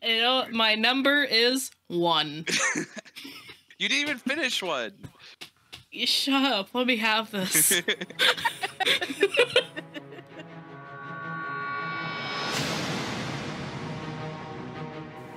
You know, my number is 1. You didn't even finish one. You shut up. Let me have this.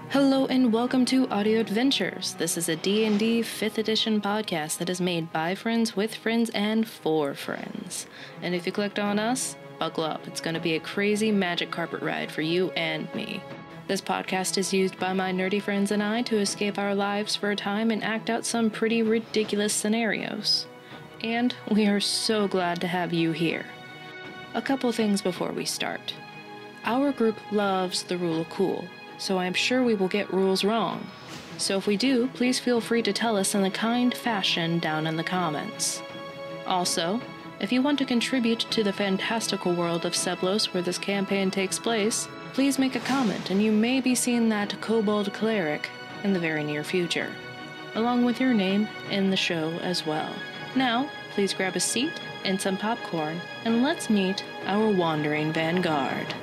Hello and welcome to Audio Adventures. This is a D&D 5th edition podcast that is made by friends, with friends, and for friends. And if you clicked on us, buckle up. It's going to be a crazy magic carpet ride for you and me. This podcast is used by my nerdy friends and I to escape our lives for a time and act out some pretty ridiculous scenarios. And we are so glad to have you here. A couple things before we start. Our group loves the rule of cool, so I'm sure we will get rules wrong. So if we do, please feel free to tell us in a kind fashion down in the comments. Also, if you want to contribute to the fantastical world of Seblos where this campaign takes place, please make a comment and you may be seeing that kobold cleric in the very near future, along with your name in the show as well. Now, please grab a seat and some popcorn, and let's meet our Wandering Vanguard.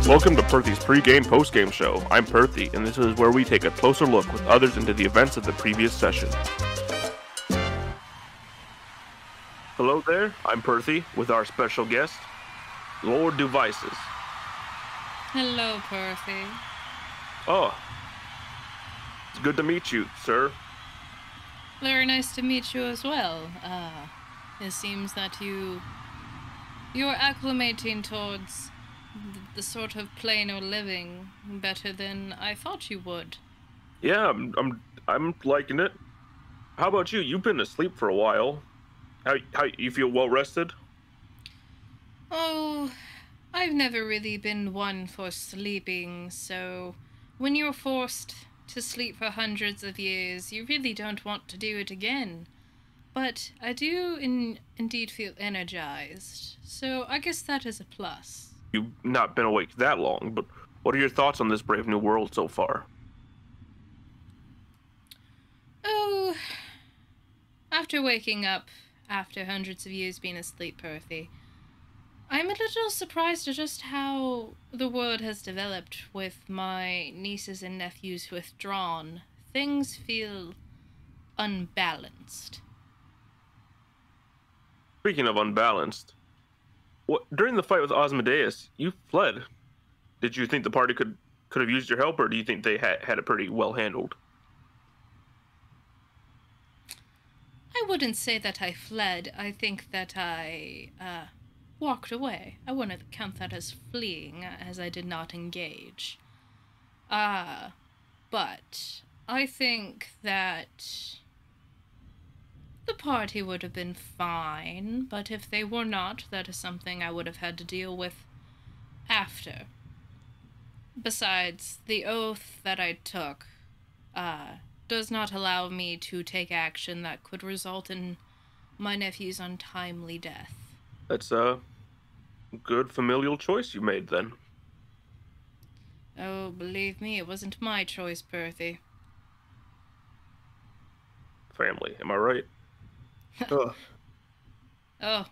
Welcome to Perthy's pre-game, post-game show. I'm Perthy, and this is where we take a closer look with others into the events of the previous session. Hello there, I'm Perthy, with our special guest, Lord Devices. Hello, Perthy. Oh, it's good to meet you, sir. Very nice to meet you as well. It seems that you're acclimating towards the sort of plane of living better than I thought you would. Yeah, I'm liking it. How about you? You've been asleep for a while. How you feel well rested? Oh, I've never really been one for sleeping, so when you're forced to sleep for hundreds of years, you really don't want to do it again. But I do indeed feel energized, so I guess that is a plus. You've not been awake that long, but what are your thoughts on this brave new world so far? Oh, after waking up after hundreds of years being asleep, Perthy, I'm a little surprised at just how the world has developed with my nieces and nephews withdrawn. Things feel unbalanced. Speaking of unbalanced, during the fight with Osmodeus, you fled. Did you think the party could have used your help, or do you think they had it pretty well handled? I wouldn't say that I fled. I think that I walked away. I wouldn't count that as fleeing, as I did not engage. But I think that the party would have been fine, but if they were not, that is something I would have had to deal with after. Besides, the oath that I took does not allow me to take action that could result in my nephew's untimely death. That's a good familial choice you made, then. Oh, believe me, it wasn't my choice, Perthy. Family, am I right? Oh,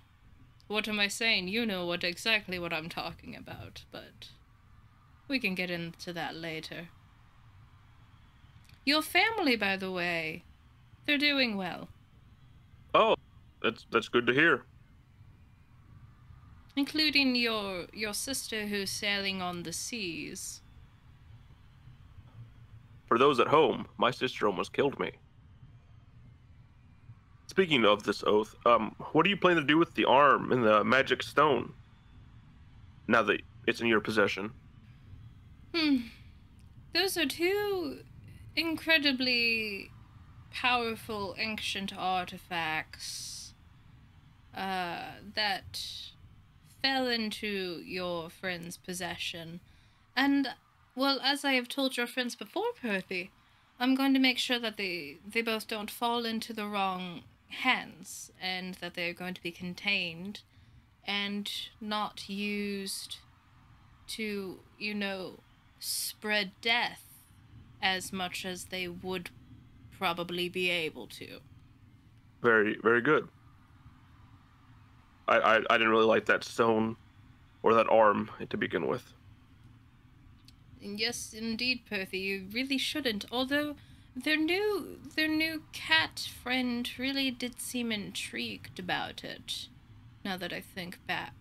what am I saying? You know exactly what I'm talking about, but we can get into that later. Your family, by the way, they're doing well. Oh, that's good to hear. Including your sister who's sailing on the seas. For those at home, my sister almost killed me. Speaking of this oath, what do you plan to do with the arm and the magic stone now that it's in your possession? Those are two incredibly powerful ancient artifacts that fell into your friend's possession. And, well, as I have told your friends before, Perthy, I'm going to make sure that they both don't fall into the wrong hands, and that they're going to be contained and not used to, spread death as much as they would probably be able to. Very, very good. I didn't really like that stone or that arm to begin with. Yes, indeed, Perthy, you really shouldn't. Although their new cat friend really did seem intrigued about it. Now that I think back.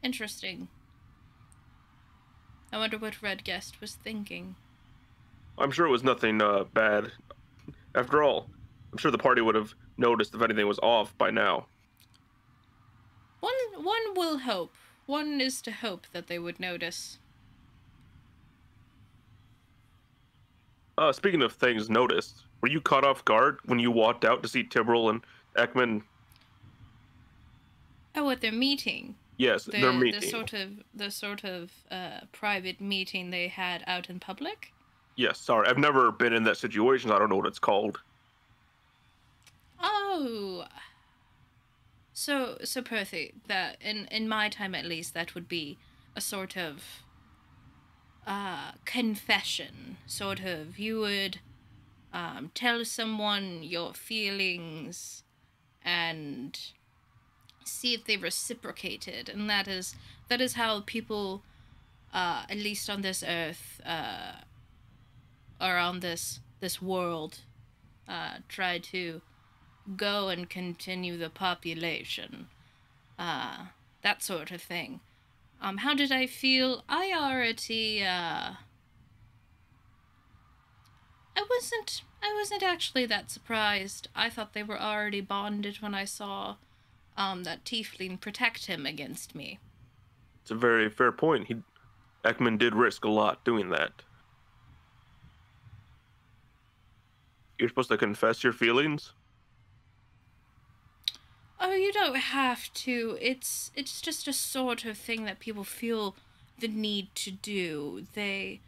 Interesting. I wonder what Red Guest was thinking. I'm sure it was nothing bad. After all, I'm sure the party would have noticed if anything was off by now. One will hope. One is to hope that they would notice. Speaking of things noticed, were you caught off guard when you walked out to see Tibble and Ekman? Oh, at their meeting. Yes, their meeting. The sort of private meeting they had out in public. Yes, sorry, I've never been in that situation. I don't know what it's called. Oh. So Perthy, that in my time at least, that would be a sort of confession. Sort of, you would tell someone your feelings and see if they reciprocated, and that is how people, at least on this earth, or on this world, try to go and continue the population, that sort of thing. How did I feel? I already, I wasn't actually that surprised. I thought they were already bonded when I saw that tiefling protect him against me. It's a very fair point. Ekman did risk a lot doing that. You're supposed to confess your feelings? Oh, you don't have to. It's just a sort of thing that people feel the need to do. They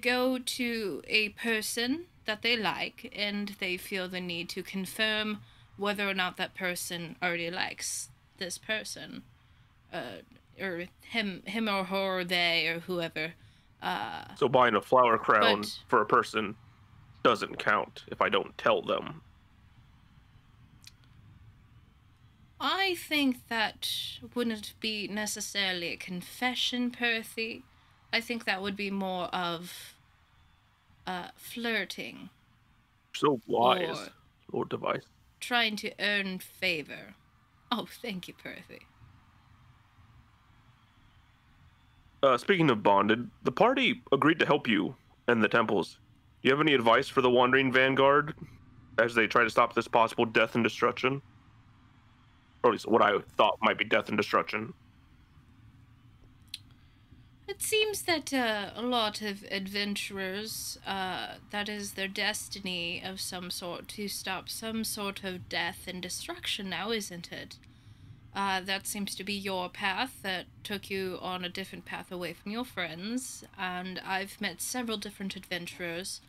go to a person that they like, and they feel the need to confirm whether or not that person already likes this person, or him or her, or they, or whoever. So buying a flower crown for a person doesn't count if I don't tell them. I think that wouldn't be necessarily a confession, Perthy. I think that would be more of flirting. So wise, Lord Device. Trying to earn favor. Oh, thank you, Perthy. Speaking of bonded, the party agreed to help you and the temples. Do you have any advice for the Wandering Vanguard as they try to stop this possible death and destruction? Or at least what I thought might be death and destruction. It seems that a lot of adventurers, that is their destiny of some sort, to stop some sort of death and destruction now, isn't it? That seems to be your path that took you on a different path away from your friends, and I've met several different adventurers,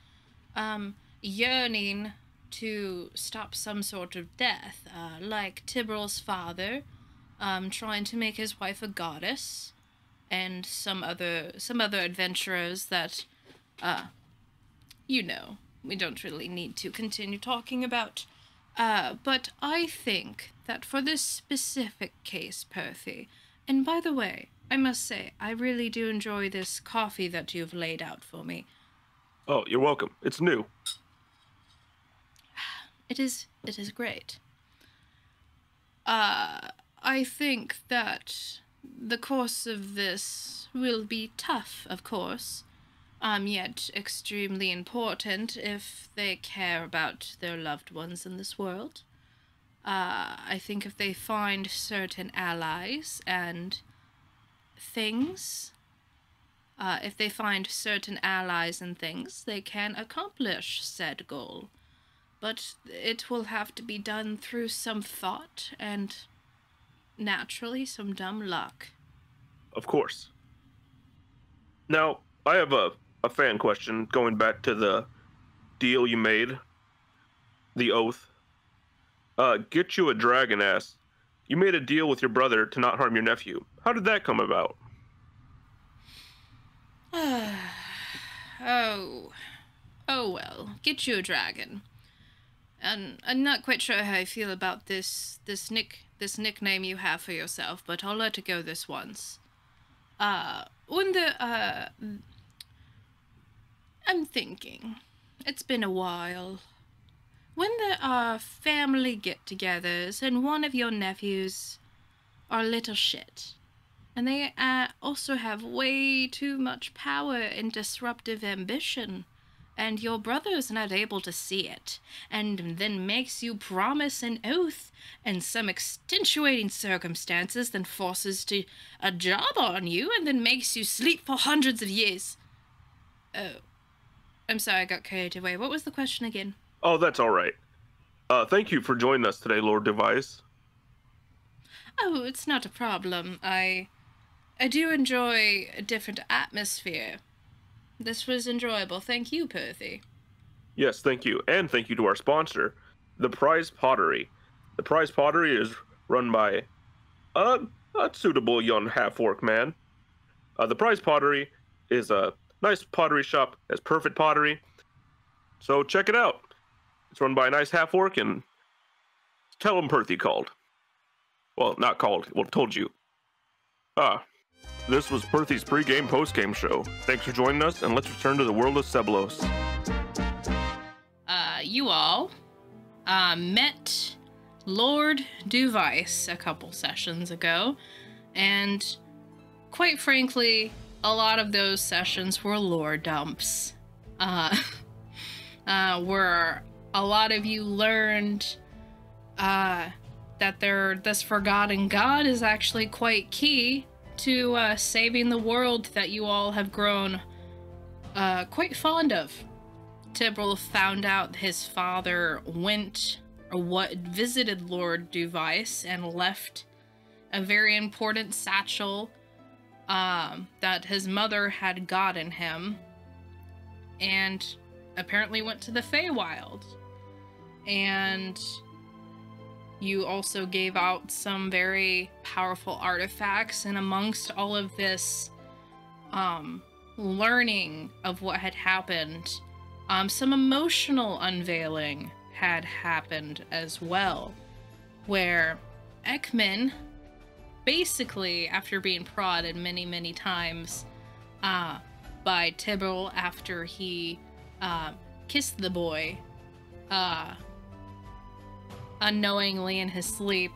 yearning to stop some sort of death, like Tibral's father, trying to make his wife a goddess, and some other adventurers that, we don't really need to continue talking about. But I think that for this specific case, Perthy, and by the way, I must say, I really do enjoy this coffee that you've laid out for me. Oh, you're welcome. It's new. It is great. I think that the course of this will be tough, of course, yet extremely important if they care about their loved ones in this world. I think if they find certain allies and things, they can accomplish said goal. But it will have to be done through some thought and, naturally, some dumb luck. Of course. Now, I have a fan question going back to the deal you made. The oath. Get you a dragon asks, you made a deal with your brother to not harm your nephew. How did that come about? Oh well, get you a dragon. And I'm not quite sure how I feel about this this nickname you have for yourself, but I'll let it go this once. I'm thinking. It's been a while. When there are family get-togethers and one of your nephews are little shit, and they also have way too much power and disruptive ambition, and your brother's not able to see it, and then makes you promise an oath and some extenuating circumstances, then forces to a job on you, and then makes you sleep for hundreds of years. Oh. I'm sorry, I got carried away. What was the question again? Oh, that's all right. Thank you for joining us today, Lord Device. Oh, it's not a problem. I do enjoy a different atmosphere. This was enjoyable. Thank you, Perthy. Yes, thank you. And thank you to our sponsor, The Prize Pottery. The Prize Pottery is run by a suitable young half-orc man. The Prize Pottery is a nice pottery shop, has perfect pottery. So check it out. It's run by a nice half-orc, and tell him Perthy called. Well, not called. Well, told you. This was Perthy's pre-game, post-game show. Thanks for joining us, and let's return to the world of Seblos. You all met Lord Device a couple sessions ago, and quite frankly, a lot of those sessions were lore dumps. Where a lot of you learned that this forgotten god is actually quite key to saving the world that you all have grown quite fond of. Tibble found out his father visited Lord Device and left a very important satchel that his mother had gotten him, and apparently went to the Feywild. And you also gave out some very powerful artifacts, and amongst all of this learning of what had happened, some emotional unveiling had happened as well, where Ekman, basically after being prodded many, many times by Tibble after he kissed the boy unknowingly in his sleep,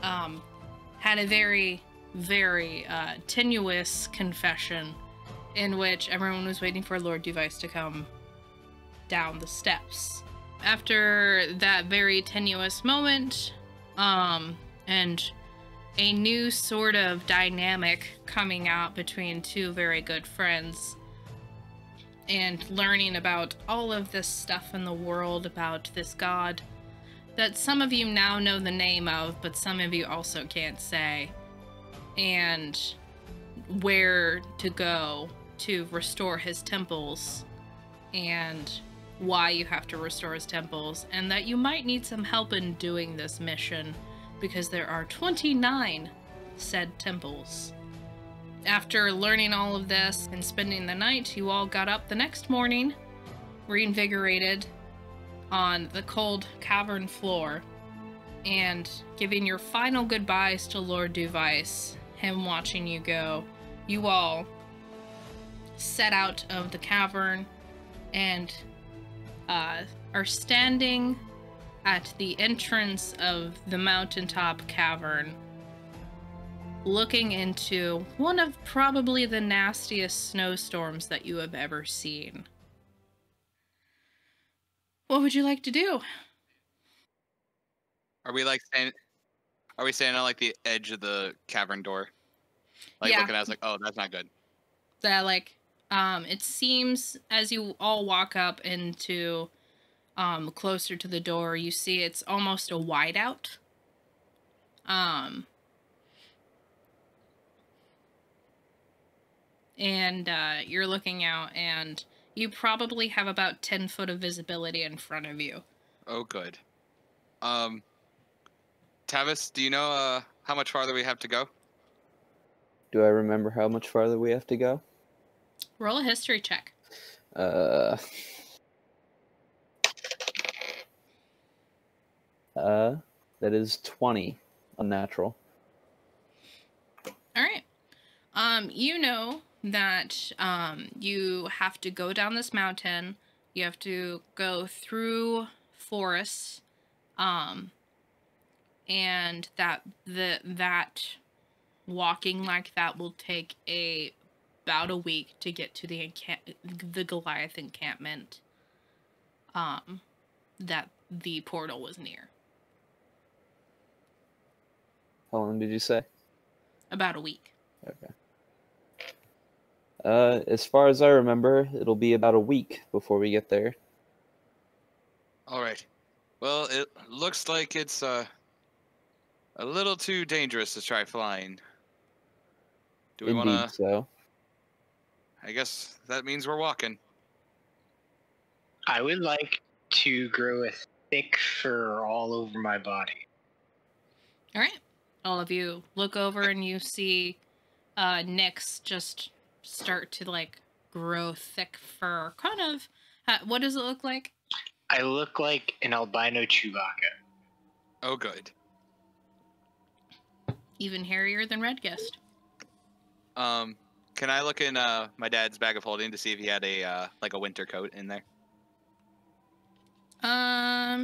had a very, very tenuous confession in which everyone was waiting for Lord Device to come down the steps. After that very tenuous moment, and a new sort of dynamic coming out between two very good friends, and learning about all of this stuff in the world about this god that some of you now know the name of, but some of you also can't say, and where to go to restore his temples, and why you have to restore his temples, and that you might need some help in doing this mission because there are 29 said temples. After learning all of this and spending the night, you all got up the next morning, reinvigorated, on the cold cavern floor, and giving your final goodbyes to Lord Device, him watching you go. You all set out of the cavern and are standing at the entrance of the mountaintop cavern, looking into one of probably the nastiest snowstorms that you have ever seen. What would you like to do? Are we standing on like the edge of the cavern door? Like looking at us like, oh, that's not good. That it seems as you all walk up into closer to the door, you see it's almost a wideout. And you're looking out, and you probably have about 10 foot of visibility in front of you. Oh, good. Tavis, do you know how much farther we have to go? Do I remember how much farther we have to go? Roll a history check. That is 20. unnatural. All right. You know that you have to go down this mountain. You have to go through forests, and that walking like that will take about a week to get to the Goliath encampment. That the portal was near. How long did you say? About a week. Okay. As far as I remember, it'll be about a week before we get there. All right. Well, it looks like it's a little too dangerous to try flying. Do we want Indeed, to? so. I guess that means we're walking. I would like to grow a thick fur all over my body. All right. All of you look over and you see Nyx just start to like grow thick fur. Kind of. What does it look like? I look like an albino Chewbacca. Oh, good. Even hairier than Red Guest. Can I look in my dad's bag of holding to see if he had a like a winter coat in there?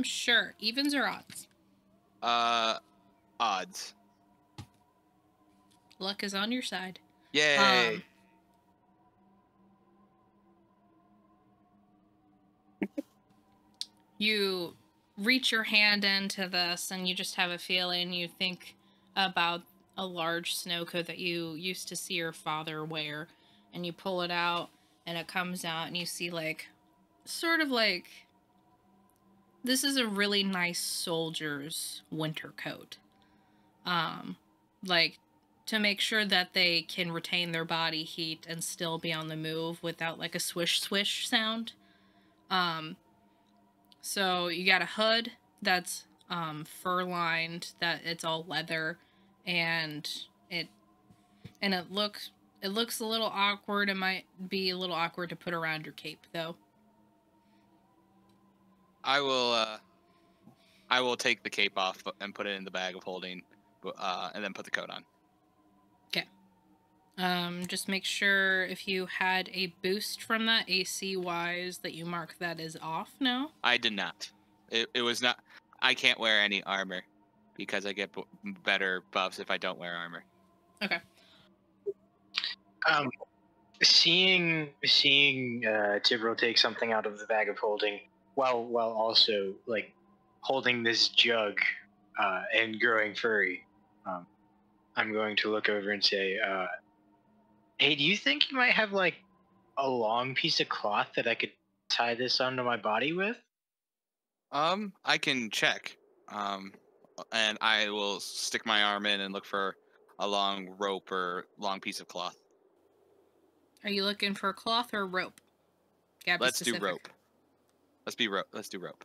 Sure. Evens or odds? Odds. Luck is on your side. Yay! You reach your hand into this and you just have a feeling. You think about a large snow coat that you used to see your father wear, and you pull it out and it comes out and you see like sort of like this is a really nice soldier's winter coat. Like to make sure that they can retain their body heat and still be on the move without like a swish swish sound. So you got a hood that's fur lined, that it's all leather, and it looks a little awkward. It might be a little awkward to put around your cape though. I will take the cape off and put it in the bag of holding, and then put the coat on. Okay. Just make sure if you had a boost from that AC wise that you mark that as off now. I did not. It was not. I can't wear any armor because I get better buffs if I don't wear armor. Okay. Seeing Tibro take something out of the bag of holding, while also like holding this jug and growing furry, I'm going to look over and say, "Hey, do you think you might have like a long piece of cloth that I could tie this onto my body with?" I can check. And I will stick my arm in and look for a long rope or long piece of cloth. Are you looking for cloth or rope? Let's do rope. Let's do rope.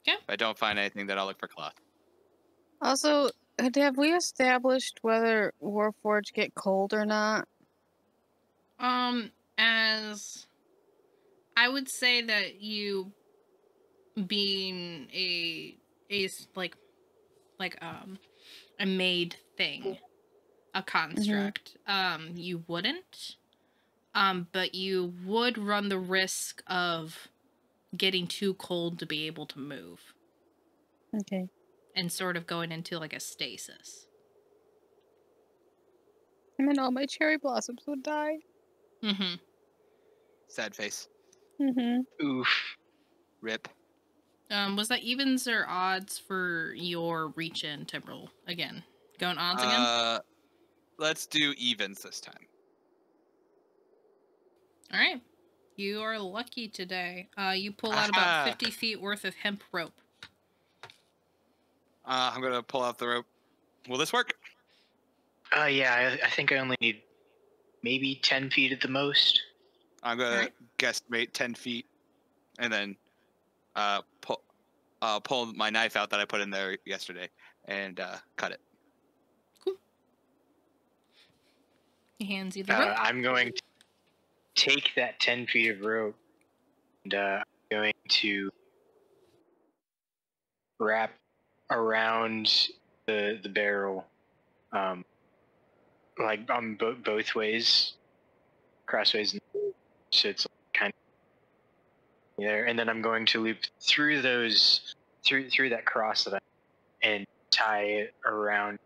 Okay. If I don't find anything, then I'll look for cloth. Also, have we established whether Warforged get cold or not? As I would say that you being a made thing, a construct, you wouldn't. But you would run the risk of getting too cold to be able to move. Okay. And sort of going into like a stasis. And then all my cherry blossoms would die. Mm-hmm. Sad face. Mm-hmm. Oof. Rip. Was that evens or odds for your reach in, Timbrel? Again. Going odds again? Let's do evens this time. Alright. You are lucky today. You pull out about 50 feet worth of hemp rope. I'm gonna pull out the rope. Will this work? Yeah, I think I only need maybe 10 feet at the most. I'm gonna guesstimate 10 feet, and then pull my knife out that I put in there yesterday and cut it. Cool. He hands you the rope. I'm going to take that 10 feet of rope and I'm going to wrap around the barrel, like on both ways, crossways. So it's kind of there, and then I'm going to loop through through that cross that and tie it around,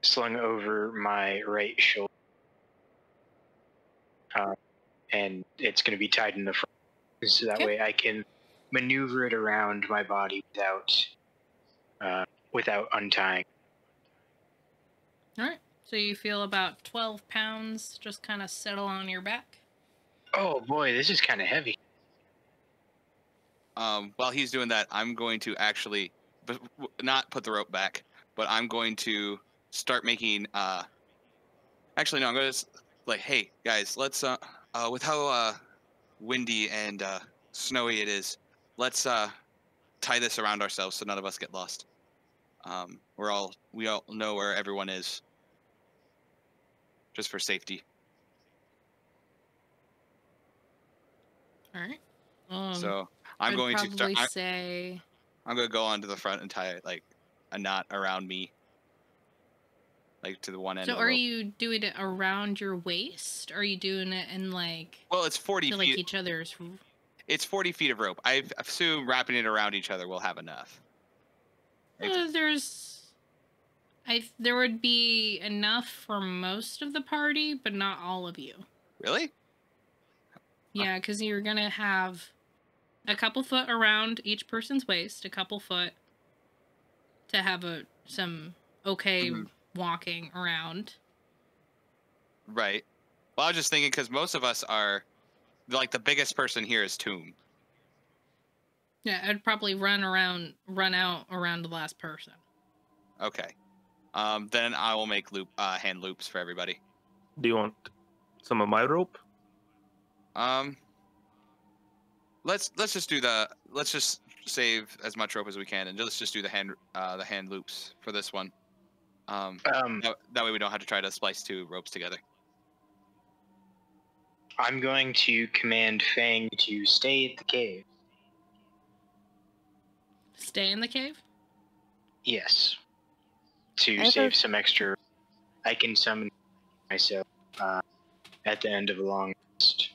slung over my right shoulder, and it's going to be tied in the front, so that way I can maneuver it around my body without untying. All right. So you feel about 12 pounds just kind of settle on your back. Oh boy, this is kind of heavy. While he's doing that, I'm going to actually, not put the rope back, but I'm going to start making. Actually, no, I'm going to like, hey guys, let's with how windy and snowy it is, let's tie this around ourselves so none of us get lost. We all know where everyone is, just for safety. All right. So I'm I'd going to probably start. say I'm going to go onto the front and tie like a knot around me, like to the one end. So of the are rope. you doing it around your waist? Or are you doing it in like? Well, it's 40 to feet. like each other's. It's 40 feet of rope. I assume wrapping it around each other will have enough. There would be enough for most of the party, but not all of you. Really? Yeah, because you're gonna have a couple foot around each person's waist, a couple foot to have some okay walking around. Right. Well, I was just thinking because most of us are, like, the biggest person here is Tomb. Yeah, I'd probably run out around the last person. Okay. Then I will make hand loops for everybody. Do you want some of my rope? Let's just save as much rope as we can, and let's just do the hand loops for this one. That way we don't have to try to splice two ropes together. I'm going to command Fang to stay at the cave. Stay in the cave? Yes. To save some extra, I can summon myself at the end of a long rest.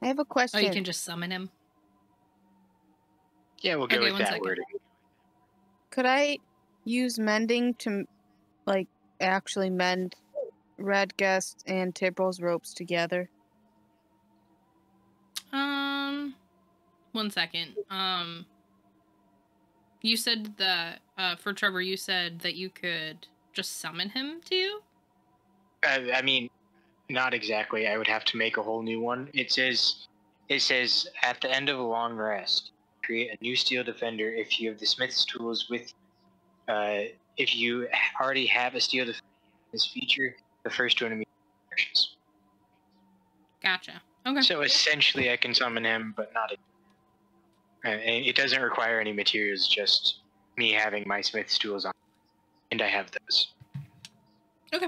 I have a question. Oh, you can just summon him? Yeah, we'll go with that wording. Could I use mending to, like, actually mend Radguest and Tibral's ropes together? 1 second. You said that, for Trevor, you said that you could just summon him to you? I mean, not exactly. I would have to make a whole new one. It says, at the end of a long rest, create a new steel defender if you have the smith's tools with, if you already have a steel defender this feature, the first one immediately perishes. Gotcha. Okay. So essentially I can summon him, but not it doesn't require any materials, just me having my smith's tools on. And I have those. Okay.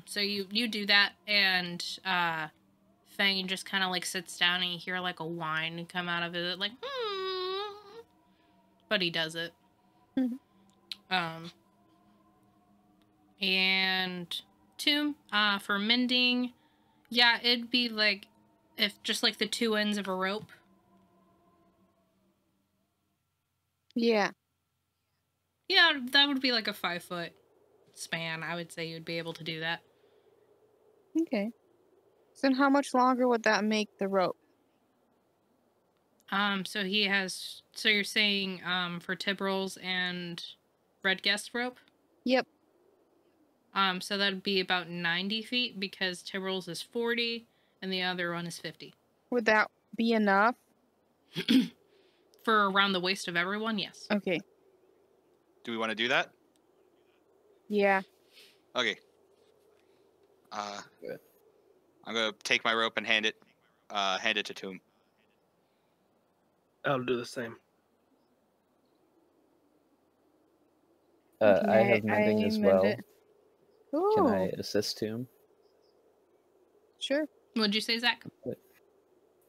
So you do that, and Fang just kind of like sits down, and you hear like a whine come out of it, like, but he does it. And Tomb, for mending, yeah, it'd be like if just like the two ends of a rope. Yeah. Yeah, that would be like a 5-foot span. I would say you'd be able to do that. Okay. So then how much longer would that make the rope? So you're saying, for Tibral's and Redguest rope? Yep. So that'd be about 90 feet because Tibral's is 40 and the other one is 50. Would that be enough? For around the waist of everyone, yes. Okay. Do we want to do that? Yeah. Okay. Good. I'm gonna take my rope and hand it to Tomb. I'll do the same. I have mending as well. Ooh. Can I assist him? Sure. What'd you say, Zach?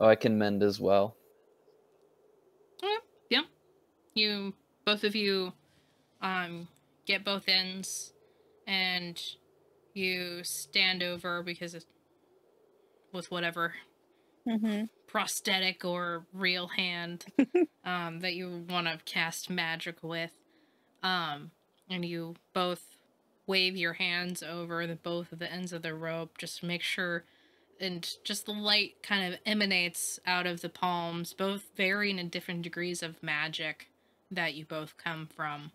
Oh, I can mend as well. Yeah. Both of you, get both ends, and you stand over with whatever Mm-hmm. prosthetic or real hand that you want to cast magic with. And you both wave your hands over both of the ends of the rope, just make sure, and just the light kind of emanates out of the palms, both varying in different degrees of magic that you both come from.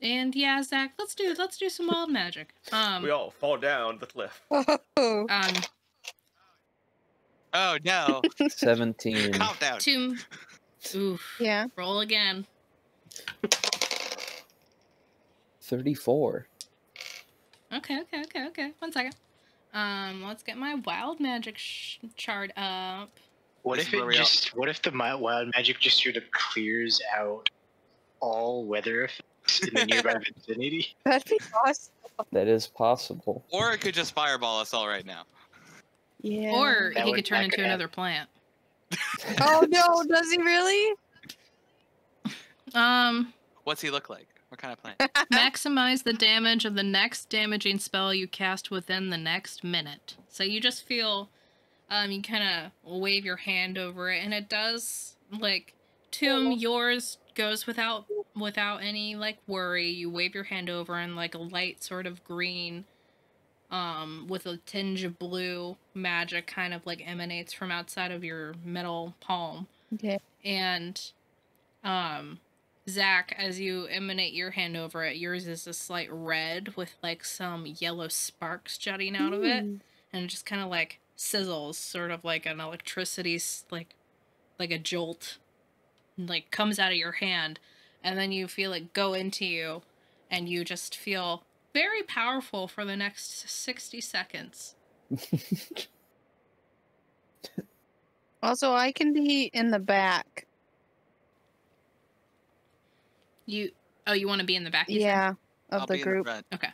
And yeah, Zach, let's do some wild magic. We all fall down the cliff. Oh. Oh no! 17. Calm down. Oof. Yeah. Roll again. 34. Okay. 1 second. Let's get my wild magic chart up. What This if is where we are. what if the wild magic just sort of clears out all weather effects in the nearby vicinity? That'd be awesome. That is possible. Or it could just fireball us all right now. Yeah. Or That he would- could turn that into could another plant. Oh no, does he really? What's he look like? What kind of plant? Maximize the damage of the next damaging spell you cast within the next minute. So you just feel, you kind of wave your hand over it, and it does, like, Tomb, yours goes without any, like, worry. You wave your hand over, and, like, a light sort of green, with a tinge of blue magic kind of, like, emanates from outside of your middle palm. Okay. And, Zach, as you emanate your hand over it, yours is a slight red with like some yellow sparks jutting out of it, Ooh. and it just kind of like sizzles, sort of like an electricity, like a jolt, like comes out of your hand, and then you feel it go into you, and you just feel very powerful for the next 60 seconds. Also, I can be in the back. You want to be in the back? You said? Yeah, of I'll the be in group. front. Okay.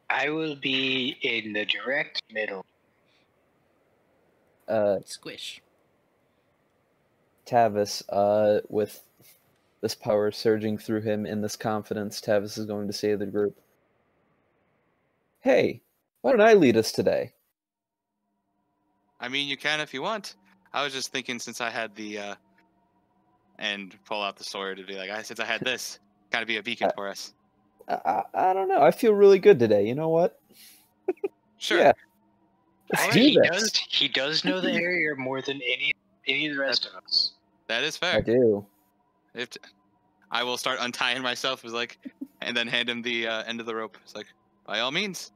I will be in the direct middle. Squish. Tavis, with this power surging through him in this confidence, Tavis is going to say to the group, "Hey, why don't I lead us today?" I mean, you can if you want. I was just thinking since I had the and pull out the sword to be like, since I had this, gotta be a beacon for us. I don't know. I feel really good today. You know what? Sure. Yeah. Let's do this. He does know the area more than any of the rest of us. That is I fair. do. I will start untying myself, and then hand him the end of the rope. It's like, by all means.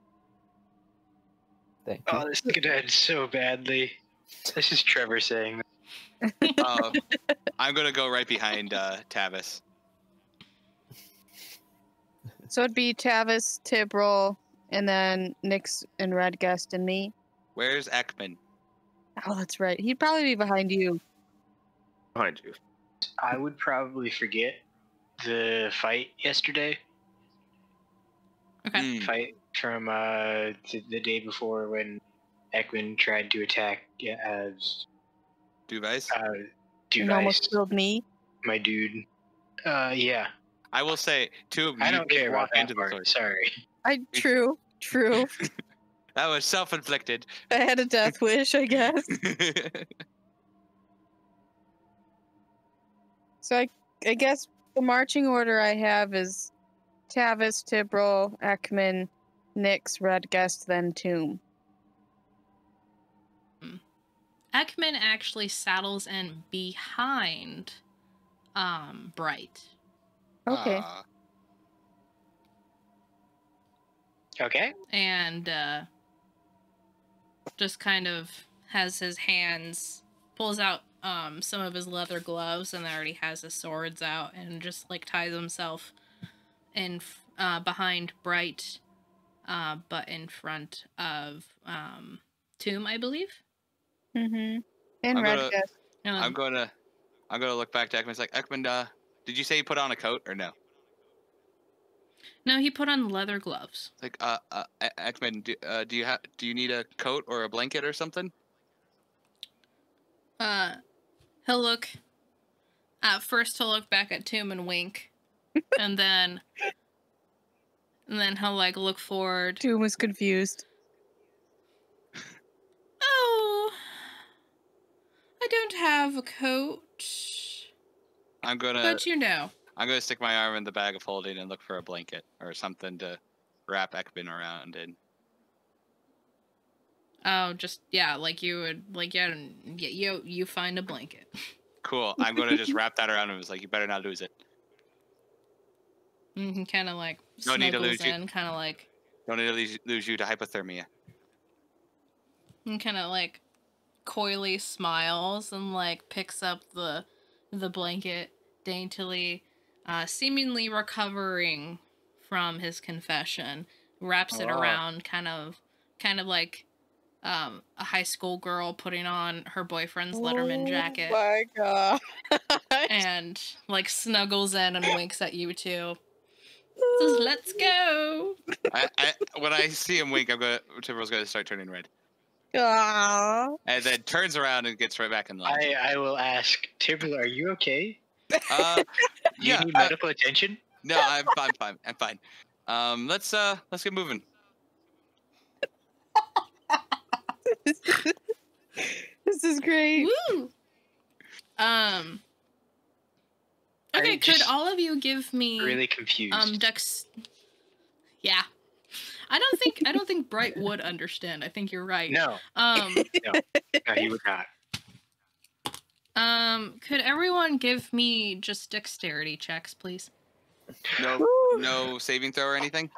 Thank you. Oh, this is gonna end so badly. This is Trevor saying that. I'm gonna go right behind Tavis. So it'd be Tavis, Tibril, and then Nyx and Redguest and me. Where's Ekman? Oh, that's right. He'd probably be behind you. Behind you. I would probably forget the fight yesterday. Okay. Fight from the day before when Ekman tried to attack Device? And almost Device, killed me. my dude. Yeah. I will say, two. I don't care about walk that into the part. sword. Sorry. True. That was self-inflicted. I had a death wish, I guess. So I guess the marching order I have is Tavis, Tibril, Ekman, Nyx, Redguest, then Tomb. Ekman actually saddles in behind Bright. Okay. Okay. And just kind of has his hands, pulls out some of his leather gloves, and already has his swords out, and just like ties himself in behind Bright, but in front of Tomb, I believe. Mm-hmm. And I'm gonna- Redguest. I'm gonna look back to Ekman. It's like, Ekman, did you say you put on a coat or no? No, he put on leather gloves. It's like, Ekman, do you need a coat or a blanket or something? He'll look First he'll look back at Tomb and wink, and then he'll like look forward. Tomb was confused. Oh, I don't have a coat. But you know. I'm gonna stick my arm in the bag of holding and look for a blanket or something to wrap Ekman around in. Oh, just like you would you find a blanket. Cool. I'm gonna just wrap that around him. It's like you better not lose it. He kind of like No need to snuggles lose you. in, kind of like. Don't need to lose you to hypothermia. And kind of like coyly smiles and like picks up the blanket daintily, seemingly recovering from his confession. Wraps it around, kind of like a high school girl putting on her boyfriend's Letterman jacket. Oh my god! And like snuggles in and winks at you two. Says, "Let's go." When I see him wink, Timber's gonna start turning red. Aww. And then turns around and gets right back in line. I will ask, Timber, are you okay? Yeah. You need medical attention? No, I'm fine. I'm fine. Let's get moving. This is great. Woo! Okay, could all of you give me really confused. Dex? Yeah. I don't think Bright would understand. I think you're right. No. No, he would not. Could everyone give me just dexterity checks, please? No saving throw or anything?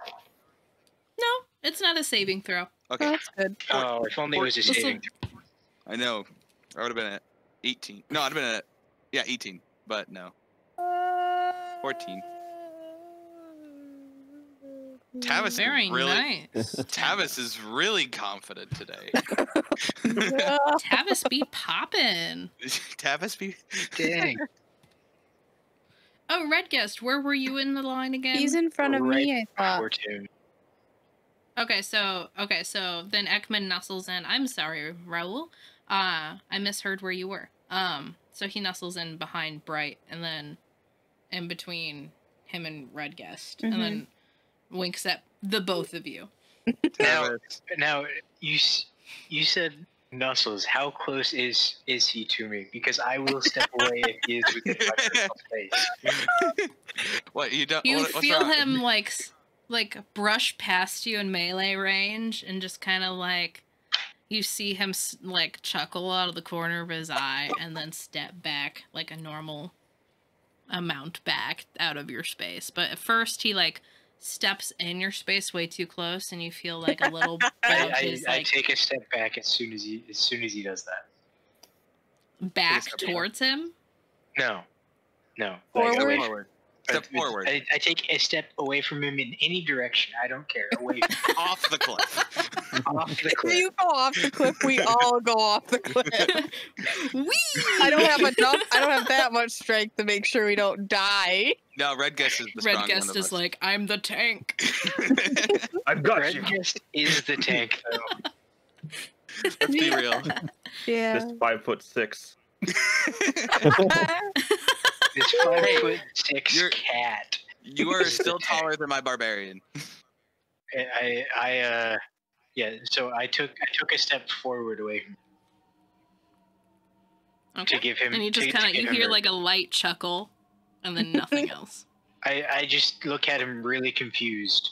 No, it's not a saving throw. Okay. That's good. Oh, if only it was a saving. I know. I would have been at 18. No, I'd have been at 18, but no. 14. Tavis Very nice. Tavis is really confident today. Tavis be poppin'. Tavis be Dang. Oh, Red Guest, where were you in the line again? He's in front of me, I thought. Fortune. Okay, so then Ekman nuzzles in. I'm sorry, Raul. I misheard where you were. So he nuzzles in behind Bright, and then in between him and Red Guest, and then winks at the both of you. Now you said nuzzles. How close is he to me? Because I will step away if he is within my personal space. What you don't? You what's feel wrong? him like brush past you in melee range, and just kind of like you see him like chuckle out of the corner of his eye, and then step back like a normal amount back out of your space. But at first he like steps in your space way too close, and you feel like a little bit of his I like take a step back as soon as he does that. back towards him. No. Forward. Step forward. I take a step away from him in any direction. I don't care. Away Off the cliff. off the If cliff. you go off the cliff, we all go off the cliff. Whee! I don't have that much strength to make sure we don't die. No, Red Guest is the Red strong one Guest of is us. like, I'm the tank. I've got Red you. Guest is the tank, though. Let's be real. Yeah. This 5'6". This 5'6" you're- cat. You are still taller than my barbarian. So I took a step forward away from Okay. to give him. And you just to kind of give you him hear a- like a light chuckle, and then nothing else. I just look at him really confused.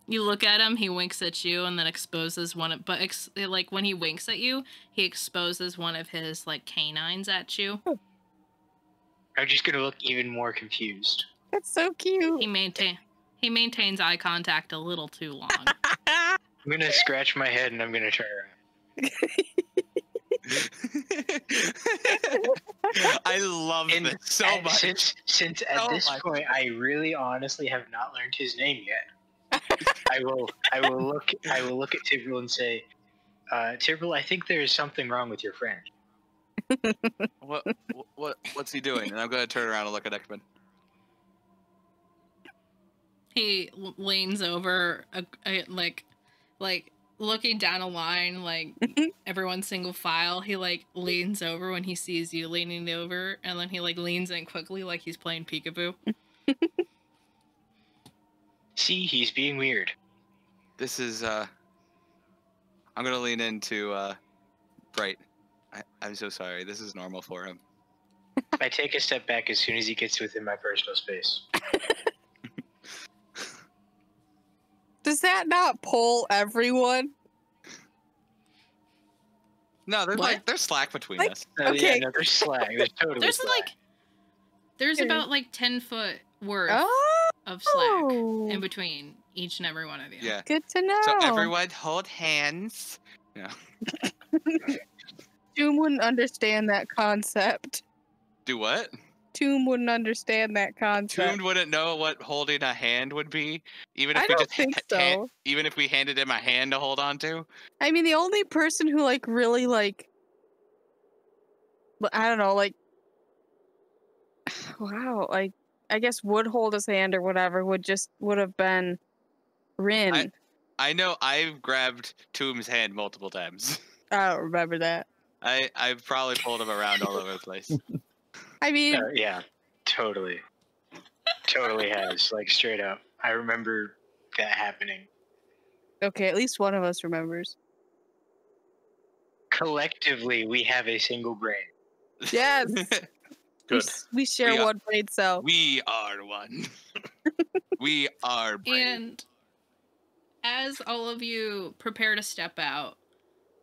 You look at him, he winks at you, and then exposes one of. Like when he winks at you, he exposes one of his like canines at you. I'm just gonna look even more confused. That's so cute. He maintains eye contact a little too long. I'm gonna scratch my head and I'm gonna turn around. I love this so much. Since at this point I really honestly have not learned his name yet. I will look at Tibril and say, Tibril, I think there is something wrong with your friend. What's he doing? And I'm gonna turn around and look at Ekman. He leans over, looking down a line, like everyone's single file, he like leans over when he sees you leaning over, and then he like leans in quickly like he's playing peekaboo. See, he's being weird. This is I'm gonna lean into Bright. I'm so sorry. This is normal for him. I take a step back as soon as he gets within my personal space. Does that not pull everyone? No, there's What? there's slack between Like- us. Okay. Yeah, no, there's slack. There's totally There's slack. like, there's Okay. about like 10 foot worth Oh, of slack in between each and every one of you. Yeah. good to know. So everyone hold hands. Yeah. Toom wouldn't understand that concept. Do what? Toom wouldn't understand that concept. Tombed wouldn't know what holding a hand would be, even if I we don't just think so. even if we handed him a hand to hold on to. I mean, the only person who like really like, I don't know, like, wow, like I guess would hold his hand or whatever would have been Rin. I know I've grabbed Tomb's hand multiple times. I don't remember that. I've probably pulled him around all over the place. I mean, Yeah, totally. Totally has, like, straight up. I remember that happening. okay, at least one of us remembers. Collectively, we have a single brain. Yes, Good. we share We are- one brain cell. We are one. We are brave. And as all of you prepare to step out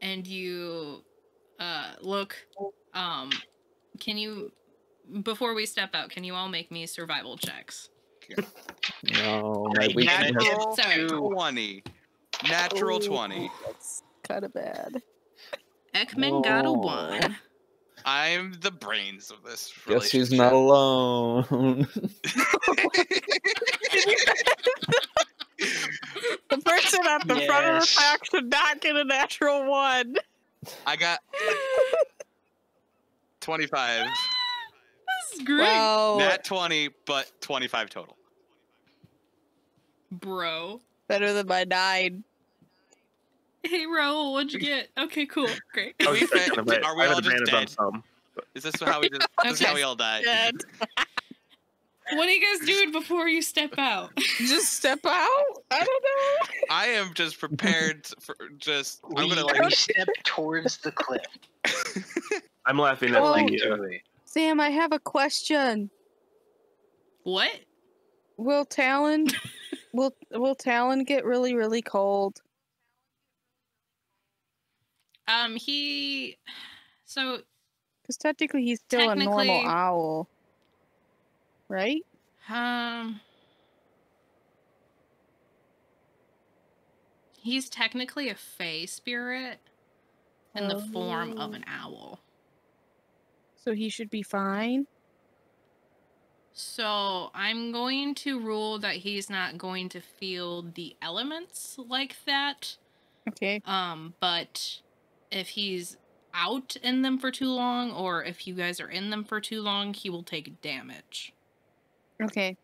and you look, can you, before we step out, can you all make me survival checks? No, my Alright, weakness. natural Sorry. 20. Natural Ooh, 20. That's kind of bad. Ekman got a Whoa. 1. I'm the brains of this Guess relationship. he's not alone. The person at the front of the Yes. pack should not get a natural one. I got 25. This is great, Wow, Nat 20, but 25 total. bro. better than my 9. Hey, Raul, what'd you get? Okay, cool, great. I was We thinking fa- of it. are we I had all just advantage on dead? some. Is this how we just? This is how Okay. we all die. Dead. What are you guys doing before you step out? Just step out? I don't know. I am just prepared for just. I'm gonna We like. step towards the cliff. I'm laughing at Oh. the Collectively. Sam, I have a question. What? Will Talon will Talon get really, really cold? So, Because technically he's still a normal Technically- owl. Right? he's technically a fae spirit in the form of an owl. So he should be fine. So, I'm going to rule that he's not going to feel the elements like that. Okay. But if he's out in them for too long, or if you guys are in them for too long, he will take damage. Okay.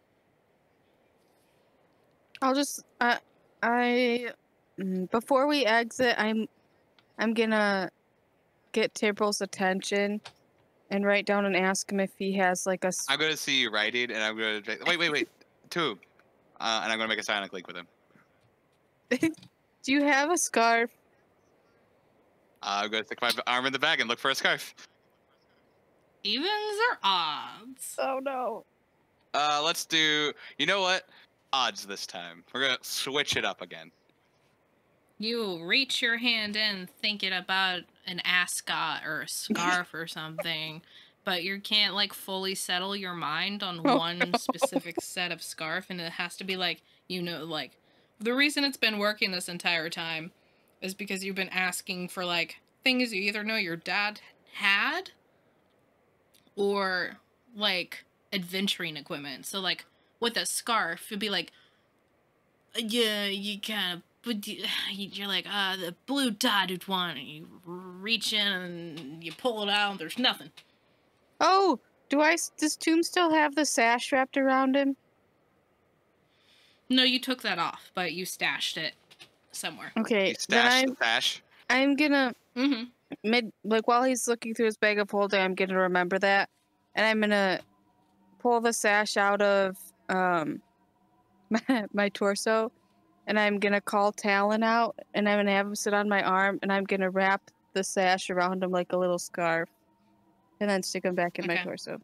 I'll just before we exit, I'm gonna get Tibral's attention and write down and ask him if he has like a I'm gonna see you writing, and I'm gonna wait. Tube. And I'm gonna make a silent link with him. Do you have a scarf? I'm gonna stick my arm in the bag and look for a scarf. Evens or odds? Oh no. Let's do. You know what? Odds this time. We're gonna switch it up again. You reach your hand in thinking about an ascot or a scarf or something, but you can't like fully settle your mind on one specific set of scarf, and it has to be like, like the reason it's been working this entire time is because you've been asking for like things you either know your dad had or like adventuring equipment. So like with a scarf, it'd be like, yeah, you kind of, but you're like, the blue dotted one, and you reach in and you pull it out, and there's nothing. Oh, does Toom still have the sash wrapped around him? No, you took that off, but you stashed it somewhere. Okay, You then stash the stash. I'm gonna Mm-hmm. while he's looking through his bag of holding, I'm gonna remember that, and I'm gonna pull the sash out of my torso, and I'm gonna call Talon out, and I'm gonna have him sit on my arm, and I'm gonna wrap the sash around him like a little scarf, and then stick him back in my Okay. torso.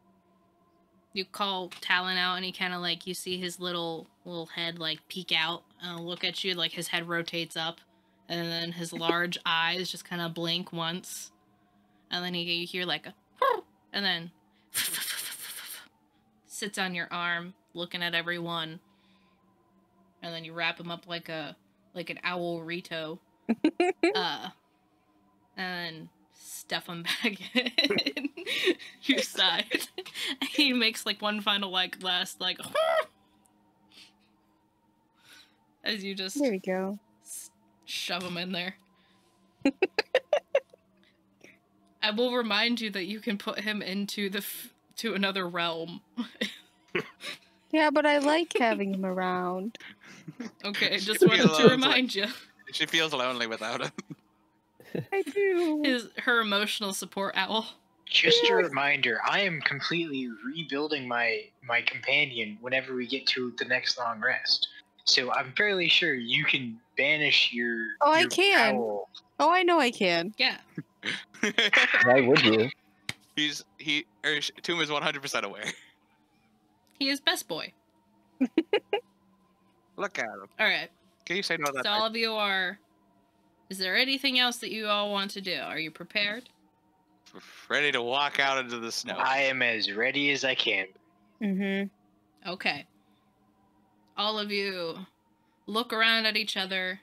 You call Talon out, and he kind of like, you see his little head like peek out and look at you, like his head rotates up, and then his large eyes just kind of blink once, and then you hear like a, and then sits on your arm, looking at everyone, and then you wrap him up like an owl Rito, and stuff him back in your side. He makes like one final like last like as you just There we go. shove him in there. I will remind you that you can put him into to another realm. Yeah, but I like having him around. Okay, just She wanted to feels remind you. She feels lonely without him. I do. Her emotional support owl. Just a reminder, I am completely rebuilding my companion whenever we get to the next long rest. So I'm fairly sure you can banish your. Oh, I your can. owl. Oh, I know I can. Yeah. Why would you? Toom is 100% aware. He is best boy. Look at him. Alright. Can you say no to that? So all of you are... Is there anything else that you all want to do? Are you prepared? Ready to walk out into the snow. I am as ready as I can. Mm-hmm. Okay. All of you look around at each other.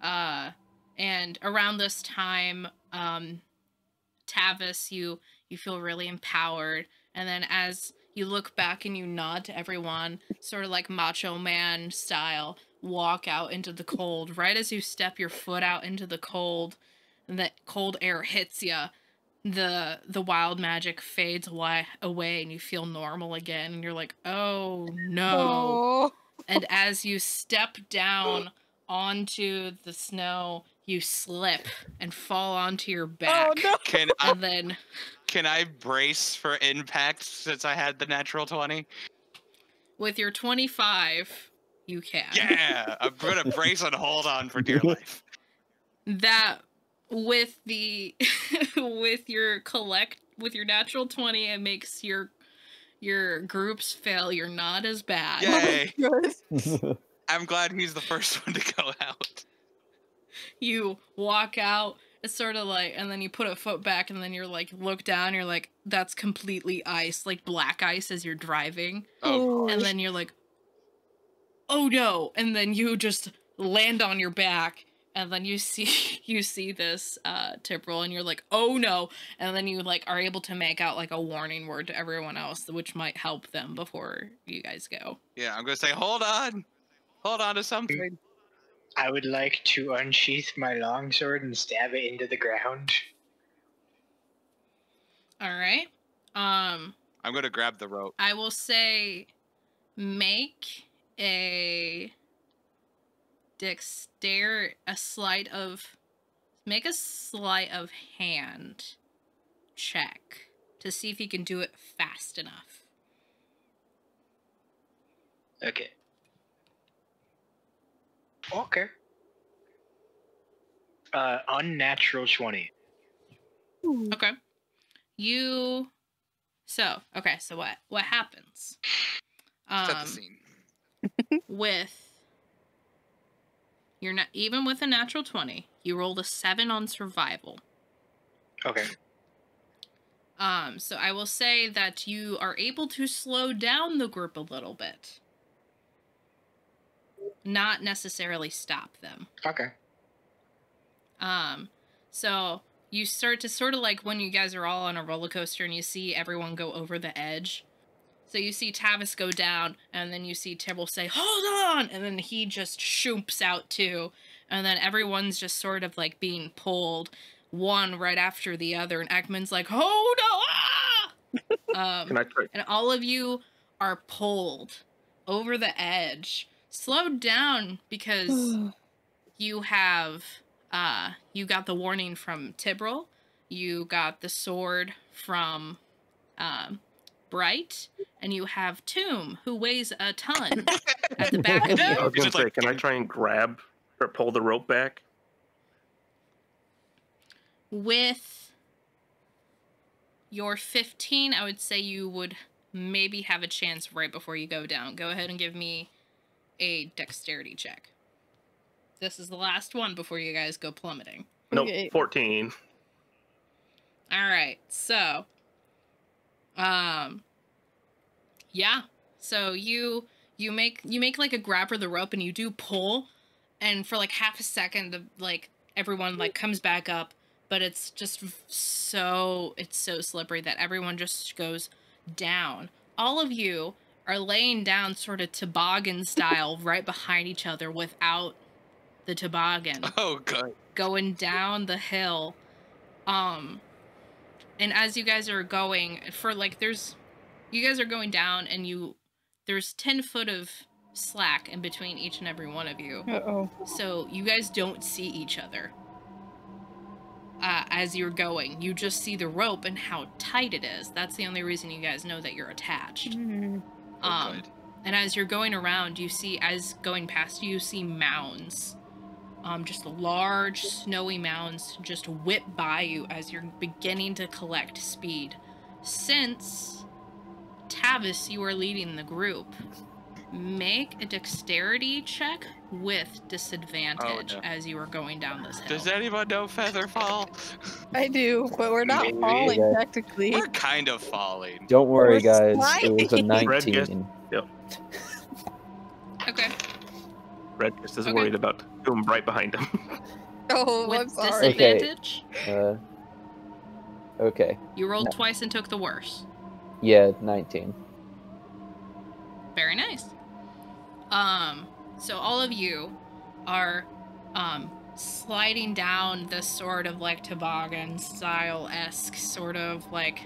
And around this time, Tavis, you feel really empowered. And then as you look back and you nod to everyone, sort of like Macho Man style, walk out into the cold. Right as you step your foot out into the cold, and that cold air hits you, the wild magic fades away, and you feel normal again. And you're like, oh no. Oh. And as you step down onto the snow, you slip and fall onto your back. Oh no. And then Can I brace for impact since I had the natural 20? with your 25, you can. Yeah, I'm gonna brace and hold on for dear life. That with the with your natural 20, it makes your group's failure not as bad. Yay! Good. I'm glad he's the first one to go out. You walk out, it's sort of like, and then you put a foot back, and then you're like, look down, you're like, that's completely ice, like black ice as you're driving. Oh, And then you're like, oh no, and then you just land on your back, and then you see this Tipperl, and you're like, oh no, and then you like are able to make out like a warning word to everyone else, which might help them before you guys go. yeah, I'm gonna say, hold on to something. I would like to unsheath my longsword and stab it into the ground. All right. I'm gonna grab the rope. I will say, make a sleight of hand check to see if you can do it fast enough. Okay. Okay. Unnatural 20. Okay. So what happens? Set the scene. You're not even with a natural 20, you rolled a 7 on survival. Okay. So I will say that you are able to slow down the group a little bit. Not necessarily stop them. Okay. So you start to sort of like when you guys are all on a roller coaster and you see everyone go over the edge. So you see Tavis go down, and then you see Tibble say, hold on! And then he just shoops out too. And then everyone's just sort of like being pulled one right after the other. And Ekman's like, oh no! Ah! Can I try? And all of you are pulled over the edge. Slow down because you have, you got the warning from Tibril, you got the sword from, Bright, and you have Tomb, who weighs a ton at the back of I you. was gonna say, can I try and grab or pull the rope back? With your 15, I would say you would maybe have a chance right before you go down. Go ahead and give me a dexterity check. This is the last one before you guys go plummeting. Nope, Okay. 14. All right, so, yeah. So you make like a grab for the rope, and you do pull, and for like half a second, everyone like comes back up, but it's just so slippery that everyone just goes down. All of you are laying down sort of toboggan style right behind each other without the toboggan. Oh, God. Going down the hill. And as you guys are going, you guys are going down, and there's 10 foot of slack in between each and every one of you. Uh-oh. So you guys don't see each other. As you're going, you just see the rope and how tight it is. That's the only reason you guys know that you're attached. Mm-hmm. Oh, good. And as you're going around, you see mounds. Just large, snowy mounds just whip by you as you're beginning to collect speed. Since, Tavis, you are leading the group, make a dexterity check with disadvantage as you are going down this hill. Does anyone know Featherfall? I do, but we're not Maybe. falling Okay. technically. We're kind of falling. Don't worry, We're guys. sliding. It was a Red gets- 19. Yep. Okay. Red just is Okay. worried about Doom right behind him. Oh, I'm With sorry. Okay. disadvantage, Okay. you rolled twice and took the worst. Yeah, 19. Very nice. So all of you are, sliding down this sort of like toboggan style-esque sort of like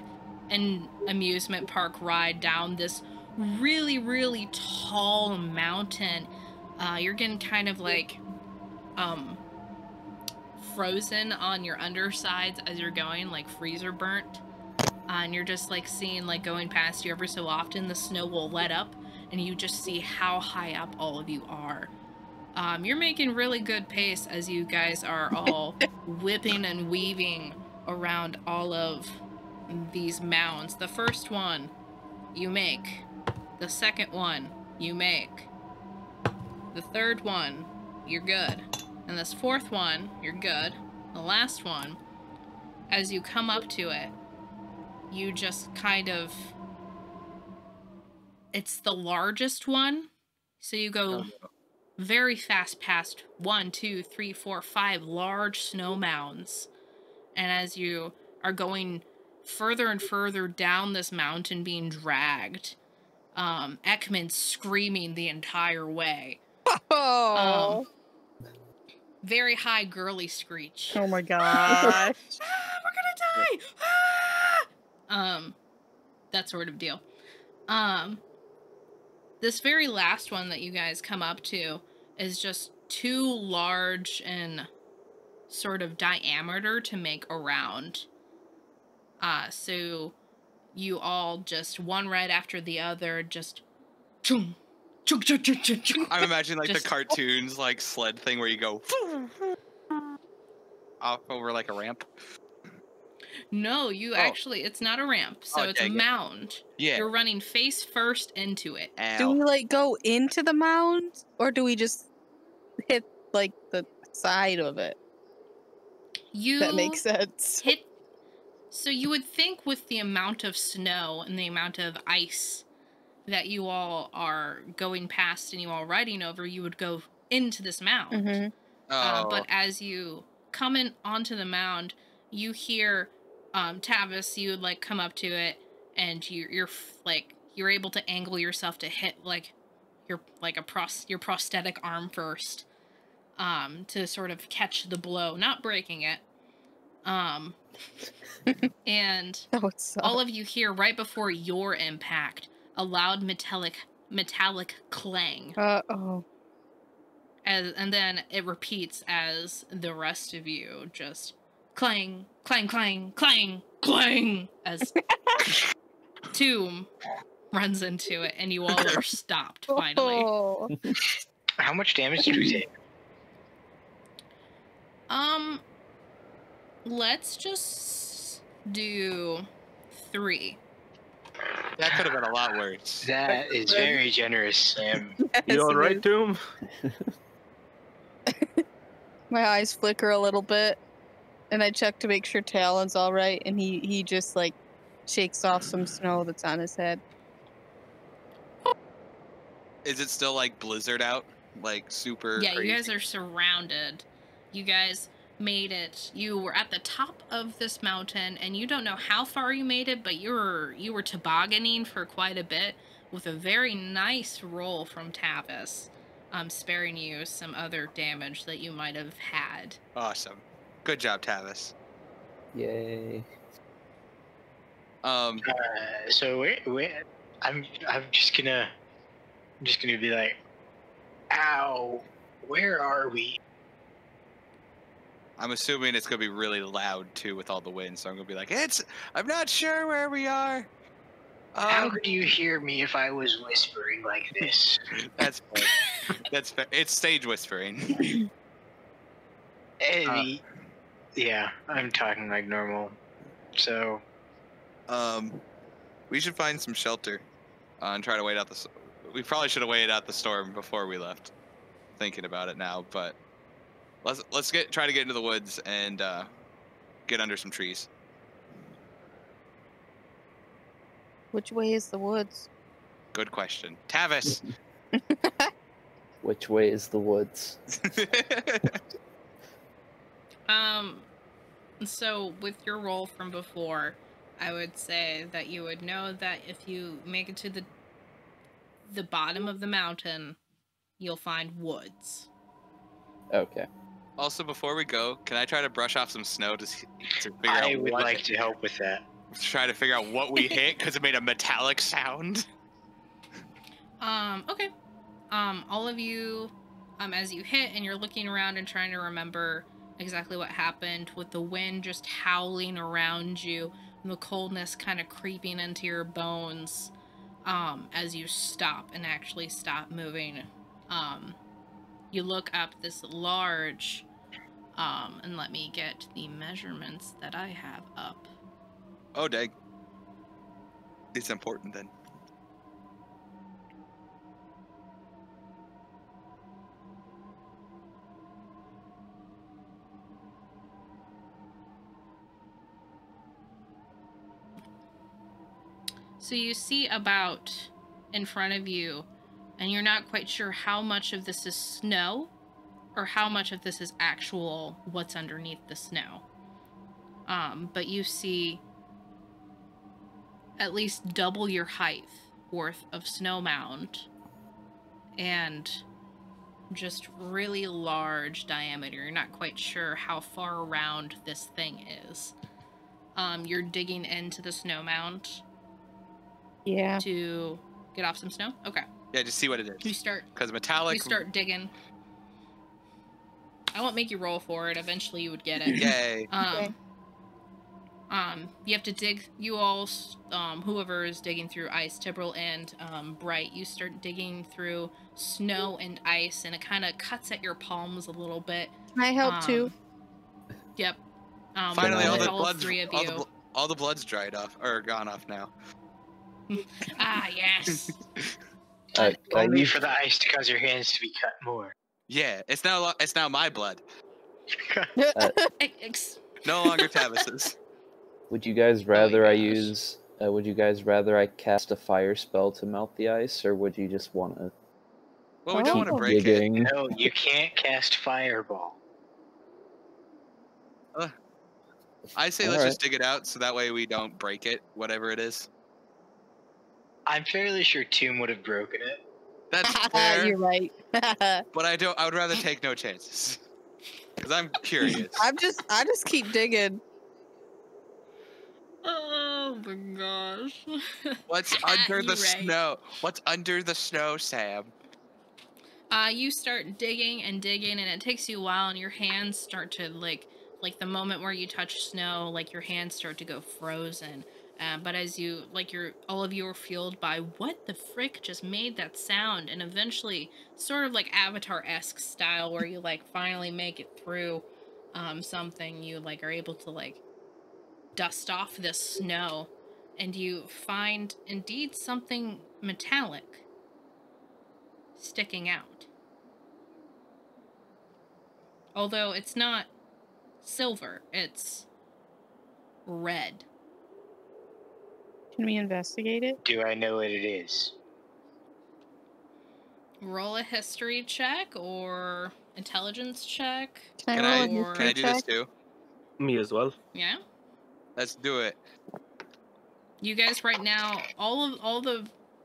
an amusement park ride down this really, really tall mountain. You're getting kind of like, frozen on your undersides as you're going, like freezer burnt. And you're just like seeing, like going past you every so often, the snow will let up, and you just see how high up all of you are. You're making really good pace as you guys are all whipping and weaving around all of these mounds. The first one, you make. The second one, you make. The third one, you're good. And this fourth one, you're good. The last one, as you come up to it, you just kind of... It's the largest one, so you go very fast past 1, 2, 3, 4, 5 large snow mounds. And as you are going further and further down this mountain being dragged, Ekman screaming the entire way. Oh. Very high girly screech. Oh my gosh. We're gonna die! That sort of deal. This very last one that you guys come up to is just too large and sort of diameter to make a round. So you all just one right after the other, just choom, choom, choom, choom, choom, choom. I'm imagining like Just- the cartoons like sled thing where you go off over like a ramp. No, you actually, it's not a ramp, so Oh, it's a dang it. mound. Yeah. You're running face first into it. Do Ow. we like go into the mound, or do we just hit like the side of it? You That makes sense. hit. So you would think with the amount of snow and the amount of ice that you all are going past and you all riding over, you would go into this mound. Mm-hmm. Oh. But as you come in onto the mound, you hear Tavis. You would like come up to it, and you're able to angle yourself to hit like your prosthetic arm first, to sort of catch the blow, not breaking it. And Oh, it's all of you hear right before your impact a loud metallic clang oh. and then it repeats as the rest of you just clang, clang, clang, clang, clang, as Tomb runs into it, and you all are stopped finally. Oh. How much damage did we take? Let's just do 3. That could have been a lot worse. That is very generous, Sam. You all right, Doom? My eyes flicker a little bit, and I check to make sure Talon's all right, and he just like shakes off some snow that's on his head. Is it still like blizzard out? Like super Yeah, crazy? you guys are surrounded. You guys made it. You were at the top of this mountain, and you don't know how far you made it, but you were tobogganing for quite a bit with a very nice roll from Tavis, sparing you some other damage that you might have had. Awesome. Good job, Tavis. Yay. So I'm just gonna be like, ow, where are we? I'm assuming it's gonna be really loud too with all the wind, so I'm gonna be like, I'm not sure where we are. How could you hear me if I was whispering like this? That's fair. That's fair. It's stage whispering. Yeah, I'm talking like normal. So, we should find some shelter, and try to wait out the. We probably should have waited out the storm before we left. Thinking about it now, but let's try to get into the woods and get under some trees. Which way is the woods? Good question, Tavis. Which way is the woods? So with your roll from before, I would say that you would know that if you make it to the bottom of the mountain, you'll find woods. Okay. Also, before we go, can I try to brush off some snow to figure out? I would like to help with that. Try to figure out what we hit because it made a metallic sound. Okay. All of you, as you hit and you're looking around and trying to remember exactly what happened with the wind just howling around you and the coldness kind of creeping into your bones, as you stop and actually stop moving. You look up this large, and let me get the measurements that I have up. Oh, dang. It's important then. So you see about in front of you, and you're not quite sure how much of this is snow or how much of this is actual what's underneath the snow. But you see at least double your height worth of snow mound and just really large diameter. You're not quite sure how far around this thing is. You're digging into the snow mound. Yeah. To get off some snow? Okay. Yeah, just see what it is. You start. Because metallic. You start digging. I won't make you roll for it. Eventually, you would get it. Yay. Okay. You have to dig. You all, whoever is digging through ice, Tibril and Bright, you start digging through snow and ice, and it kind of cuts at your palms a little bit. Can I help too? Yep. Finally, all the blood's blood's three of you. all the blood's dried off or gone off now. Ah, yes. Only for the ice to cause your hands to be cut more. Yeah, it's now my blood. No longer Tavis's. Would you guys rather would you guys rather I cast a fire spell to melt the ice, or would you just want to? Well, we don't want to break digging? it. No, you can't cast fireball. I say let's just dig it out so that way we don't break it, whatever it is. I'm fairly sure Tomb would have broken it. That's fair. You're right. But I would rather take no chances. Because I'm curious. I just keep digging. Oh my gosh. What's under the You're right. snow? What's under the snow, Sam? You start digging and digging, and it takes you a while, and your hands start to, like the moment where you touch snow, like, your hands start to go frozen. But as you, like, all of you are fueled by, what the frick just made that sound? And eventually, sort of like Avatar-esque style, where you, like, finally make it through something, you, like, are able to, like, dust off this snow, and you find, indeed, something metallic sticking out. Although it's not silver, it's red. Can we investigate it? Do I know what it is? Roll a history check or intelligence check. Can I roll a history Can I do this check? too? Me as well. Yeah. Let's do it. You guys right now,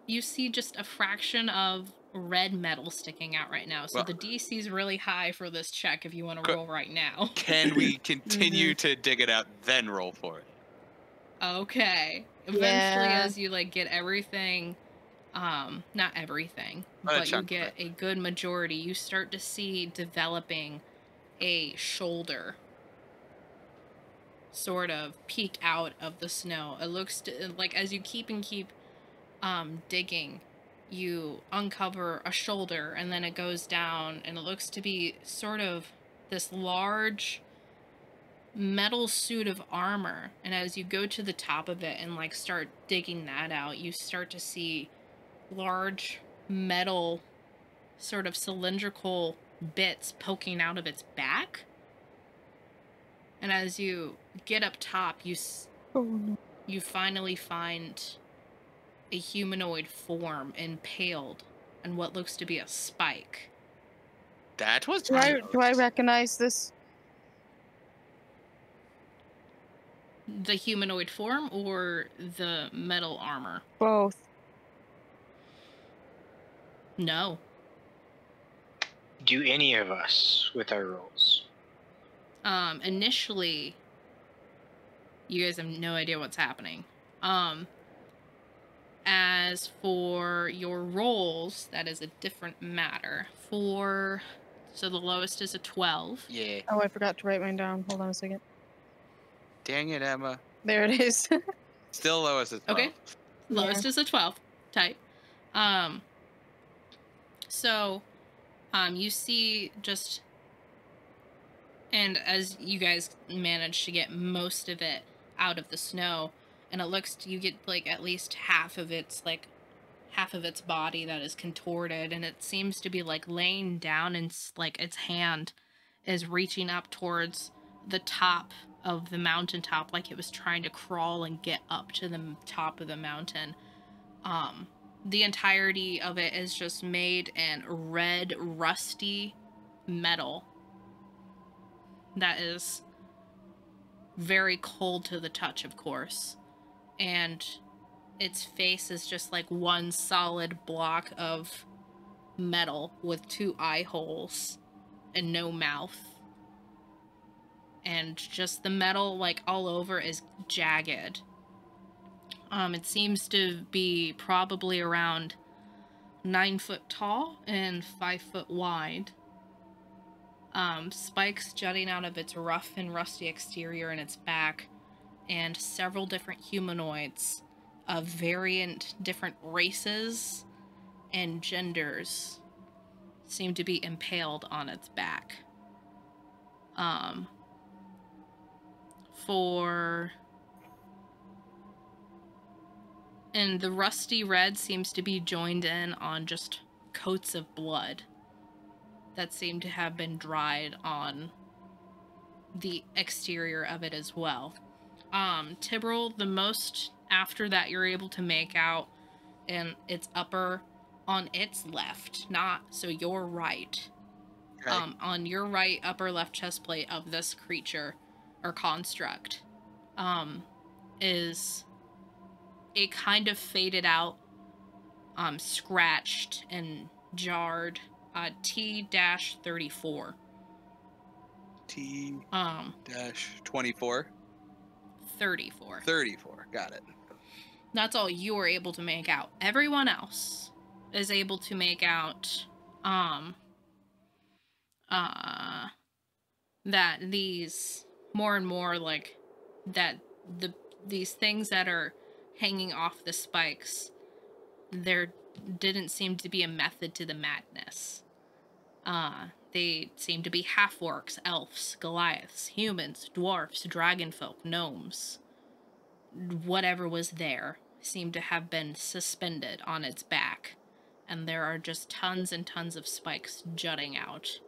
you see just a fraction of red metal sticking out right now. So Well- the DC is really high for this check if you want to roll right now. Can we continue to dig it out, then roll for it? Okay. Eventually, as you, like, get everything, not everything, but you get a good majority, you start to see developing a shoulder sort of peek out of the snow. It looks like, as you keep digging, you uncover a shoulder, and then it goes down, and it looks to be sort of this large metal suit of armor. And as you go to the top of it and, like, start digging that out, you start to see large metal sort of cylindrical bits poking out of its back. And as you get up top, you finally find a humanoid form impaled on what looks to be a spike. That was Do I recognize this? The humanoid form or the metal armor? Both. No. Do any of us with our rolls? Initially, you guys have no idea what's happening. As for your rolls, that is a different matter. So the lowest is a 12. Yeah. Oh, I forgot to write mine down. Hold on a second. Dang it, Emma. There it is. Still lowest is 12. Okay. Lowest is a 12. Type. So, you see just, and as you guys manage to get most of it out of the snow, and it looks, you get, like, at least half of its body that is contorted, and it seems to be, like, laying down, and, like, its hand is reaching up towards the top of the mountaintop, like it was trying to crawl and get up to the top of the mountain. The entirety of it is just made in red, rusty metal that is very cold to the touch, of course. And its face is just like one solid block of metal with 2 eye holes and no mouth. And just the metal, like, all over is jagged. It seems to be probably around 9 foot tall and 5 foot wide. Spikes jutting out of its rough and rusty exterior and its back, and several different humanoids of variant different races and genders seem to be impaled on its back. And the rusty red seems to be joined in on just coats of blood that seem to have been dried on the exterior of it as well. Tibril, the most after that you're able to make out in its upper, on its left, so your right. Okay. On your right upper left chest plate of this creature or construct, is a kind of faded out, scratched and jarred T-34. T-24? 34. 34, got it. That's all you were able to make out. Everyone else is able to make out that these more and more like that these things that are hanging off the spikes, there didn't seem to be a method to the madness. They seem to be half-orcs, elves, Goliaths, humans, dwarfs, dragonfolk, gnomes. Whatever was there seemed to have been suspended on its back, and there are just tons and tons of spikes jutting out.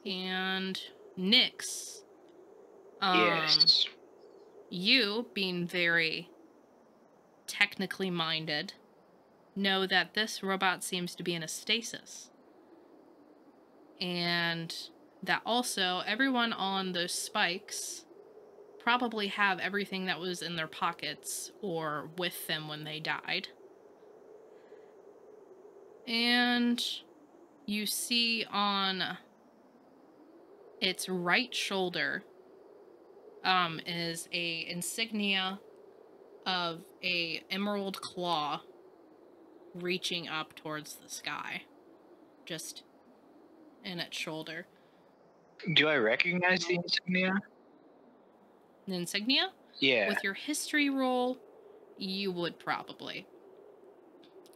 And Nyx, Yes. you, being very technically minded, know that this robot seems to be in a stasis. And that also everyone on those spikes probably have everything that was in their pockets or with them when they died. And you see on its right shoulder is a insignia of a emerald claw reaching up towards the sky, just in its shoulder. Do I recognize the insignia? An insignia? Yeah. With your history roll, you would probably.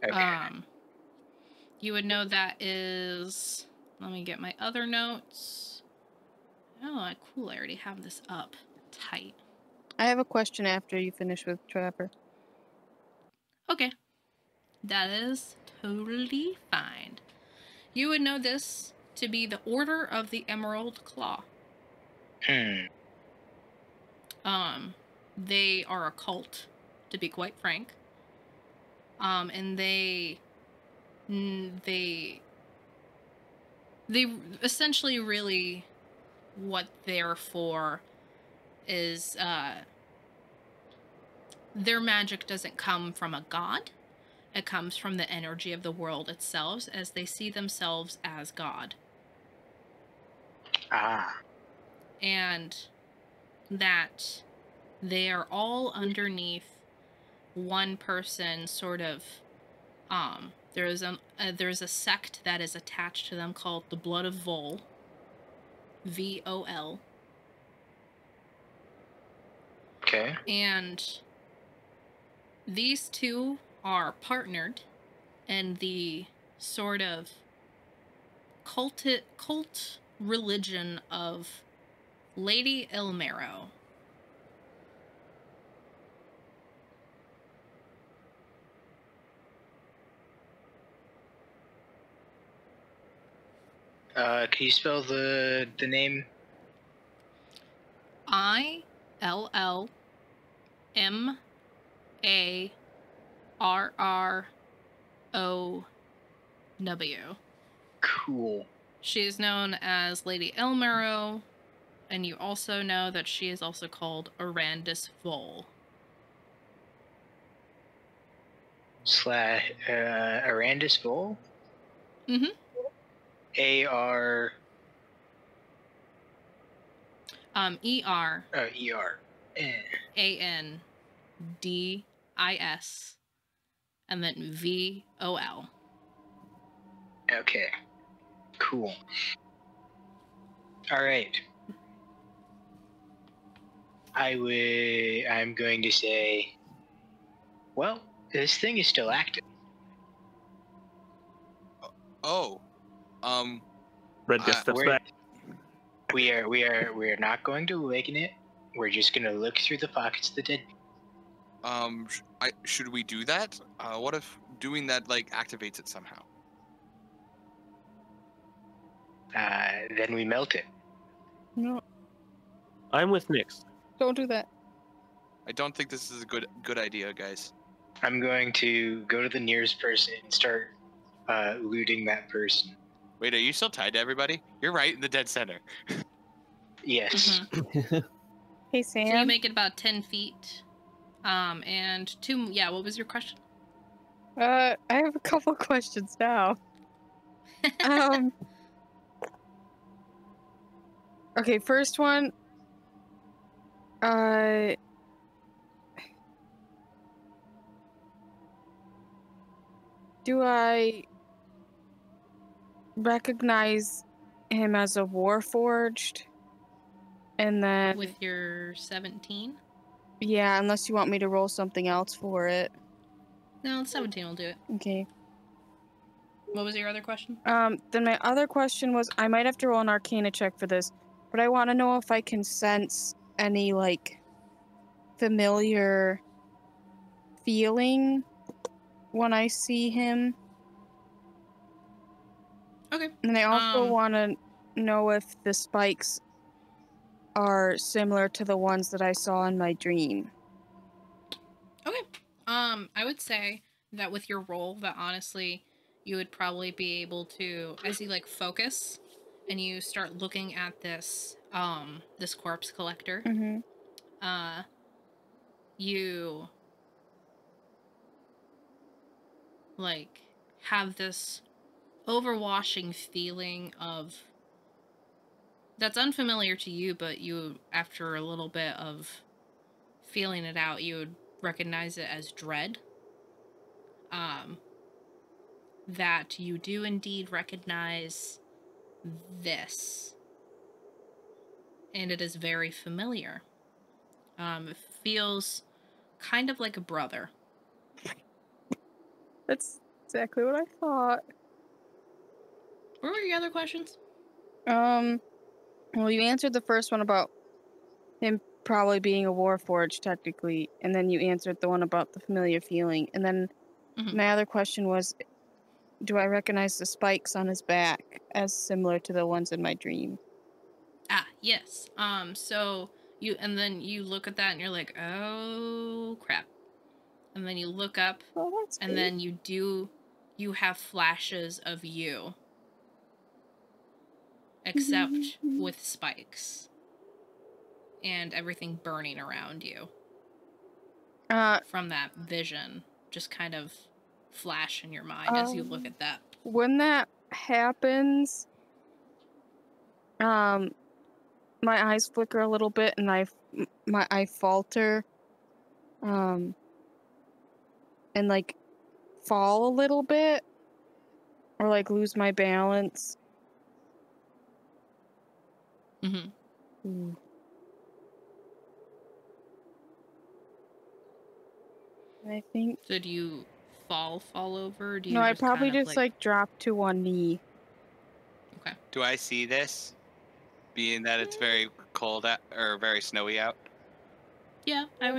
Okay. You would know that is... Let me get my other notes. Oh, cool. I already have this up tight. I have a question after you finish with Trapper. Okay. That is totally fine. You would know this to be the Order of the Emerald Claw. They are a cult, to be quite frank. And they essentially really what they're for is their magic doesn't come from a god. It comes from the energy of the world itself, as they see themselves as God. And that they are all underneath one person, sort of. There's a sect that is attached to them called the Blood of Vol. VOL. Okay. And these two are partnered in the sort of cult religion of Lady Ilmero. Can you spell the name? ILLMARROW. Cool. She is known as Lady Ilmero, and you also know that she is also called Arandis Vol. Arandis Vol? Mm-hmm. A-R... E-R... E-R. A-N-D-I-S, and then V-O-L. Okay. Cool. Alright. I'm going to say, well, this thing is still active. Red guest steps back. We are not going to awaken it. We're just gonna look through the pockets of the dead. Should we do that? What if doing that activates it somehow? Then we melt it. No, I'm with Nyx. don't do that. I don't think this is a good idea, guys. I'm going to go to the nearest person and start looting that person. Wait, are you still tied to everybody? You're right in the dead center. Yes. Mm-hmm. Hey, So you Sam. make it about 10 feet. And what was your question? I have a couple questions now. Okay, first one. Do I recognize him as a warforged, and then With your 17? yeah, unless you want me to roll something else for it. No, 17 will do it. Okay. What was your other question? Then my other question was, I might have to roll an Arcana check for this, but I want to know if I can sense any like familiar feeling when I see him. Okay. And I also want to know if the spikes are similar to the ones that I saw in my dream. Okay. I would say that with your roll, that honestly, you would probably be able to, as you like focus, and you start looking at this, this corpse collector. Mm-hmm. You like have this overwashing feeling of that's unfamiliar to you, but you, after a little bit of feeling it out, you would recognize it as dread. That you do indeed recognize this. And it is very familiar. It feels kind of like a brother. That's exactly what I thought. What were your other questions? Well, you answered the first one about him probably being a warforged, technically, and then you answered the one about the familiar feeling. And then my other question was, do I recognize the spikes on his back as similar to the ones in my dream? Ah, yes. So you, and then you look at that and you're like, oh crap. And then you look up, and then you have flashes of you. Except with spikes. And everything burning around you. From that vision. Just kind of flash in your mind as you look at that. When that happens, my eyes flicker a little bit and I falter. And like fall a little bit. Or like lose my balance. Mm-hmm. I think. So do you fall over? Or do you No, I just probably kind of just like drop to one knee. Okay. Do I see this? Being that it's very cold out, or very snowy out? Yeah, I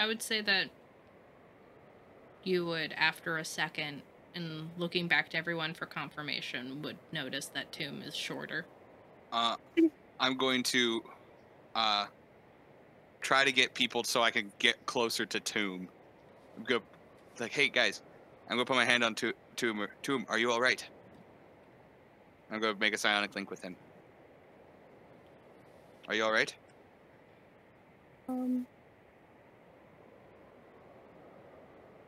would say that you would, after a second, and looking back to everyone for confirmation, would notice that Tomb is shorter. I'm going to try to get people so I can get closer to Tomb. I'm go like, hey guys, I'm gonna put my hand on Tomb. Tomb, are you all right? I'm gonna make a psionic link with him. Are you all right?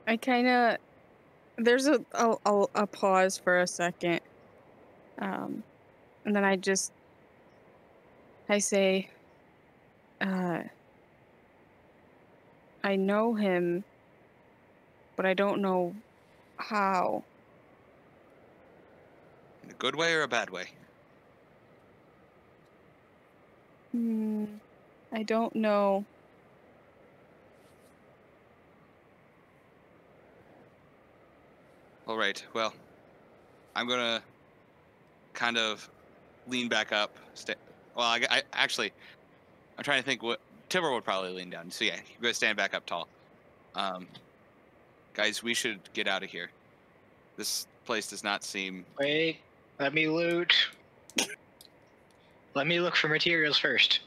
I kind of. There's a pause for a second. And then I say, I know him, but I don't know how. In a good way or a bad way? I don't know. All right. Well, I'm gonna kind of lean back up. Well, I actually, I'm trying to think what Timber would probably lean down. So yeah, you're gonna stand back up tall. Guys, we should get out of here. This place does not seem. Wait, let me loot. Let me look for materials first.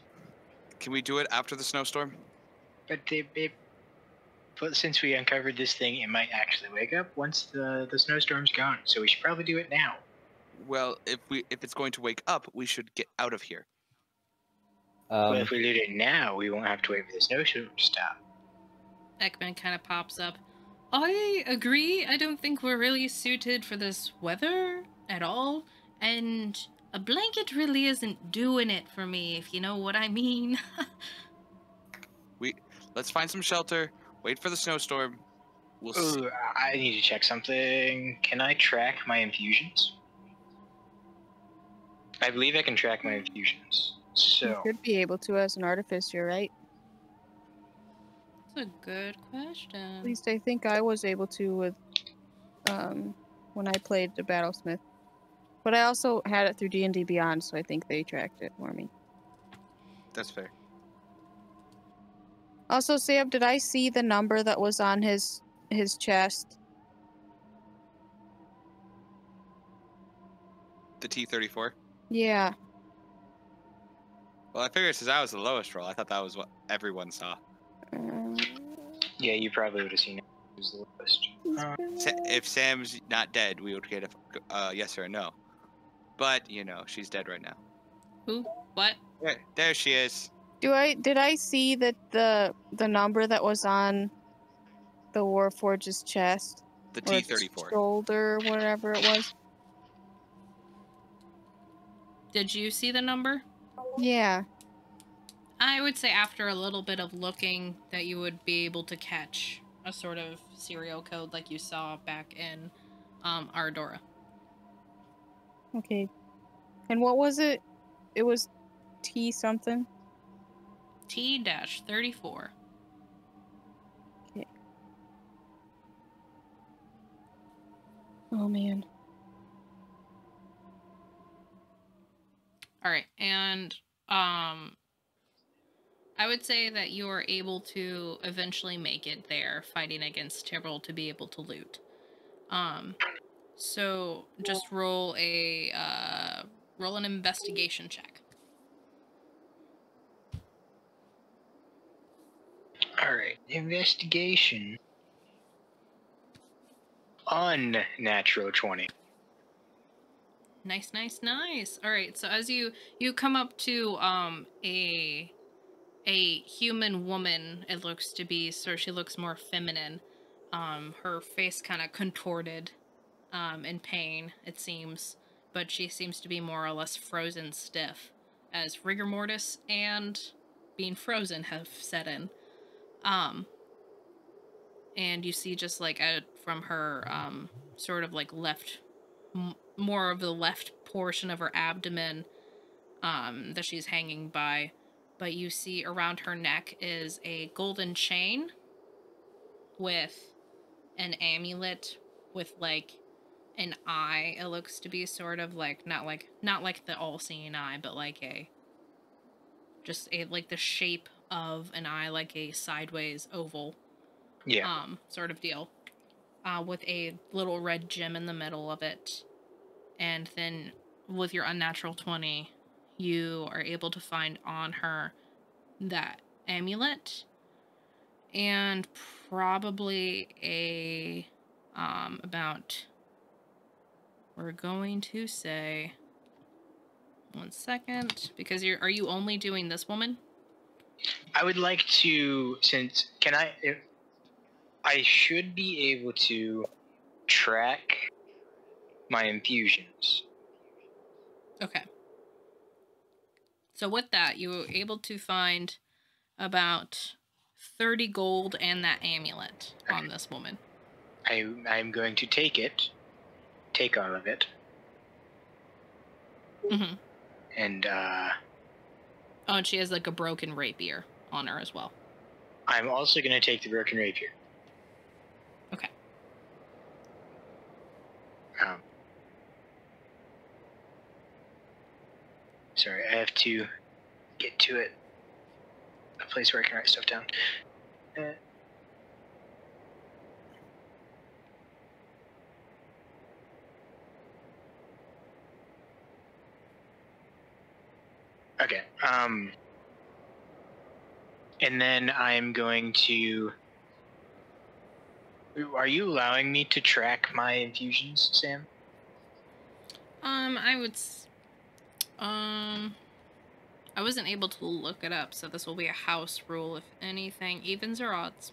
Can we do it after the snowstorm? But since we uncovered this thing, it might actually wake up once the snowstorm's gone. So we should probably do it now. Well, if it's going to wake up, we should get out of here. Well, if we loot it now, we won't have to wait for the snowstorm to stop. Ekman kind of pops up. I agree. I don't think we're really suited for this weather at all. And a blanket really isn't doing it for me, if you know what I mean. Let's find some shelter. Wait for the snowstorm. We'll see. I need to check something. Can I track my infusions? I believe I can track my infusions. You So should be able to as an artificer, right? That's a good question. At least I think I was able to with when I played the Battlesmith. But I also had it through D&D Beyond, so I think they tracked it for me. That's fair. Also, Sam, did I see the number that was on his chest? The T-34. Yeah. Well, I figured since I was the lowest roll, I thought that was what everyone saw. yeah, you probably would have seen it. It was the lowest. If Sam's not dead, we would get a yes or a no. But you know, she's dead right now. Who? What? There she is. Did I see that the number that was on the Warforge's chest? The Or T-34. shoulder, whatever it was? Did you see the number? Yeah. I would say after a little bit of looking that you would be able to catch a sort of serial code like you saw back in Ardora. Okay. And what was it? It was T something? T-34. Okay. Oh man. All right, and I would say that you are able to eventually make it there, fighting against Tyrrell to be able to loot. So just roll an investigation check. All right, investigation. Unnatural 20. Nice, nice, nice. All right, so as you come up to a human woman, it looks to be, so she looks more feminine. Her face kind of contorted in pain, it seems, but she seems to be more or less frozen stiff, as rigor mortis and being frozen have set in. And you see just like from her sort of like left, more of the left portion of her abdomen that she's hanging by, but you see around her neck is a golden chain with an amulet with like an eye. It looks to be sort of like not like the all-seeing eye, but like like the shape of an eye, like a sideways oval sort of deal, with a little red gem in the middle of it. And then with your unnatural 20, you are able to find on her that amulet and probably a about, we're going to say, 1 second, because are you only doing this woman? I would like to, I should be able to track my infusions. Okay. So with that, you were able to find about 30 gold and that amulet on this woman. I'm going to take all of it. Mm-hmm. And oh, and she has like a broken rapier on her as well. I'm also going to take the broken rapier. Okay. Sorry, I have to get to it. A place where I can write stuff down. Okay. And then I'm going to. Are you allowing me to track my infusions, Sam? I wasn't able to look it up, so this will be a house rule. If anything, evens or odds?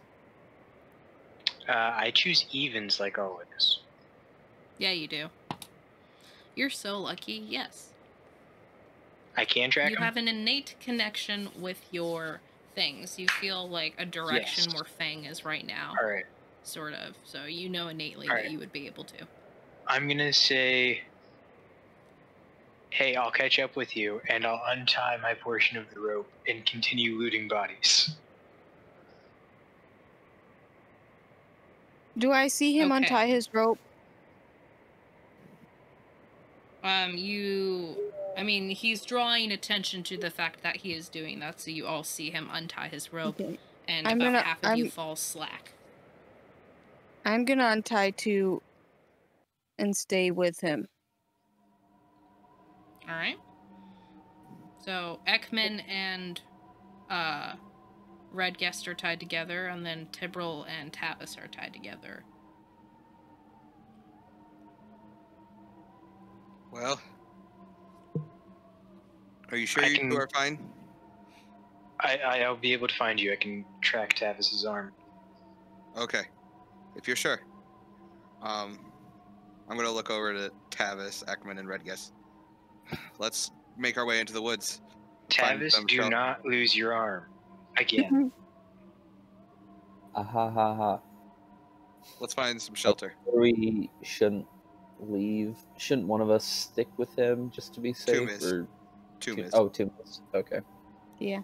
I choose evens like always. Yeah, you do. You're so lucky. Yes. I can track them? You have an innate connection with your things. You feel like a direction where Fang is right now. All right. Sort of. So you know innately that you would be able to. I'm going to say Hey, I'll catch up with you, and I'll untie my portion of the rope and continue looting bodies. Do I see him Okay. untie his rope? I mean, he's drawing attention to the fact that he is doing that, so you all see him untie his rope, Okay. and I'm about gonna- half of you fall slack. I'm gonna untie too and stay with him. Alright. So, Ekman and, Redguest are tied together, and then Tibril and Tavis are tied together. Well, are you sure you two are fine? I'll be able to find you. I can track Tavis's arm. Okay, if you're sure. I'm gonna look over to Tavis, Ekman, and Redguest. Let's make our way into the woods. Tavis, do not lose your arm. Again. Ha ha ha. Let's find some shelter. We shouldn't leave. Shouldn't one of us stick with him just to be safe? Tumis. Oh, Tumis. Okay. Yeah.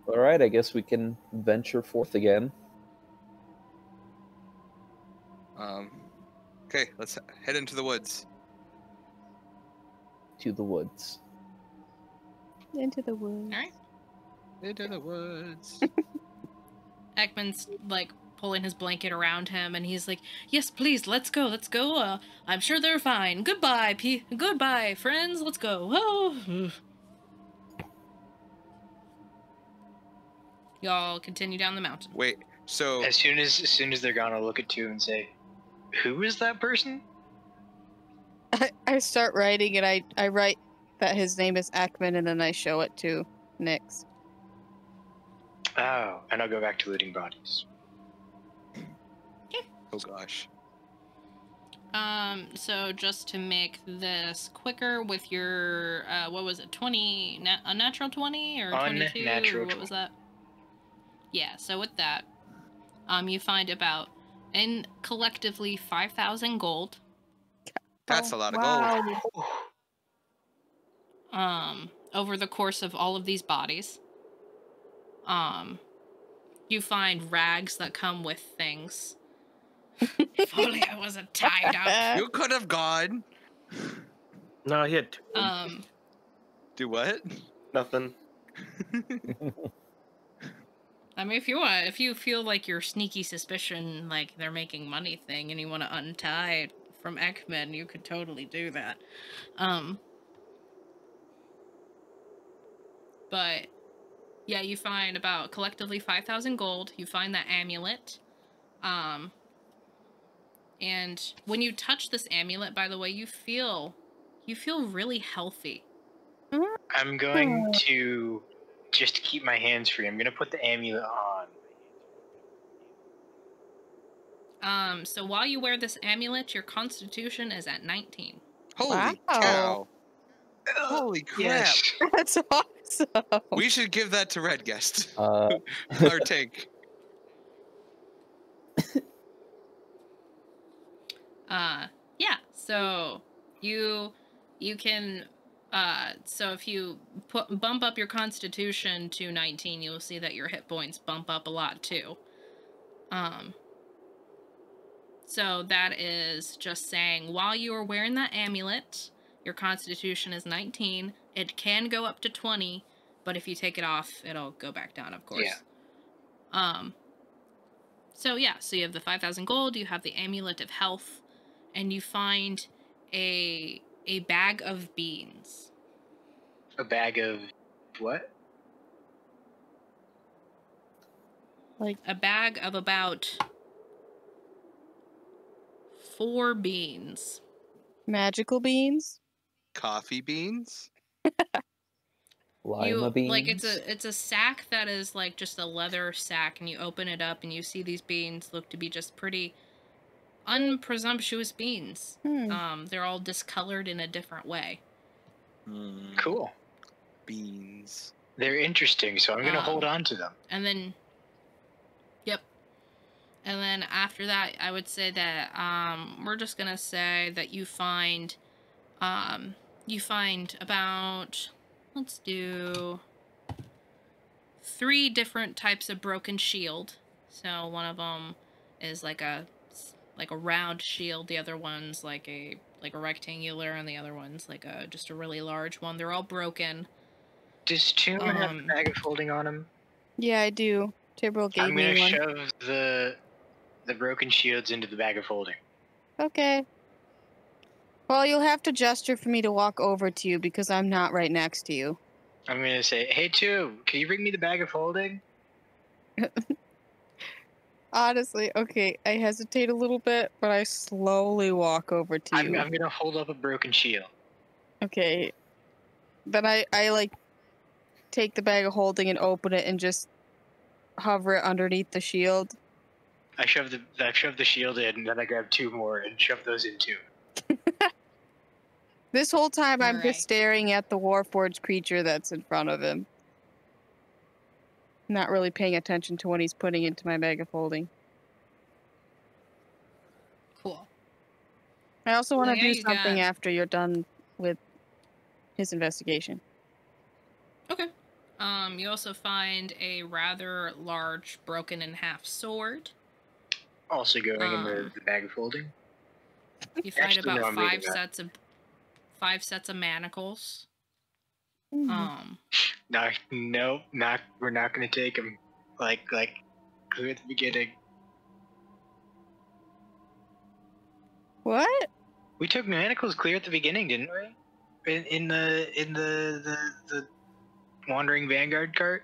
All right. I guess we can venture forth again. Okay, let's head into the woods. To the woods. Into the woods. Alright. Into the woods. Ekman's, like, pulling his blanket around him, and he's like, yes, please, let's go. I'm sure they're fine. Goodbye, goodbye, friends, let's go. Oh. Y'all continue down the mountain. Wait, so... As soon as they're gone, I'll look at two and say, who is that person? I start writing, and I write that his name is Ekman, and then I show it to Nyx. Oh, and I'll go back to looting bodies. Oh gosh. So just to make this quicker with your, what was it, 20, a natural 20 or 22? Unnatural What was that? Yeah, so with that, you find about, in collectively 5,000 gold. That's a lot of gold. Over the course of all of these bodies. You find rags that come with things. If only I wasn't tied up. You could have gone. No, he had two. Do what? Nothing. I mean, if you feel like your sneaky suspicion, like they're making money thing, and you want to untie from Ekman, you could totally do that. But yeah, you find about collectively 5,000 gold. You find that amulet. And when you touch this amulet, by the way, you feel really healthy. I'm going to just keep my hands free. I'm going to put the amulet on. So while you wear this amulet, your constitution is at 19. Holy cow. Holy crap. Yes. That's awesome. We should give that to Redguest. Our tank. Yeah, so you can, so if you bump up your constitution to 19, you'll see that your hit points bump up a lot too. So that is just saying, while you are wearing that amulet, your constitution is 19. It can go up to 20, but if you take it off, it'll go back down, of course. Yeah. So yeah, so you have the 5,000 gold, you have the amulet of health, and you find a bag of beans. A bag of what? Like a bag of about 4 beans. magical beans? Coffee beans? Lima beans? Like, it's a sack that is, like, just a leather sack, and you open it up, and you see these beans look to be just pretty unpresumptuous beans. They're all discolored in a different way. Cool. Beans. They're interesting, so I'm going to hold on to them. And then, yep. And then after that, I would say that, we're just going to say that you find, you find about, let's do 3 different types of broken shield. So one of them is like a round shield, the other one's like a rectangular, and the other one's like just a really large one. They're all broken. Does Tomb have a bag of holding on him? Yeah, I do. Tibril gave me one. I'm gonna shove the broken shields into the bag of holding. Okay. Well, you'll have to gesture for me to walk over to you because I'm not right next to you. I'm gonna say, hey, Tomb, can you bring me the bag of holding? Honestly, okay, I hesitate a little bit, but I slowly walk over to you. I'm gonna hold up a broken shield. Okay. Then I like take the bag of holding and open it and just hover it underneath the shield. I shove the shield in, and then I grab 2 more and shove those in too. This whole time I'm Right. just staring at the Warforged creature that's in front of him. Not really paying attention to what he's putting into my bag of holding. Cool. I also want to yeah, do you something got- after you're done with his investigation. Okay. You also find a rather large, broken in half sword. Also going in the bag of holding. You find Actually, no, about I'm 5 leaving that. sets of manacles. Mm. We're not gonna take them. Like clear at the beginning. What? We took manacles clear at the beginning, didn't we? In the Wandering Vanguard cart.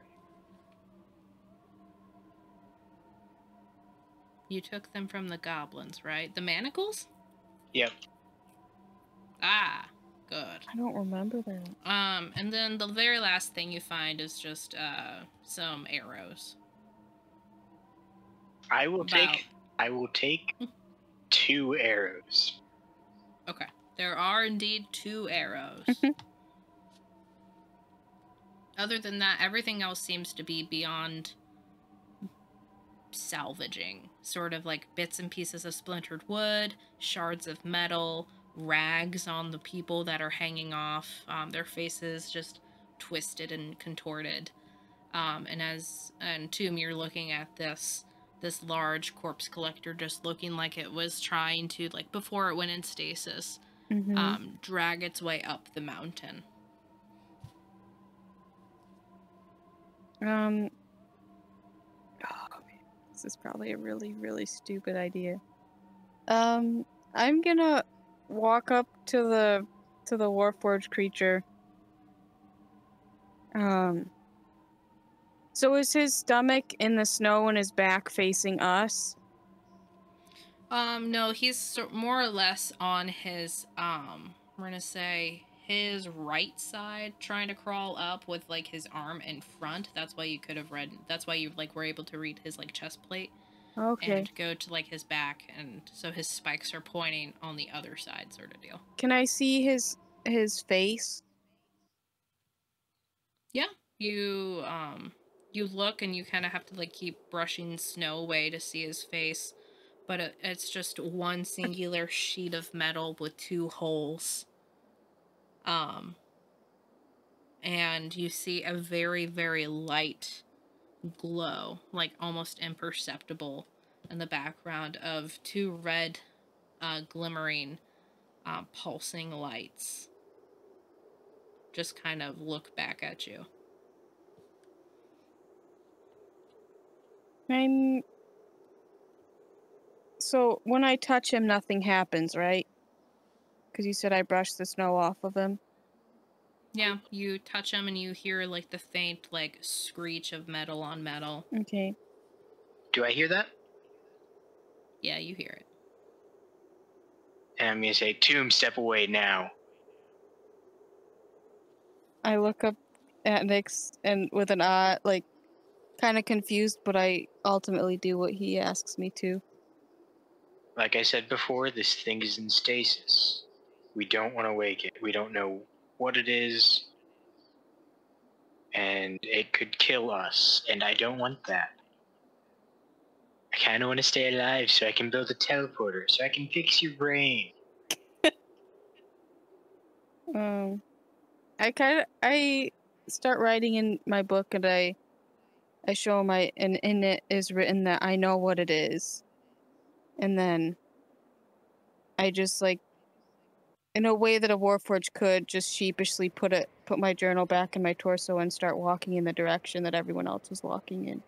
You took them from the goblins, right? The manacles? Yep. Ah, good. I don't remember that. And then the very last thing you find is just some arrows. I will take 2 arrows. Okay. There are indeed 2 arrows. Other than that, everything else seems to be beyond salvaging. Sort of like bits and pieces of splintered wood, shards of metal, rags on the people that are hanging off, their faces just twisted and contorted. And Tomb, you're looking at this large corpse collector just looking like it was trying to, like before it went in stasis, drag its way up the mountain. Oh, man. This is probably a really, really stupid idea. I'm gonna walk up to the Warforged creature. So is his stomach in the snow and his back facing us? No, he's more or less on his, we're gonna say his right side, trying to crawl up with like his arm in front. That's why you could have read, that's why you like were able to read his like chest plate. Okay. And go to like his back, and so his spikes are pointing on the other side, sort of deal. Can I see his face? Yeah, you look and you kind of have to like keep brushing snow away to see his face, but it's just one singular sheet of metal with 2 holes. And you see a very, very light glow, like almost imperceptible, in the background of 2 red, glimmering, pulsing lights. Just kind of look back at you. So when I touch him, nothing happens, right? Because you said I brushed the snow off of him. Yeah, you touch him and you hear like the faint like screech of metal on metal. Okay. Do I hear that? Yeah, you hear it. And I'm gonna say, Tomb, step away now. I look up at Nyx and with an eye, like, kind of confused, but I ultimately do what he asks me to. Like I said before, this thing is in stasis. We don't want to wake it. We don't know what it is. And it could kill us. And I don't want that. I kind of want to stay alive so I can build a teleporter. So I can fix your brain. I start writing in my book, and I show and in it is written that I know what it is, and then I just like, in a way that a Warforged could, just sheepishly put my journal back in my torso and start walking in the direction that everyone else was walking in.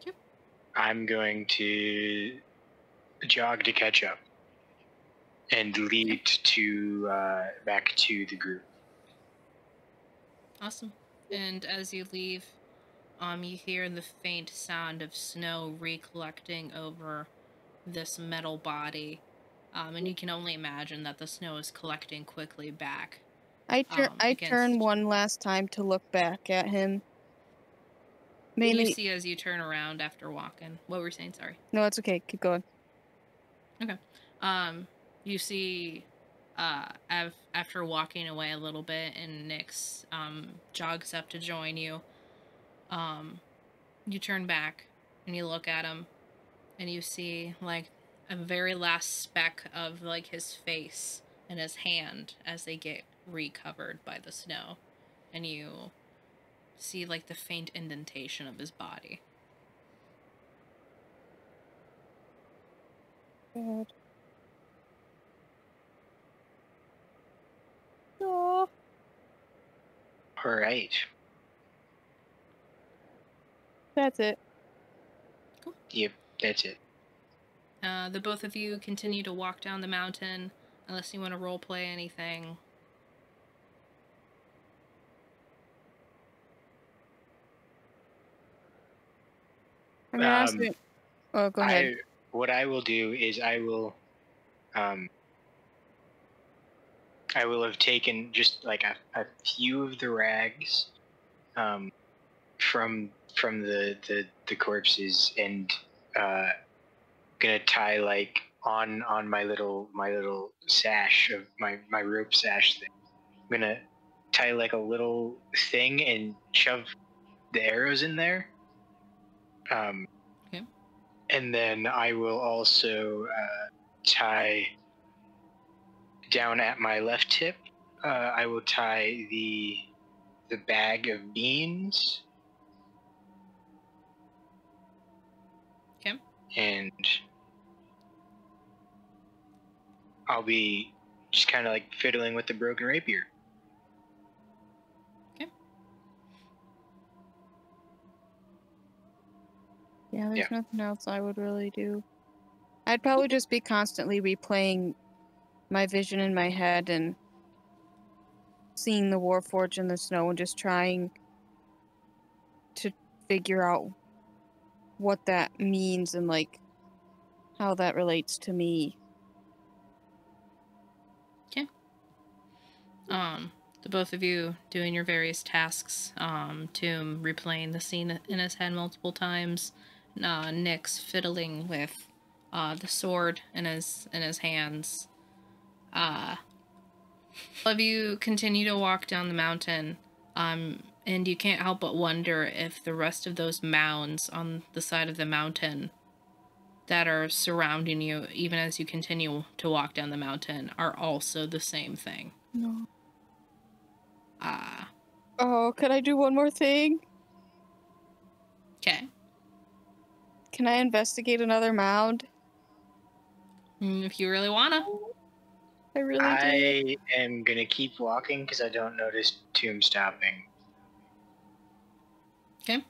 Yep. I'm going to jog to catch up and lead to back to the group. Awesome. And as you leave, you hear the faint sound of snow recollecting over this metal body. And you can only imagine that the snow is collecting quickly back. I turn one last time to look back at him. Mainly, you see as you turn around after walking. What were you saying? Sorry. No, it's okay. Keep going. Okay. You see, after walking away a little bit, and Nyx jogs up to join you. You turn back and you look at him, and you see like a very last speck of like his face and his hand as they get recovered by the snow, and you see like the faint indentation of his body. God. Oh. All right. That's it. Cool. Yep, that's it. The both of you continue to walk down the mountain, unless you want to roleplay anything. I'm gonna ask you. Oh, go ahead. What I will do is I will have taken just like a few of the rags from the corpses, and gonna tie like on my little sash of my rope sash thing. I'm gonna tie like a little thing and shove the arrows in there. Okay. And then I will also tie down at my left hip. I will tie the bag of beans. Okay. And I'll be just kind of like fiddling with the broken rapier. Okay. Yeah, there's nothing else I would really do. I'd probably just be constantly replaying my vision in my head and seeing the Warforged in the snow and just trying to figure out what that means and like how that relates to me. Okay. The both of you doing your various tasks, Tomb replaying the scene in his head multiple times, Nyx fiddling with the sword in his hands. All of you continue to walk down the mountain, and you can't help but wonder if the rest of those mounds on the side of the mountain that are surrounding you, even as you continue to walk down the mountain, are also the same thing. No. Oh, could I do one more thing? Okay. Can I investigate another mound? If you really wanna. I really do. I am gonna keep walking because I don't notice Tomb stopping. Okay.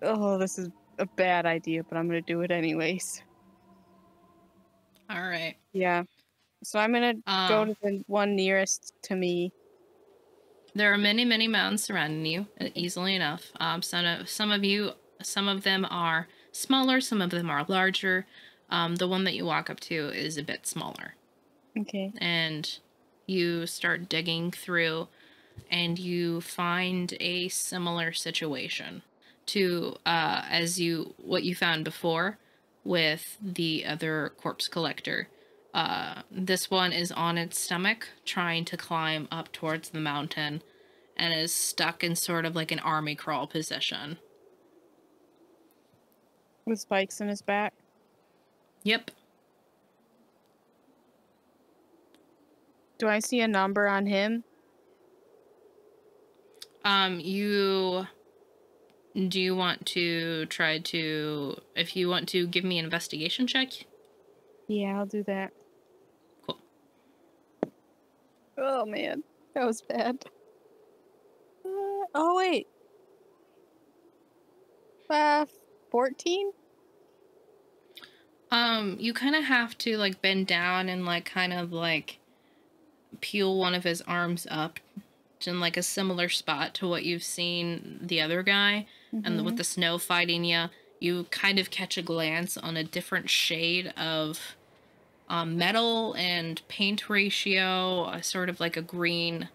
Oh, this is a bad idea, but I'm gonna do it anyways. All right. Yeah. So I'm gonna go to the one nearest to me. There are many, many mounds surrounding you, easily enough. Some of them are smaller, some of them are larger. The one that you walk up to is a bit smaller. Okay. And you start digging through, and you find a similar situation to what you found before with the other corpse collector. This one is on its stomach, trying to climb up towards the mountain, and is stuck in sort of like an army crawl position. With spikes in his back? Yep. Do I see a number on him? Do you want to try to, if you want to give me an investigation check? Yeah, I'll do that. Cool. Oh, man. That was bad. Oh, wait. 14? You kind of have to, like, bend down and, like, kind of, like, peel one of his arms up in, like, a similar spot to what you've seen the other guy. And with the snow fighting you kind of catch a glance on a different shade of metal and paint ratio, sort of like a green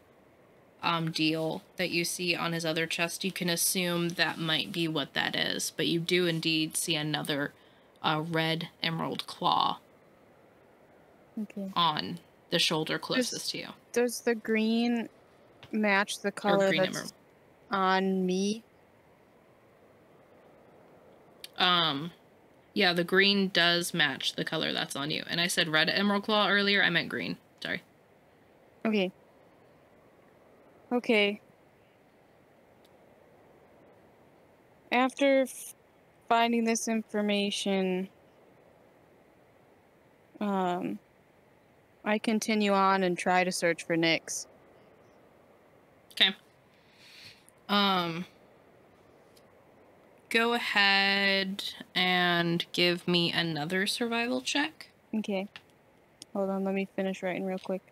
deal that you see on his other chest. You can assume that might be what that is, but you do indeed see another red emerald claw on the shoulder closest to you. Does the green match the color that's emerald on me? Yeah, the green does match the color that's on you. And I said red emerald claw earlier. I meant green. Sorry. Okay. Okay. After finding this information, I continue on and try to search for Nyx. Okay. Go ahead and give me another survival check. Okay. Hold on, let me finish writing real quick.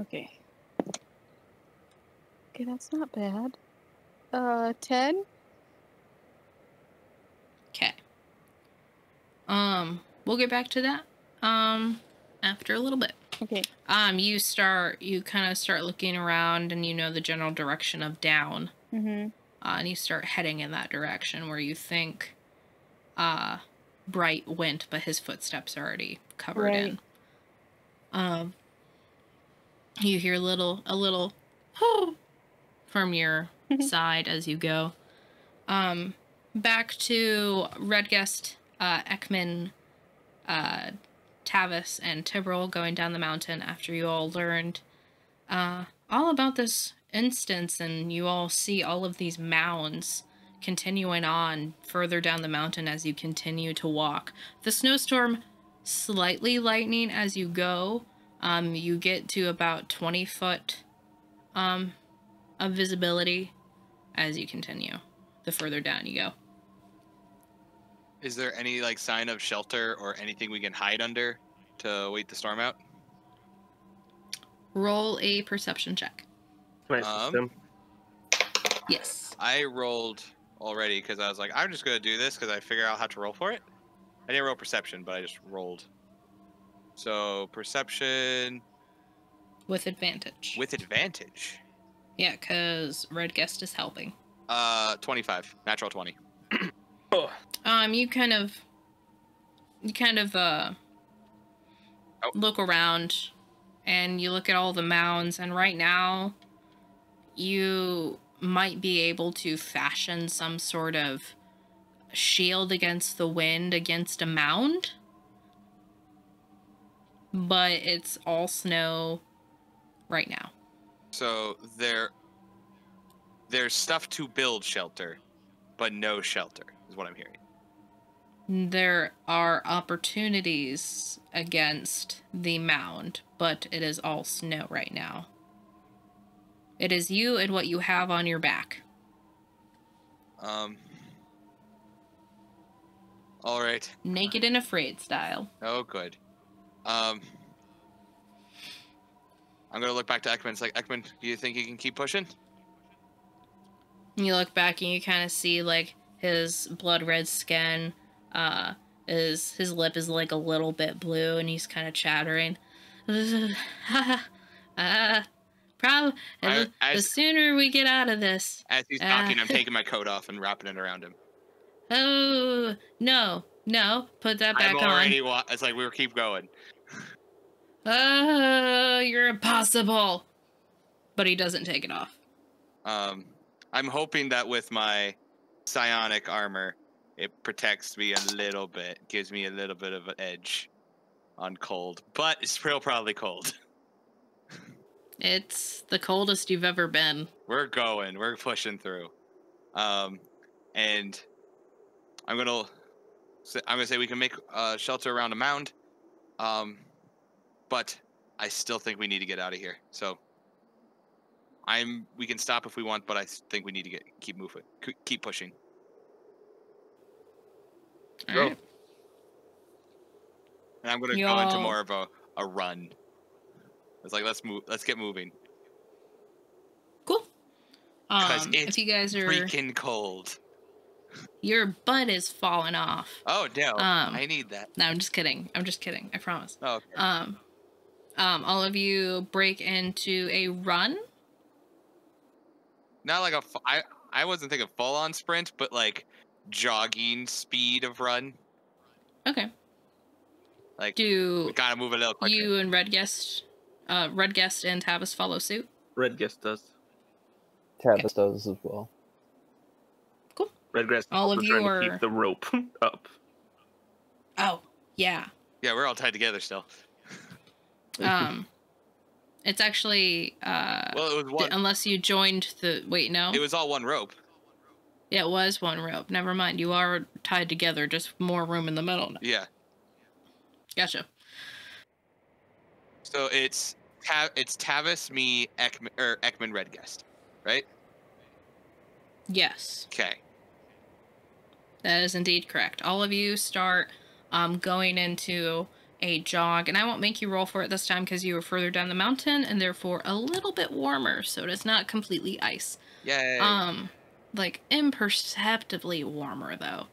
Okay. Okay, that's not bad. 10? Okay. We'll get back to that, after a little bit. Okay. You kind of start looking around and you know the general direction of down. And you start heading in that direction where you think, Bright went, but his footsteps are already covered in. You hear a little from your side as you go. Back to Redguest, Ekman, Tavis, and Tibril going down the mountain after you all learned all about this instance, and you all see all of these mounds continuing on further down the mountain as you continue to walk. The snowstorm slightly lightening as you go. You get to about 20 foot of visibility as you continue. The further down you go. Is there any like sign of shelter or anything we can hide under to wait the storm out? Roll a perception check. Yes. I rolled already because I was like, I'm just going to do this because I figure I'll have to roll for it. I didn't roll perception, but I just rolled. So perception. With advantage. With advantage? Yeah, because Redguest is helping. 25. Natural 20. You kind of look around and you look at all the mounds, and right now you might be able to fashion some sort of shield against the wind against a mound, but it's all snow right now. So there's stuff to build shelter, but no shelter is what I'm hearing. There are opportunities against the mound, but it is all snow right now. It is you and what you have on your back. All right. Naked and afraid style. Oh, good. I'm gonna look back to Ekman. It's like, Ekman, do you think you can keep pushing? You look back and you kind of see like his blood red skin. His lip is like a little bit blue, and he's kind of chattering. The sooner we get out of this. As he's talking, I'm taking my coat off and wrapping it around him. Oh no! Put that back on. It's like we'll keep going. Oh, you're impossible. But he doesn't take it off. I'm hoping that with my psionic armor, It protects me a little bit, gives me a little bit of an edge on cold, but it's still probably cold. It's the coldest you've ever been. We're pushing through. And I'm gonna say we can make a shelter around a mound. But I still think we need to get out of here. So we can stop if we want, but I think we need to keep moving, keep pushing. All right. And I'm gonna go into more of a run. It's like let's get moving. Cool. Because it's if you guys are freaking cold. Your butt is falling off. Oh no! I need that. No, I'm just kidding. I promise. Oh, okay. All of you break into a run. Not like I wasn't thinking full on sprint, but like jogging speed of run. Okay. Like we gotta move a little quicker. You and Redguest and Tavis follow suit. Redguest does. Tavis does as well. Cool. Redguest all of you trying are to keep the rope up. Oh yeah. Yeah, we're all tied together still. It's actually well, it was one. Unless you joined the no. It was all one rope. Yeah, it was one rope. Never mind. You are tied together, just more room in the middle now. Yeah. Gotcha. So it's Tavis, me, Ekman, Redguest, right? Yes. Okay. That is indeed correct. All of you start going into a jog, and I won't make you roll for it this time because you were further down the mountain and therefore a little bit warmer, so it is not completely ice. Yay. Like imperceptibly warmer though.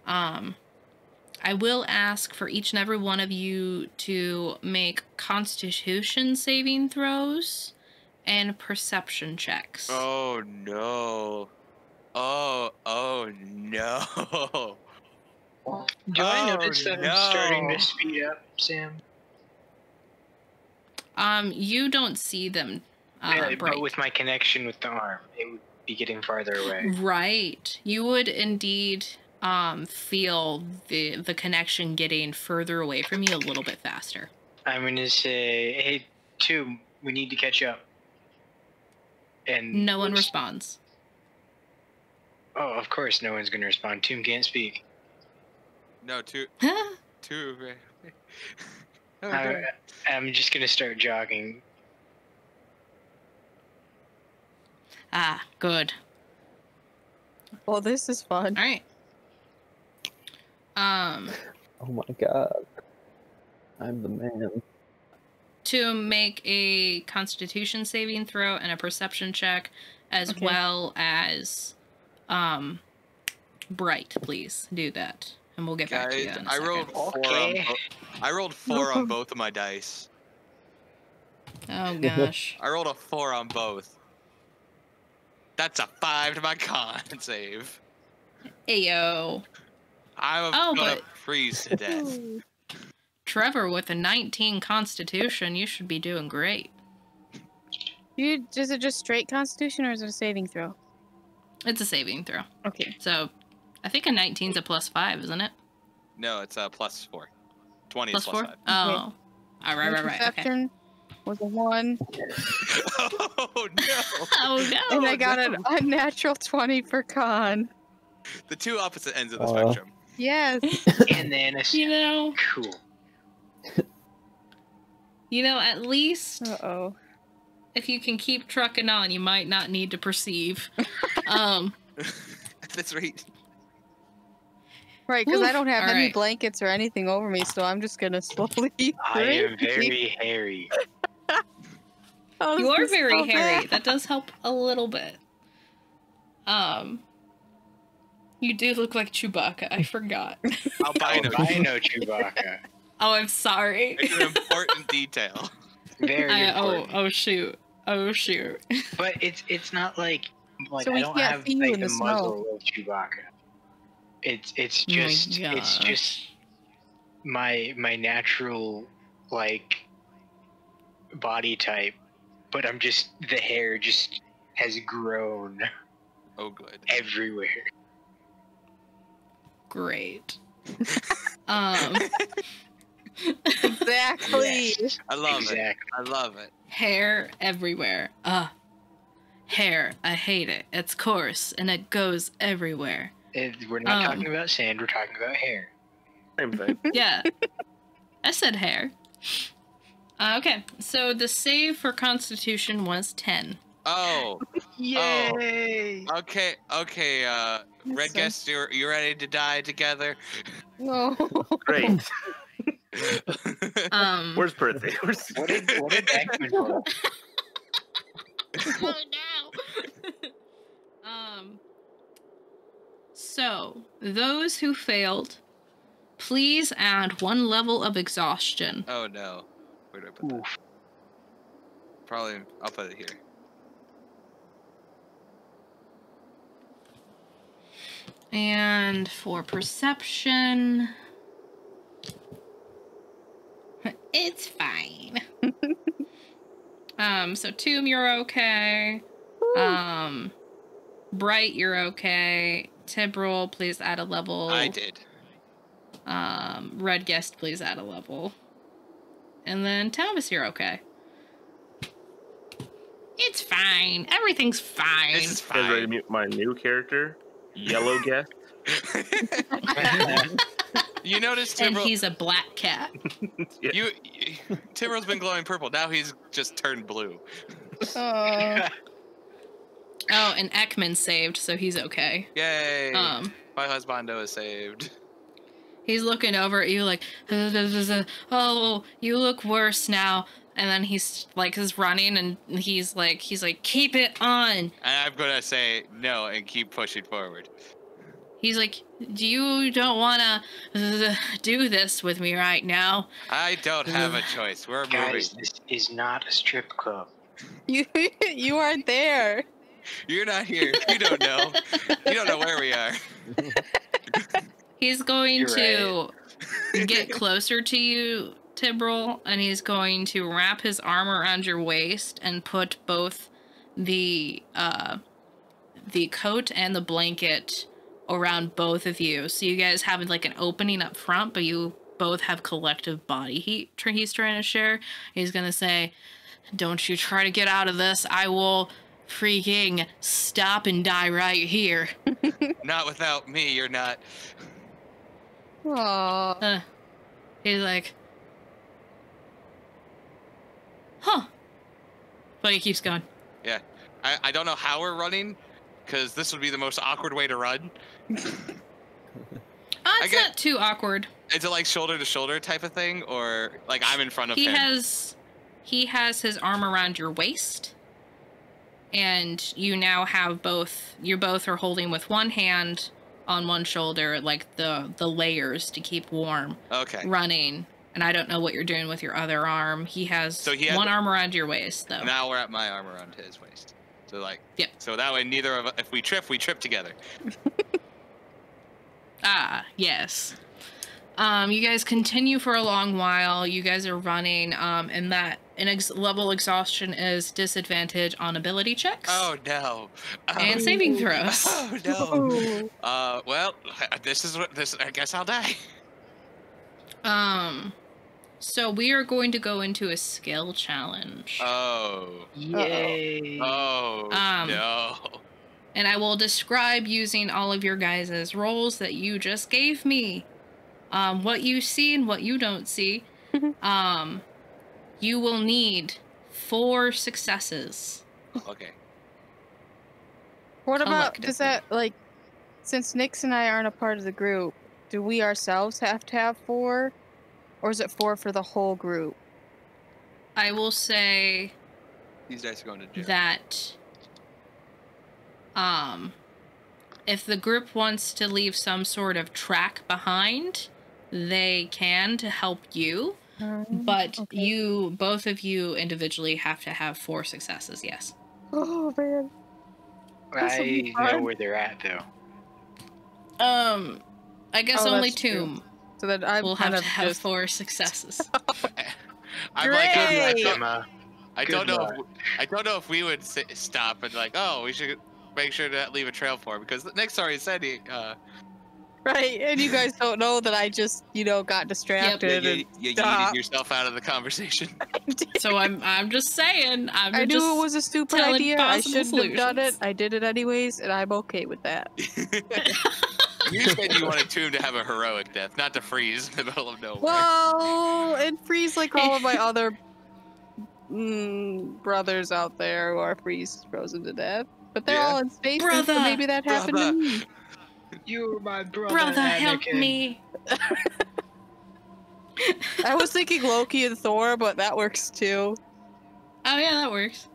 I will ask for each and every one of you to make Constitution saving throws and perception checks. Oh no. Oh no. Do I notice that I'm starting to speed up, Sam? You don't see them. But with my connection with the arm, it would be getting farther away. Right. You would indeed feel the connection getting further away from you a little bit faster. I'm gonna say, hey, Tomb, we need to catch up. And no one responds. Oh, of course no one's gonna respond. Tomb can't speak. No, two. I'm just gonna start jogging. Ah, good. Well, this is fun. All right. Oh my god. I'm the man. To make a Constitution saving throw and a perception check, as well as Bright, please do that, and we'll get back to you in a second. I rolled 4 on both of my dice. Oh gosh. I rolled a 4 on both. That's a 5 to my con save. Ayo. I'm gonna freeze to death. Trevor, with a 19 Constitution, you should be doing great. Is it just straight Constitution or is it a saving throw? It's a saving throw. Okay. So, I think a 19's a +5, isn't it? No, it's a +4. 20 plus is +5. 4? Oh. Okay. All right. Perception was a 1. Oh no! Oh no! And I got an unnatural 20 for con. The two opposite ends of the spectrum. Yes. And then you know. Cool. You know, at least. Uh-oh. If you can keep trucking on, you might not need to perceive. That's right. Right, because I don't have any right. blankets or anything over me, so I'm just gonna slowly. I am very hairy. Oh, You are this is very so hairy. bad. That does help a little bit. You do look like Chewbacca. I forgot. Albino Chewbacca. Oh, I'm sorry. It's an important detail. Very important. Oh shoot. Oh shoot. But it's not like So I we don't can't have see you like in the the muzzle of Chewbacca. It's just my natural like body type, but the hair just has grown Oh good. everywhere. great. Exactly. Yes, I love exactly. it. I love it. Hair everywhere. Hair. I hate it. It's coarse and it goes everywhere. We're not talking about sand, we're talking about hair. Same thing. Yeah. I said hair. Okay, so the save for Constitution was 10. Oh. Yay! Okay. Red So- guest, you ready to die together? No. Great. Where's Perthy? What did Ekman roll? Oh no. So those who failed, please add 1 level of exhaustion. Oh no. Where do I put that? Oof. Probably, I'll put it here. And for perception, it's fine. So Tomb, you're okay. Bright, you're okay. Tibril, please add a level. I did. Red Guest, please add a level. And then Thomas, you're okay. It's fine. Everything's fine. This is Guys ready to fine. mute my new character, Yellow Guest? You notice And Timbrel, he's a black cat. you Timbrel's been glowing purple. Now he's just turned blue. Oh. Oh, and Ekman saved, so he's okay. Yay! Um, My husbando is saved. He's looking over at you like, oh, you look worse now. And then he's like, is running, and he's like, keep it on. And I'm gonna say no and keep pushing forward. He's like, you don't want to do this with me right now. I don't have a choice. We're Guys, moving. this is not a strip club. You aren't there. You're not here. You don't know. You don't know where we are. He's going You're to get closer to you, Tibril, and he's going to wrap his arm around your waist and put both the coat and the blanket around both of you. So you guys have like an opening up front, but you both have collective body heat he's trying to share. He's going to say, don't you try to get out of this. I will freaking stop and die right here. Not without me, you're not. Aww. He's like, huh. But he keeps going. Yeah. I don't know how we're running, because this would be the most awkward way to run. It's not too awkward. Is it like shoulder to shoulder type of thing, or like I'm in front of He him? has his arm around your waist, and you now have both. You both are holding with one hand on one shoulder, like the layers to keep warm. Okay. Running, and I don't know what you're doing with your other arm. He has one arm around your waist, though. Now we're at my arm around his waist. So like. Yep. So that way, neither of us, if we trip together. Yes. You guys continue for a long while. You guys are running, and that level exhaustion is disadvantage on ability checks. Oh no. And saving throws. Oh no. Well, this. I guess I'll die. So we are going to go into a skill challenge. Oh. Yay! Oh no. And I will describe using all of your guys' roles that you just gave me. What you see and what you don't see. You will need 4 successes. Okay. What about, does Collectively. that, like, since Nix and I aren't a part of the group, do we ourselves have to have 4? Or is it 4 for the whole group? I will say These dice are going to jail. that if the group wants to leave some sort of track behind, they can to help you. But okay. both of you individually have to have 4 successes, yes. Oh, man. This will be I know fun. where they're at, though. I guess Oh, only that's true. Tomb So that I will kind have of to have just 4 successes. I'm like, Great! Emma. I Good don't know. luck. I don't know if we would stop and like, oh, we should make sure to leave a trail for him, because Nick's already said Right, and you guys don't know that I just, got distracted. You yeeted yourself out of the conversation. So I'm just saying. I knew it was a stupid telling idea. I possible shouldn't have done it. solutions. I did it anyways, and I'm okay with that. You said you wanted Tomb to have a heroic death, not to freeze in the middle of nowhere. Well, and freeze like all of my other brothers out there who are frozen to death. But they're all in space, and so maybe that happened to me. You're my brother. Brother, help Anakin. me. I was thinking Loki and Thor, but that works too. Oh yeah, that works.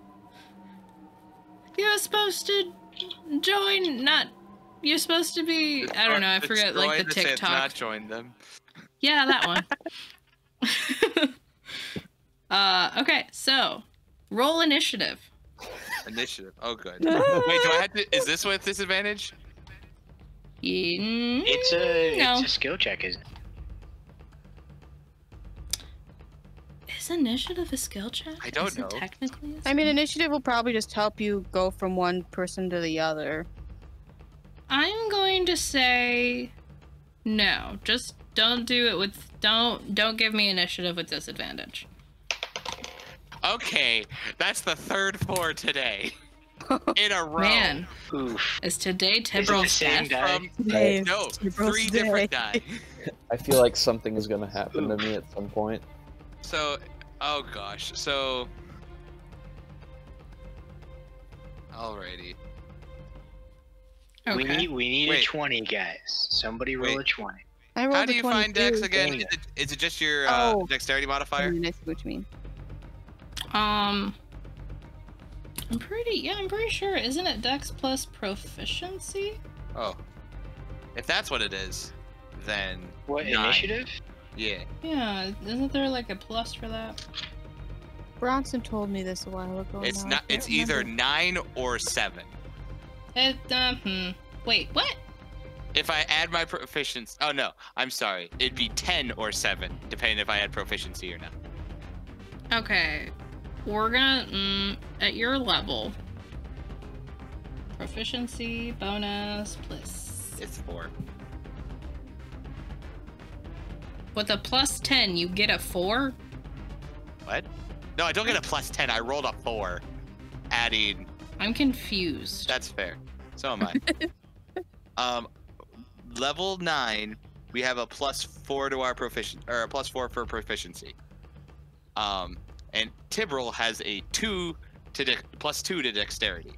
You're supposed to join, you're supposed to be, I don't know, I forget, like, the Destroy TikTok. Not join them. Yeah, that one. Okay, so, roll initiative. Initiative. Oh, good. Wait, do I have to, is this with disadvantage? It's a skill check, isn't it? Is initiative a skill check? I don't Is it know. Technically, I mean, initiative will probably just help you go from one person to the other. I'm going to say no. Just don't do it with don't give me initiative with disadvantage. Okay, that's the third 4 today. In a row. Man, Oof. is today Is it the Tibral's same death? die? Today No, is Tibral's 3 day. different die. I feel like something is gonna happen to me at some point. So, oh gosh, so... Alrighty. Okay. We need Wait. a 20, guys. Somebody roll Wait. a 20. I rolled How do a you find 22. Dex again? Dang Is it just your Oh. dexterity I modifier? mean, I see what you mean. I'm pretty sure. Isn't it Dex plus proficiency? Oh. If that's what it is, then... What, 9. initiative? Yeah. Yeah, isn't there like a plus for that? Bronson told me this a while ago. It's now I not. can't It's either remember. 9 or 7. Wait, what? If I add my proficiency... Oh, no. I'm sorry. It'd be 10 or 7, depending if I add proficiency or not. Okay, we're gonna at your level. Proficiency bonus plus. It's 4. With a plus 10, you get a 4. What? No, I don't get a plus 10. I rolled a 4. Adding... I'm confused. That's fair. So am I. Level 9, we have a plus 4 to our proficiency, or a plus 4 for proficiency. And Tibral has a plus 2 to dexterity.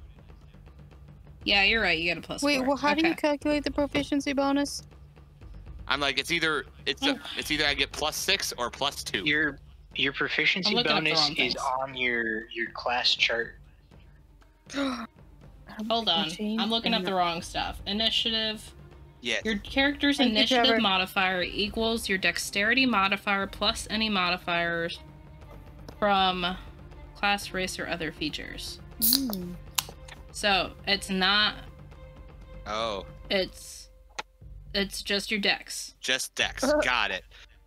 Yeah, you're right. You get a plus. Wait, 4. well, how do you Okay. calculate the proficiency bonus? I'm like, it's either I get plus 6 or plus 2. Your proficiency I'm looking up the bonus wrong is things. on your class chart. Hold on. Change I'm looking up and- the wrong stuff. Initiative. Yes. Your character's Thank you, initiative Trevor. modifier equals your dexterity modifier plus any modifiers from class, race, or other features. So it's not. Oh, It's just your dex. just dex. Got it.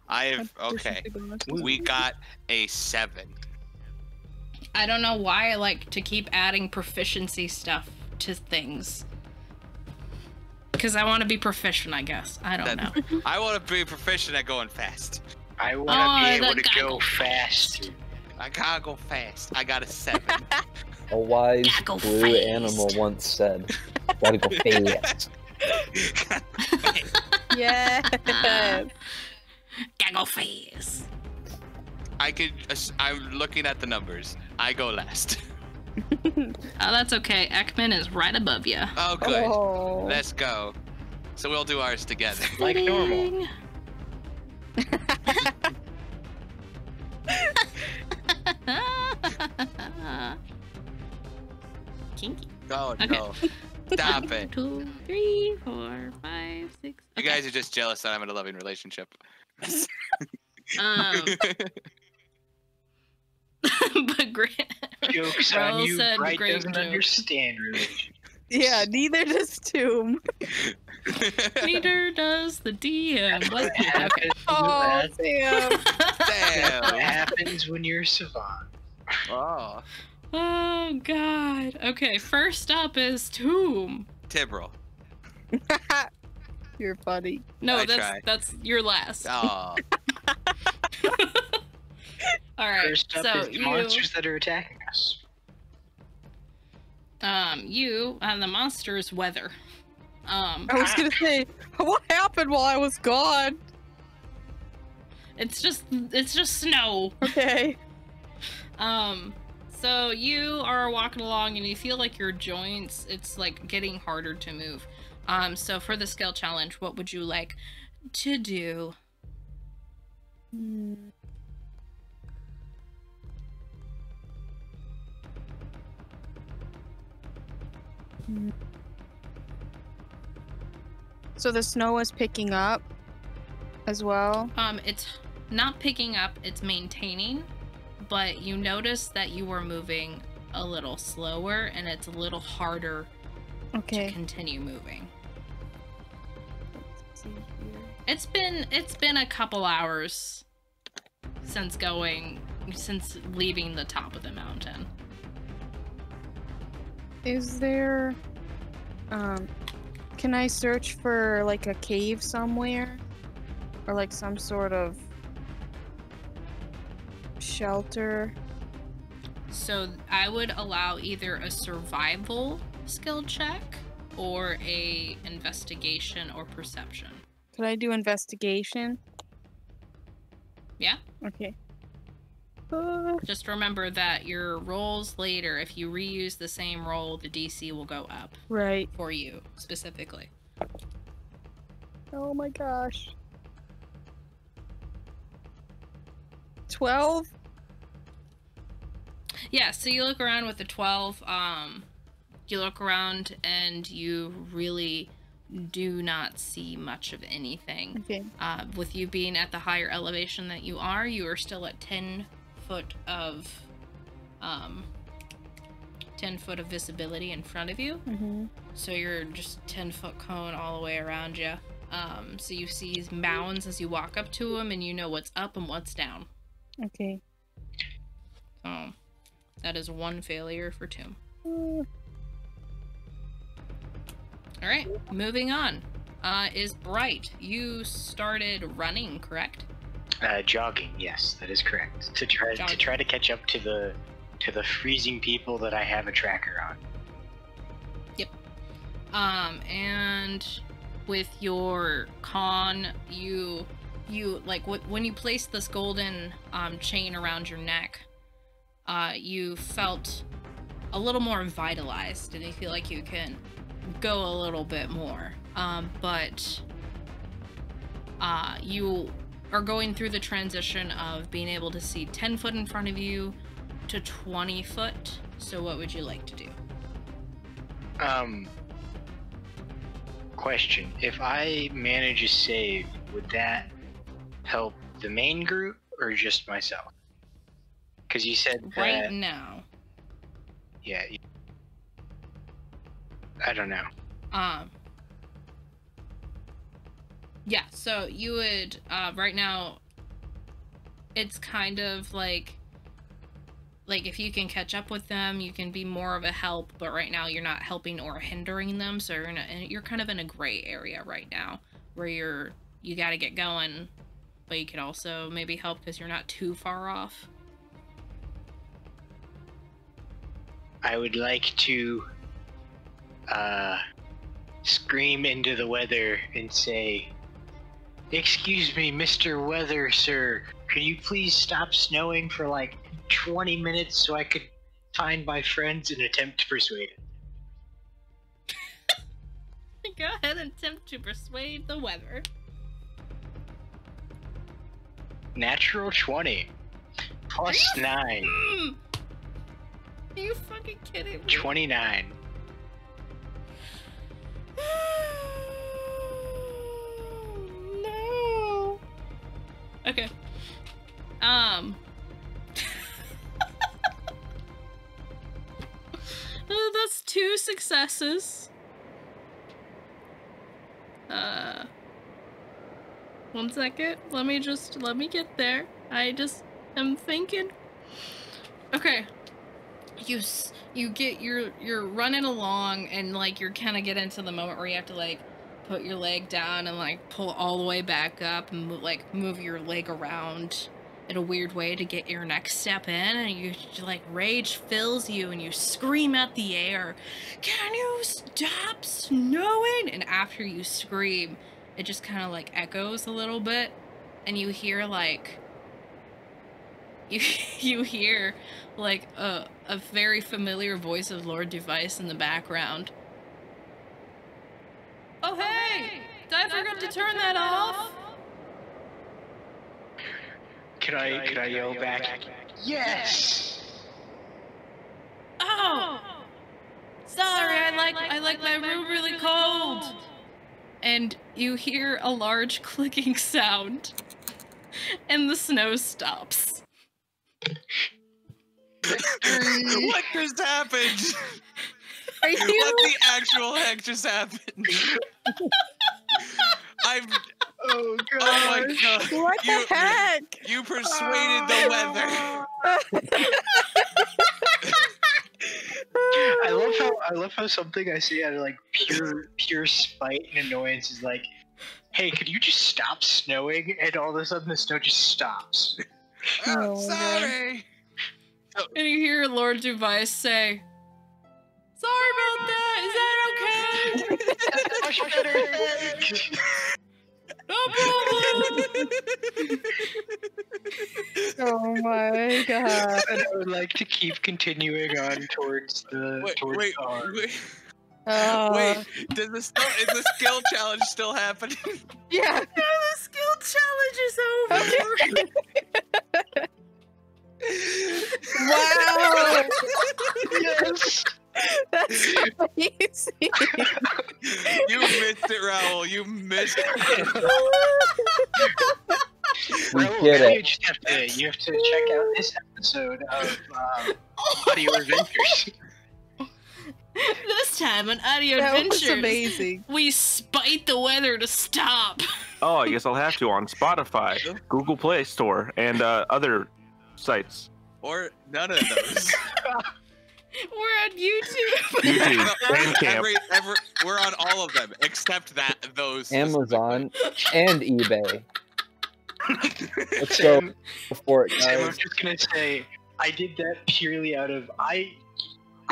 I have. Okay. We got a 7. I don't know why I like to keep adding proficiency stuff to things. Because I want to be proficient, I guess. I don't know. I want to be proficient at going fast. I want to be the able to guy go go fast. I gotta go fast. I got a 7. A wise Gotta go blue fast. animal once said, "Gotta go fast." Yeah. Gotta go fast. I'm looking at the numbers. I go last. Oh, that's okay. Ekman is right above you. Oh, good. Oh. Let's go. So we'll do ours together. Like normal. Kinky. Oh, Okay. no. Stop it. 2, 3, 4, 5, 6. You guys are just jealous that I'm in a loving relationship. But Joke's on Rose you. said Bright great doesn't joke. understand religion. Yeah, neither does Tomb. Neither does the DM. What Okay. happens, Oh, damn. what Damn. happens when you're a savant? Oh. Oh god. Okay, first up is Tomb. Tibral. You're funny. No, I try. that's your last. Oh, All right. First up So is the monsters that are attacking us. the monster's weather. I was gonna say, what happened while I was gone? It's just snow. Okay. So you are walking along and you feel like your joints, it's like getting harder to move. So for the skill challenge, what would you like to do? So the snow is picking up as well? It's not picking up, it's maintaining, but you notice that you were moving a little slower and it's a little harder to continue moving. Let's see here. It's been a couple hours since leaving the top of the mountain. Is there can I search for like a cave somewhere? Or like some sort of shelter? So I would allow either a survival skill check or a investigation or perception. Could I do investigation? Yeah? Okay. Just remember that your rolls later, if you reuse the same roll, the DC will go up. Right. For you, specifically. Oh my gosh. 12? Yeah, so you look around with the 12, you look around and you really do not see much of anything. Okay. With you being at the higher elevation that you are still at 10 foot of 10 foot of visibility in front of you. Mm-hmm. So you're just 10-foot cone all the way around you. So you see mounds as you walk up to them and you know what's up and what's down. Okay. So that is one failure for Tomb. Alright, moving on. Is Bright. You started running, correct? Jogging, yes, that is correct. To try to catch up to the freezing people that I have a tracker on. Yep. And with your con, you like when you place this golden chain around your neck, you felt a little more vitalized, and you feel like you can go a little bit more. But you are going through the transition of being able to see 10 foot in front of you to 20 foot. So what would you like to do? Question. If I manage a save, would that help the main group or just myself? Because you said that... Right now. Yeah. I don't know. Yeah, so you would, right now, it's kind of like if you can catch up with them, you can be more of a help, but right now you're not helping or hindering them, so you're kind of in a gray area right now, where you gotta get going, but you could also maybe help because you're not too far off. I would like to, scream into the weather and say, "Excuse me, Mr. Weather, sir. Could you please stop snowing for like 20 minutes so I could find my friends and attempt to persuade him?" Go ahead and attempt to persuade the weather. Natural 20. Plus 9. Are you fucking kidding me? 29. No. Okay. That's 2 successes. 1 second. Let me get there. I just am thinking. Okay. You're running along and like you're kind of getting into the moment where you have to like put your leg down and like pull all the way back up and move your leg around in a weird way to get your next step in, and you like rage fills you and you scream at the air, "Can you stop snowing?" And after you scream, it just kind of like echoes a little bit, and you hear like you hear like a very familiar voice of Lord Device in the background. "Oh hey, did I forget to turn that off?" Could I yell back? Yes! "Oh! Sorry, I like my room really cold." And you hear a large clicking sound, and the snow stops. What just happened? Are you? What the actual heck just happened? Oh god! Oh my god! What the heck? You persuaded the weather. I love how something I say out of like pure spite and annoyance is like, "Hey, could you just stop snowing?" And all of a sudden the snow just stops. Oh, sorry. And you hear Lord Device say, "Sorry about that, is that okay?" Much better, thanks. "No problem." Oh my god. And I would like to keep continuing on towards the Wait, car. wait. Oh. Wait, is the skill challenge still happening? Yeah. No, the skill challenge is over. Wow. Yes! That's amazing. You missed it, Raoul. You missed it. We Raoul, get now it. you have to check out this episode of Audio Adventures. This time on Audio That was Adventures, amazing. we spite the weather to stop. Oh, I guess I'll have to on Spotify, Google Play Store, and other sites. Or none of those. We're on YouTube. YouTube, Bandcamp. We're on all of them except those. Amazon and eBay. Let's go Sam, before it Sam, I'm dies. just gonna say, I did that purely out of I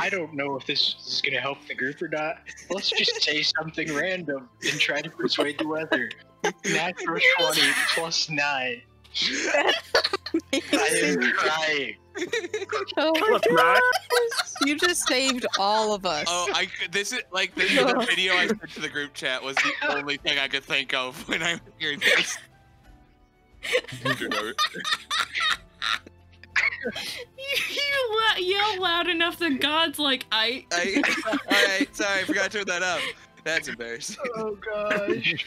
don't know if this is gonna help the group or not. Let's just say something random and try to persuade the weather. Natural 20 plus 9. I am crying. Oh my Let's not. gosh. You just saved all of us. Oh, this is like the video I sent to the group chat was the only thing I could think of when I was hearing this. You yell loud enough that God's like, Alright, sorry, I forgot to turn that up. That's embarrassing. Oh gosh.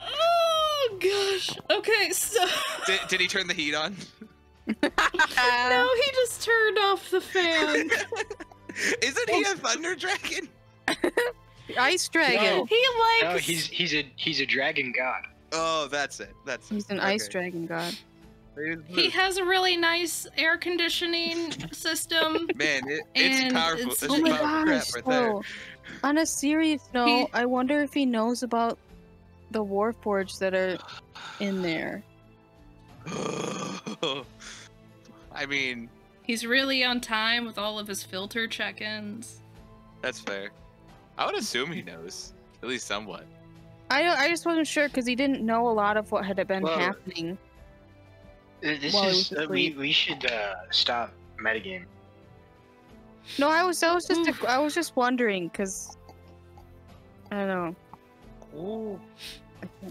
Oh gosh. Okay, so Did he turn the heat on? no, he just turned off the fan. Isn't he a thunder dragon? Ice dragon. No. He likes. No, he's a dragon god. Oh, that's it. He's an ice dragon god. He has a really nice air conditioning system. Man, And it's powerful. it's- It's Oh my powerful crap gosh. right there. So, on a serious note, I wonder if he knows about the Warforged that are in there. I mean, He's really on time with all of his filter check-ins. that's fair. I would assume he knows, at least somewhat. I just wasn't sure because he didn't know a lot of what had been Well, happening. This While he is was asleep. we should stop metagame. No, I was just wondering because I don't know.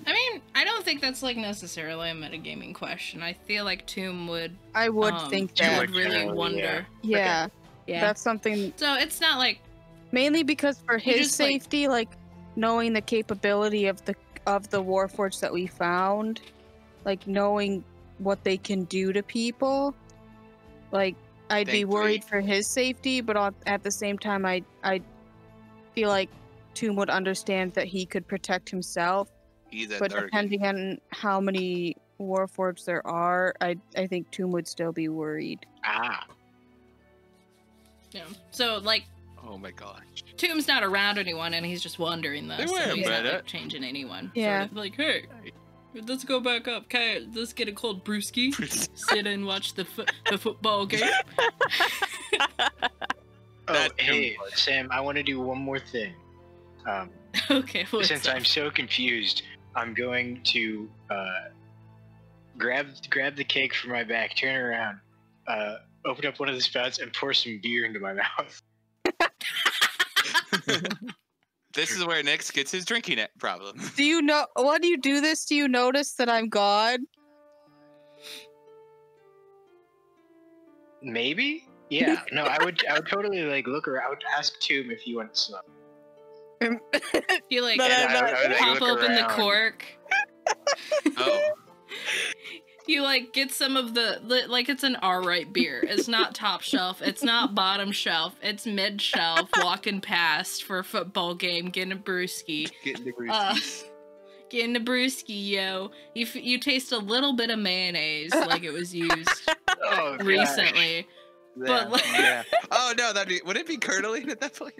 I mean, I don't think that's like necessarily a metagaming question. I feel like Tomb would I would think Tomb that. would really generally, wonder. Yeah, Yeah. that's something. So it's not like Mainly because for You his just, like- safety, like knowing the capability of the Warforged that we found, like knowing what they can do to people, like I'd be Thankfully- worried for his safety, but at the same time, I feel like Tomb would understand that he could protect himself. He's a But Durgan. depending on how many Warforged there are, I think Tomb would still be worried. Ah. yeah. So like Oh my gosh. Tomb's not around anyone, and he's just wandering though. They So weren't he's not bad like, at- changing anyone. Yeah. So, like, hey, let's go back up. Okay, let's get a cold brewski. Sit and watch the football game. That's hey, good. Sam, I want to do one more thing. Okay, what's Since up? I'm so confused, I'm going to grab the cake from my back, turn around, open up one of the spouts, and pour some beer into my mouth. This is where Nix gets his drinking problem. Do you know when you do this? Do you notice that I'm God? Maybe? Yeah. No, I would totally like look around. I would ask Tomb if he went to smoke. You like But I'm not- I would, like, pop look open the around. cork. Oh. You like get some of the like it's an alright beer. It's not top shelf. It's not bottom shelf. It's mid shelf. Walking past for a football game, getting a brewski. Getting the Getting a brewski, yo. You taste a little bit of mayonnaise like it was used Oh, gosh. recently. But like, Yeah. Oh no, would it be curdling at that point?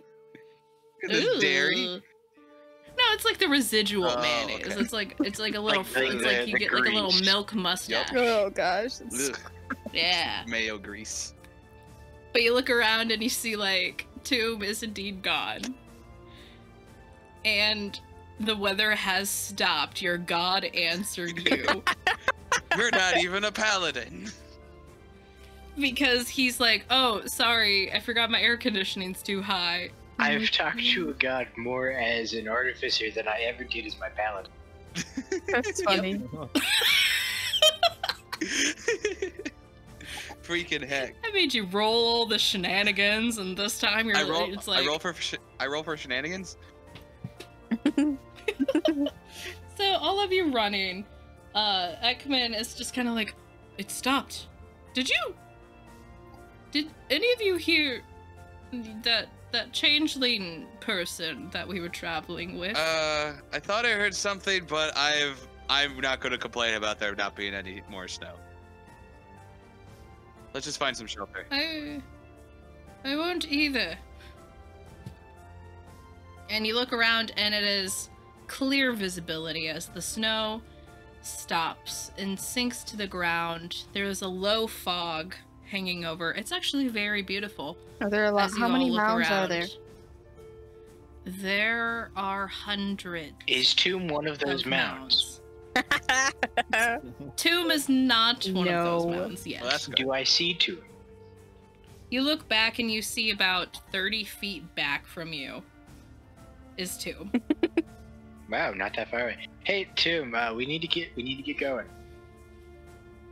This dairy? Ooh. No, it's like the residual Oh, mayonnaise. okay. It's like a little. Like the- it's like you the get like a little grease. milk mustache. Oh gosh. Ugh, Yeah. mayo grease. But you look around and you see like Tomb is indeed gone, and the weather has stopped. Your god answered you You're not even a paladin. because he's like, "Oh, sorry, I forgot my air conditioning's too high." I've talked to a god more as an artificer than I ever did as my paladin. That's funny. Freaking heck! I made you roll all the shenanigans, and this time you're. It's like I roll for shenanigans. So all of you running, Ekman is just kind of like, it stopped. Did any of you hear that changeling person that we were traveling with? I thought I heard something, but I'm not going to complain about there not being any more snow. Let's just find some shelter. I won't either. And you look around and it is clear visibility as the snow stops and sinks to the ground. There is a low fog hanging over. It's actually very beautiful. Are there a lot? as you How all many look mounds are around. there? There are hundreds. Is Tomb one of those of mounds? Tomb is not one of those No. mounds yet. Well, that's good. Do I see Tomb? You look back and you see about 30 feet back from you is Tomb. Wow, not that far away. Hey, Tomb, we need to get going.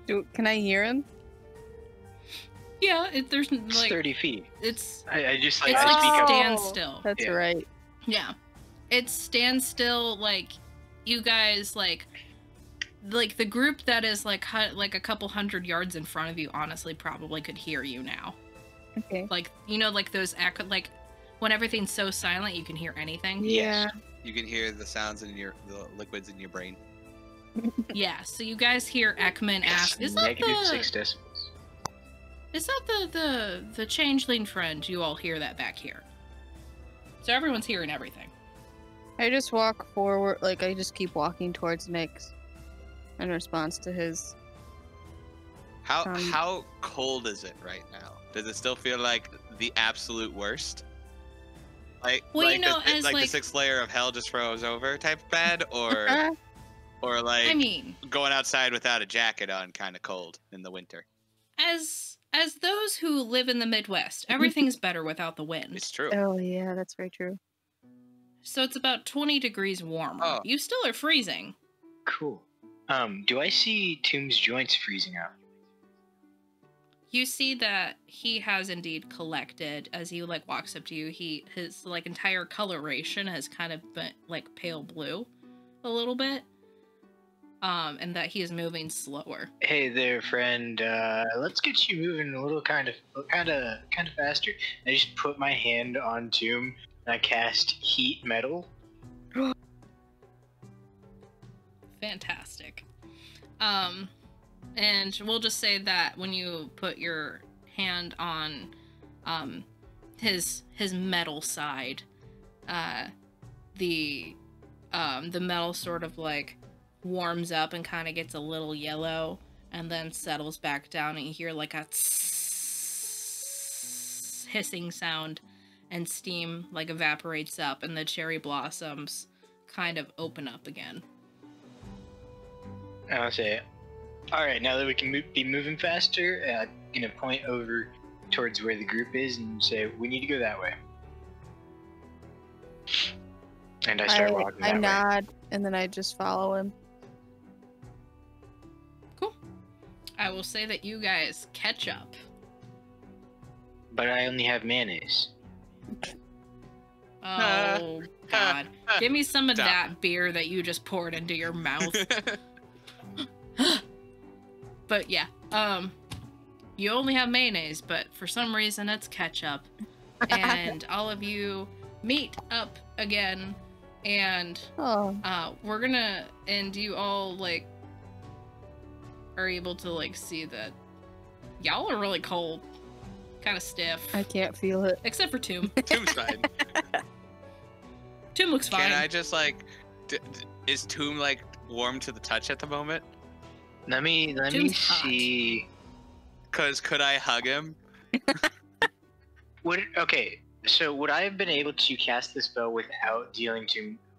Can I hear him? Yeah, there's It's like 30 feet. it's I just like it's I like speak up. standstill. That's Yeah. right. Yeah, it's standstill. Like you guys like the group that is like a couple hundred yards in front of you. Honestly, probably could hear you now. Okay. Like like those echo like when everything's so silent you can hear anything. Yeah. You can hear the sounds in the liquids in your brain. Yeah. So you guys hear Ekman ask, "Is that Negative the 6 decibels. Is that the changeling friend?" You all hear that back here. So everyone's hearing everything. I just walk forward, like I just keep walking towards Nyx in response to his. How cold is it right now? Does it still feel like the absolute worst? Like, Well, like you know, the, as, like the like- 6th layer of hell just froze over type bad, or or like I mean, going outside without a jacket on, kind of cold in the winter. as those who live in the Midwest, everything's better without the wind. It's true. Oh yeah, that's very true. So it's about 20 degrees warmer. Oh. You still are freezing. Cool. Do I see Tomb's joints freezing out? You see that he has indeed collected as he like walks up to you. His like entire coloration has kind of been like pale blue a little bit. And that he is moving slower. Hey there, friend. Let's get you moving a little kind of faster. I just put my hand on Tomb and I cast Heat Metal. Fantastic. And we'll just say that when you put your hand on his metal side, the metal sort of like warms up and kind of gets a little yellow and then settles back down, and you hear like a hissing sound, and steam like evaporates up, and the cherry blossoms kind of open up again. I'll say, all right, now that we can be moving faster, I'm gonna point over towards where the group is and say, we need to go that way. And I start walking that way. I nod, and then I just follow him. Cool. I will say that you guys catch up. But I only have mayonnaise. Oh, God. Give me some of that beer that you just poured into your mouth. But yeah, you only have mayonnaise, but for some reason it's ketchup. And all of you meet up again, and we're gonna, and you all, like, are able to, like, see that y'all are really cold. Kind of stiff. I can't feel it. Except for Tomb. Tomb's fine. Tomb looks fine. Can I just, like, is Tomb, like, warm to the touch at the moment? Let me see. Cause could I hug him? Okay, so would I have been able to cast the spell without dealing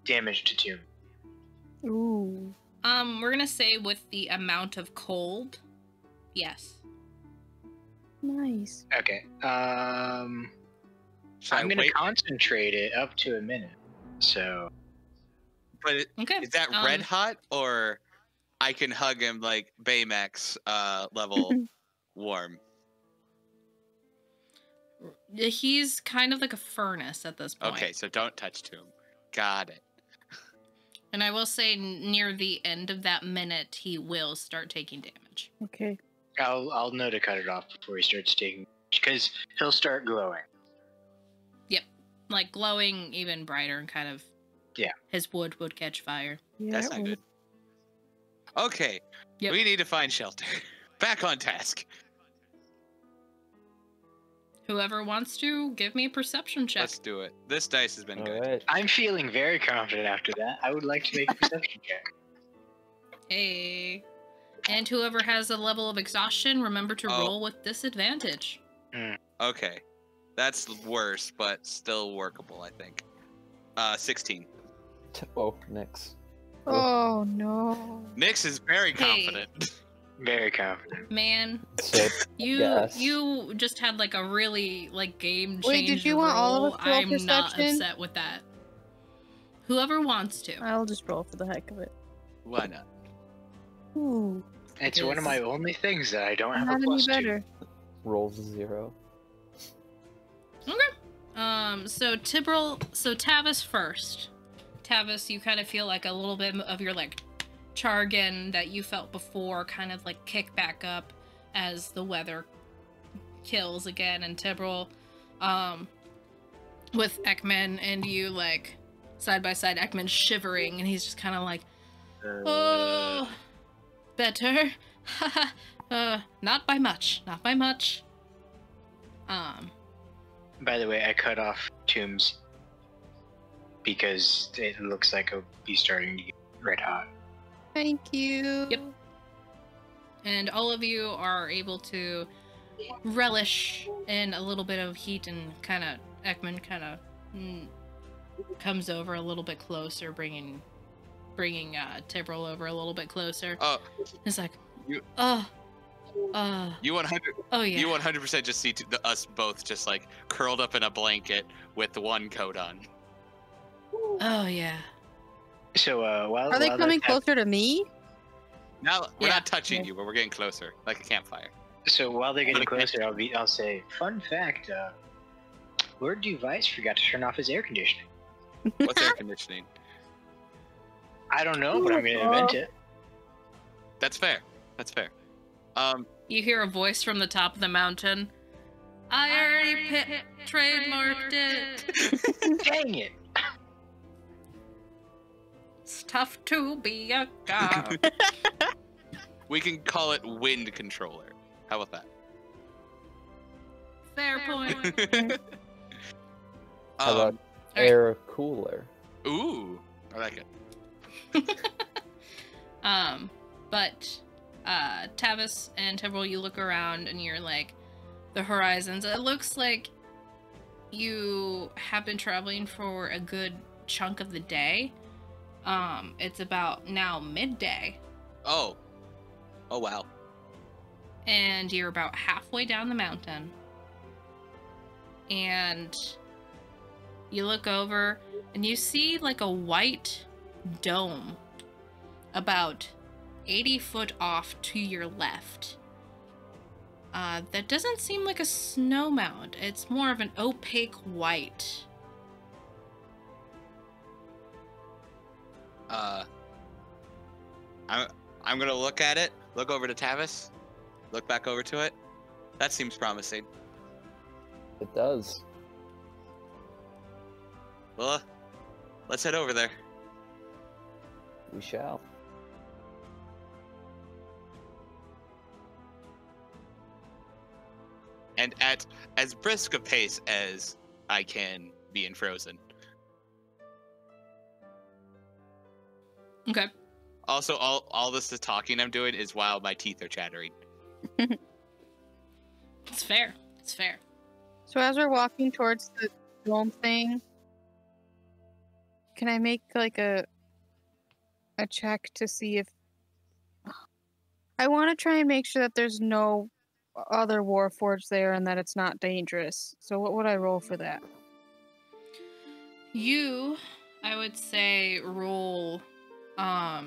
damage to Tomb? Ooh. We're gonna say with the amount of cold, yes. Nice. Okay. I'm gonna concentrate it up to a minute. So. But okay. Is that red hot, or I can hug him like Baymax level warm? He's kind of like a furnace at this point. Okay, so don't touch Tomb. Got it. And I will say near the end of that minute, he will start taking damage. Okay. I'll know to cut it off before he starts taking, because he'll start glowing. Yep, like glowing even brighter and kind of. Yeah. His wood would catch fire. Yeah, that's not good. Okay. Yep. We need to find shelter. Back on task. Whoever wants to, give me a perception check. Let's do it. This dice has been good. Right. I'm feeling very confident after that. I would like to make a perception check. Hey. And whoever has a level of exhaustion, remember to roll with disadvantage. Okay. That's worse, but still workable, I think. 16. Oh, Nyx. Oh, no. Nyx is very confident. Very confident. Man, So, you just had like a really like game changer. Wait, did you want all of us to roll I'm perception? not upset with that. Whoever wants to. I'll just roll for the heck of it. Why not? Ooh. It's one of my only things that I don't have Not a plus any better. Rolls 0. Okay. So Tavis first. Tavis, you kind of feel like a little bit of your like Chargan that you felt before kind of like kick back up as the weather kills again, and Tibril, with Ekman and you like side by side, Ekman's shivering and he's just kind of like, oh, better. Not by much. By the way, I cut off Tombs because it looks like it'll be starting to get red hot. Thank you. Yep. And all of you are able to relish in a little bit of heat, and kind of Ekman kind of comes over a little bit closer, bringing Tibril over a little bit closer. It's like, you 100. Oh yeah. You 100% just see us both just like curled up in a blanket with the one coat on. Oh yeah. So while are they coming closer to me? Now we're not touching you, but we're getting closer, like a campfire. So while they're getting closer, I'll say, fun fact: Lord Duvice forgot to turn off his air conditioning. What's air conditioning? I don't know, but I'm gonna invent it. That's fair. You hear a voice from the top of the mountain. I already trademarked it. Dang it! It's tough to be a god. We can call it wind controller. How about that? Fair point. How about air cooler? Ooh, I like it. But Tavis and Tevril, you look around and you're like, the horizons. It looks like you have been traveling for a good chunk of the day. It's about now midday. Oh wow. And you're about halfway down the mountain. And you look over and you see like a white dome about 80 foot off to your left. That doesn't seem like a snow mound. It's more of an opaque white. I'm gonna look at it, look over to Tavis, look back over to it. That seems promising. It does. Well, let's head over there. We shall. And at as brisk a pace as I can be in Frozen. Okay. Also, all this is talking I'm doing is while my teeth are chattering. It's fair. It's fair. So as we're walking towards the dome thing, can I make like a check to see if I want to try and make sure that there's no other Warforged there and that it's not dangerous. So what would I roll for that? You, I would say, roll, I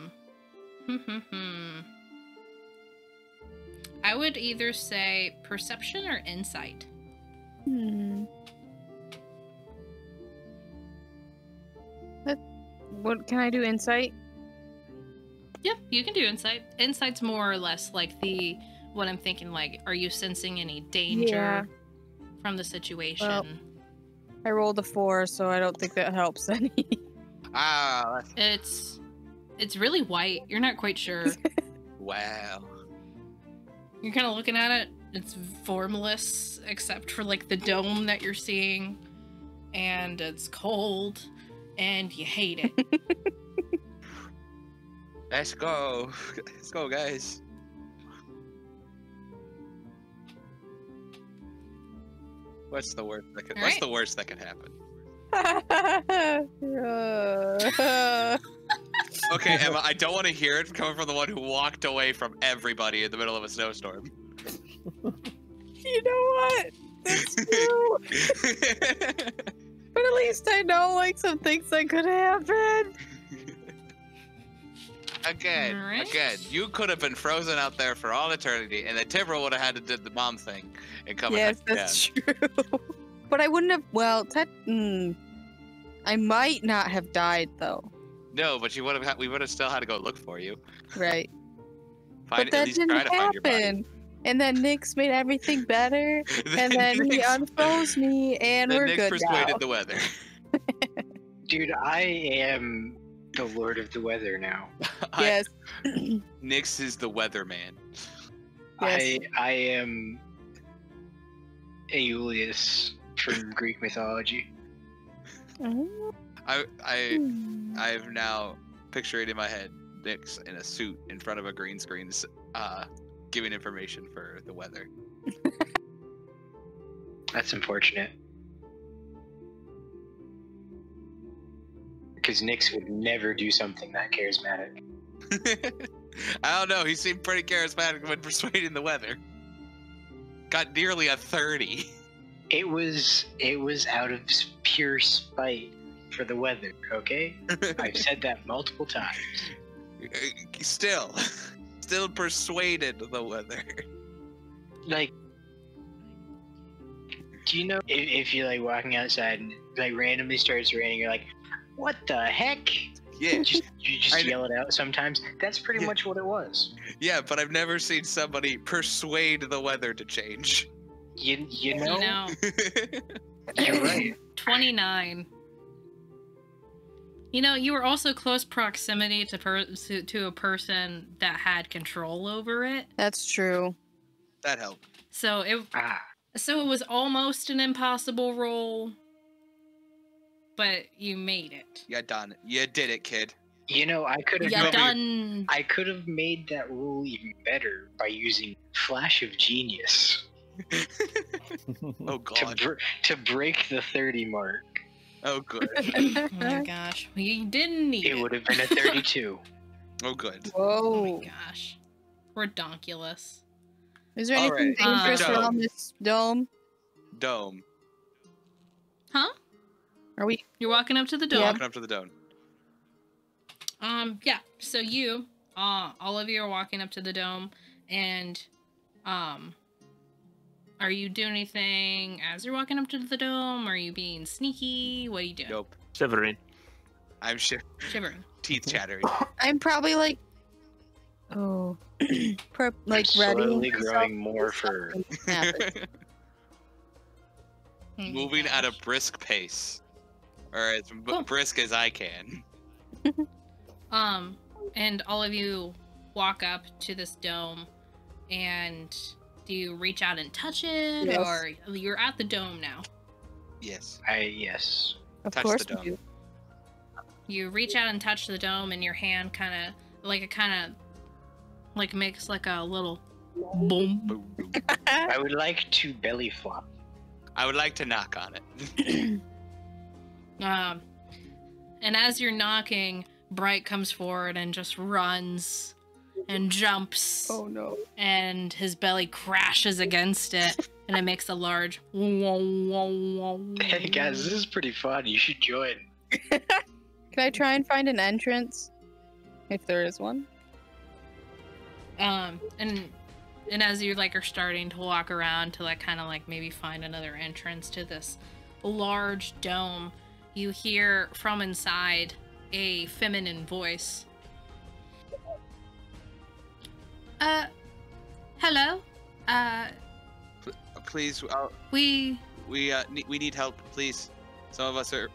would either say perception or insight. What can I do? Insight? Yep, you can do insight. Insight's more or less like what I'm thinking, like, are you sensing any danger from the situation? Well, I rolled a 4, so I don't think that helps any. It's really white. You're not quite sure. Wow. You're kind of looking at it. It's formless, except for like the dome that you're seeing, and it's cold, and you hate it. Let's go, guys. What's the worst that could? What's the worst that could happen? Okay, Emma, I don't want to hear it coming from the one who walked away from everybody in the middle of a snowstorm. You know what? That's true. But at least I know like some things that could happen. Again, you could have been frozen out there for all eternity, and then Timber would have had to do the mom thing and come. Yes, that's true. But I wouldn't have. Well, I might not have died though. No, but you would have. We would have still had to go look for you. Right. But that didn't happen. And then Nyx made everything better, and then he unfroze me, and we're good now. Nyx persuaded the weather. Dude, I am the Lord of the Weather now. Yes. Nyx is the weatherman. Yes. I am Aeolus from Greek mythology. I've now pictured in my head Nyx in a suit in front of a green screen, giving information for the weather. That's unfortunate. Because Nyx would never do something that charismatic. I don't know. He seemed pretty charismatic when persuading the weather. Got nearly a 30. It was out of pure spite for the weather, okay? I've said that multiple times. Still persuaded the weather. Like, do you know if you're like walking outside and like randomly starts raining, you're like, what the heck? Yeah. You just yell it out sometimes. That's pretty much what it was. Yeah, but I've never seen somebody persuade the weather to change. You know? You're right. 29. You know, you were also close proximity to a person that had control over it. That's true. That helped. So it was almost an impossible roll. but you made it. You done. You did it, kid. You know, I could have You done. I could have made that rule even better by using Flash of Genius Oh god. to break the 30 mark. Oh good. Oh my gosh, you didn't need it. It would have been a 32. Oh good. Oh Whoa. my gosh, redonkulous. Is there All anything right. dangerous Dome. around this dome? Dome. Huh? Are we? You're walking up to the dome. Walking up to the dome. Yeah. So you, all of you are walking up to the dome, and, are you doing anything as you're walking up to the dome? Are you being sneaky? What are you doing? Nope. Severin. I'm Shivering. teeth chattering. I'm probably like. Oh. Like ready. Slowly growing more fur. Moving at a brisk pace. Or as Cool. brisk as I can. And all of you walk up to this dome, and do you reach out and touch it, Yes. or you're at the dome now? Yes. Yes. Of Touch course the we dome. do. You reach out and touch the dome, and your hand kind of makes like a little boom. Boom, boom. I would like to belly flop. I would like to knock on it. And as you're knocking, Bright comes forward and just runs and jumps, Oh no. and his belly crashes against it, and it makes a large. Hey guys, this is pretty fun. You should join. Can I try and find an entrance? If there is one. And as you are starting to walk around to maybe find another entrance to this large dome, you hear from inside a feminine voice. Hello? Please, We we need help, please. Some of us are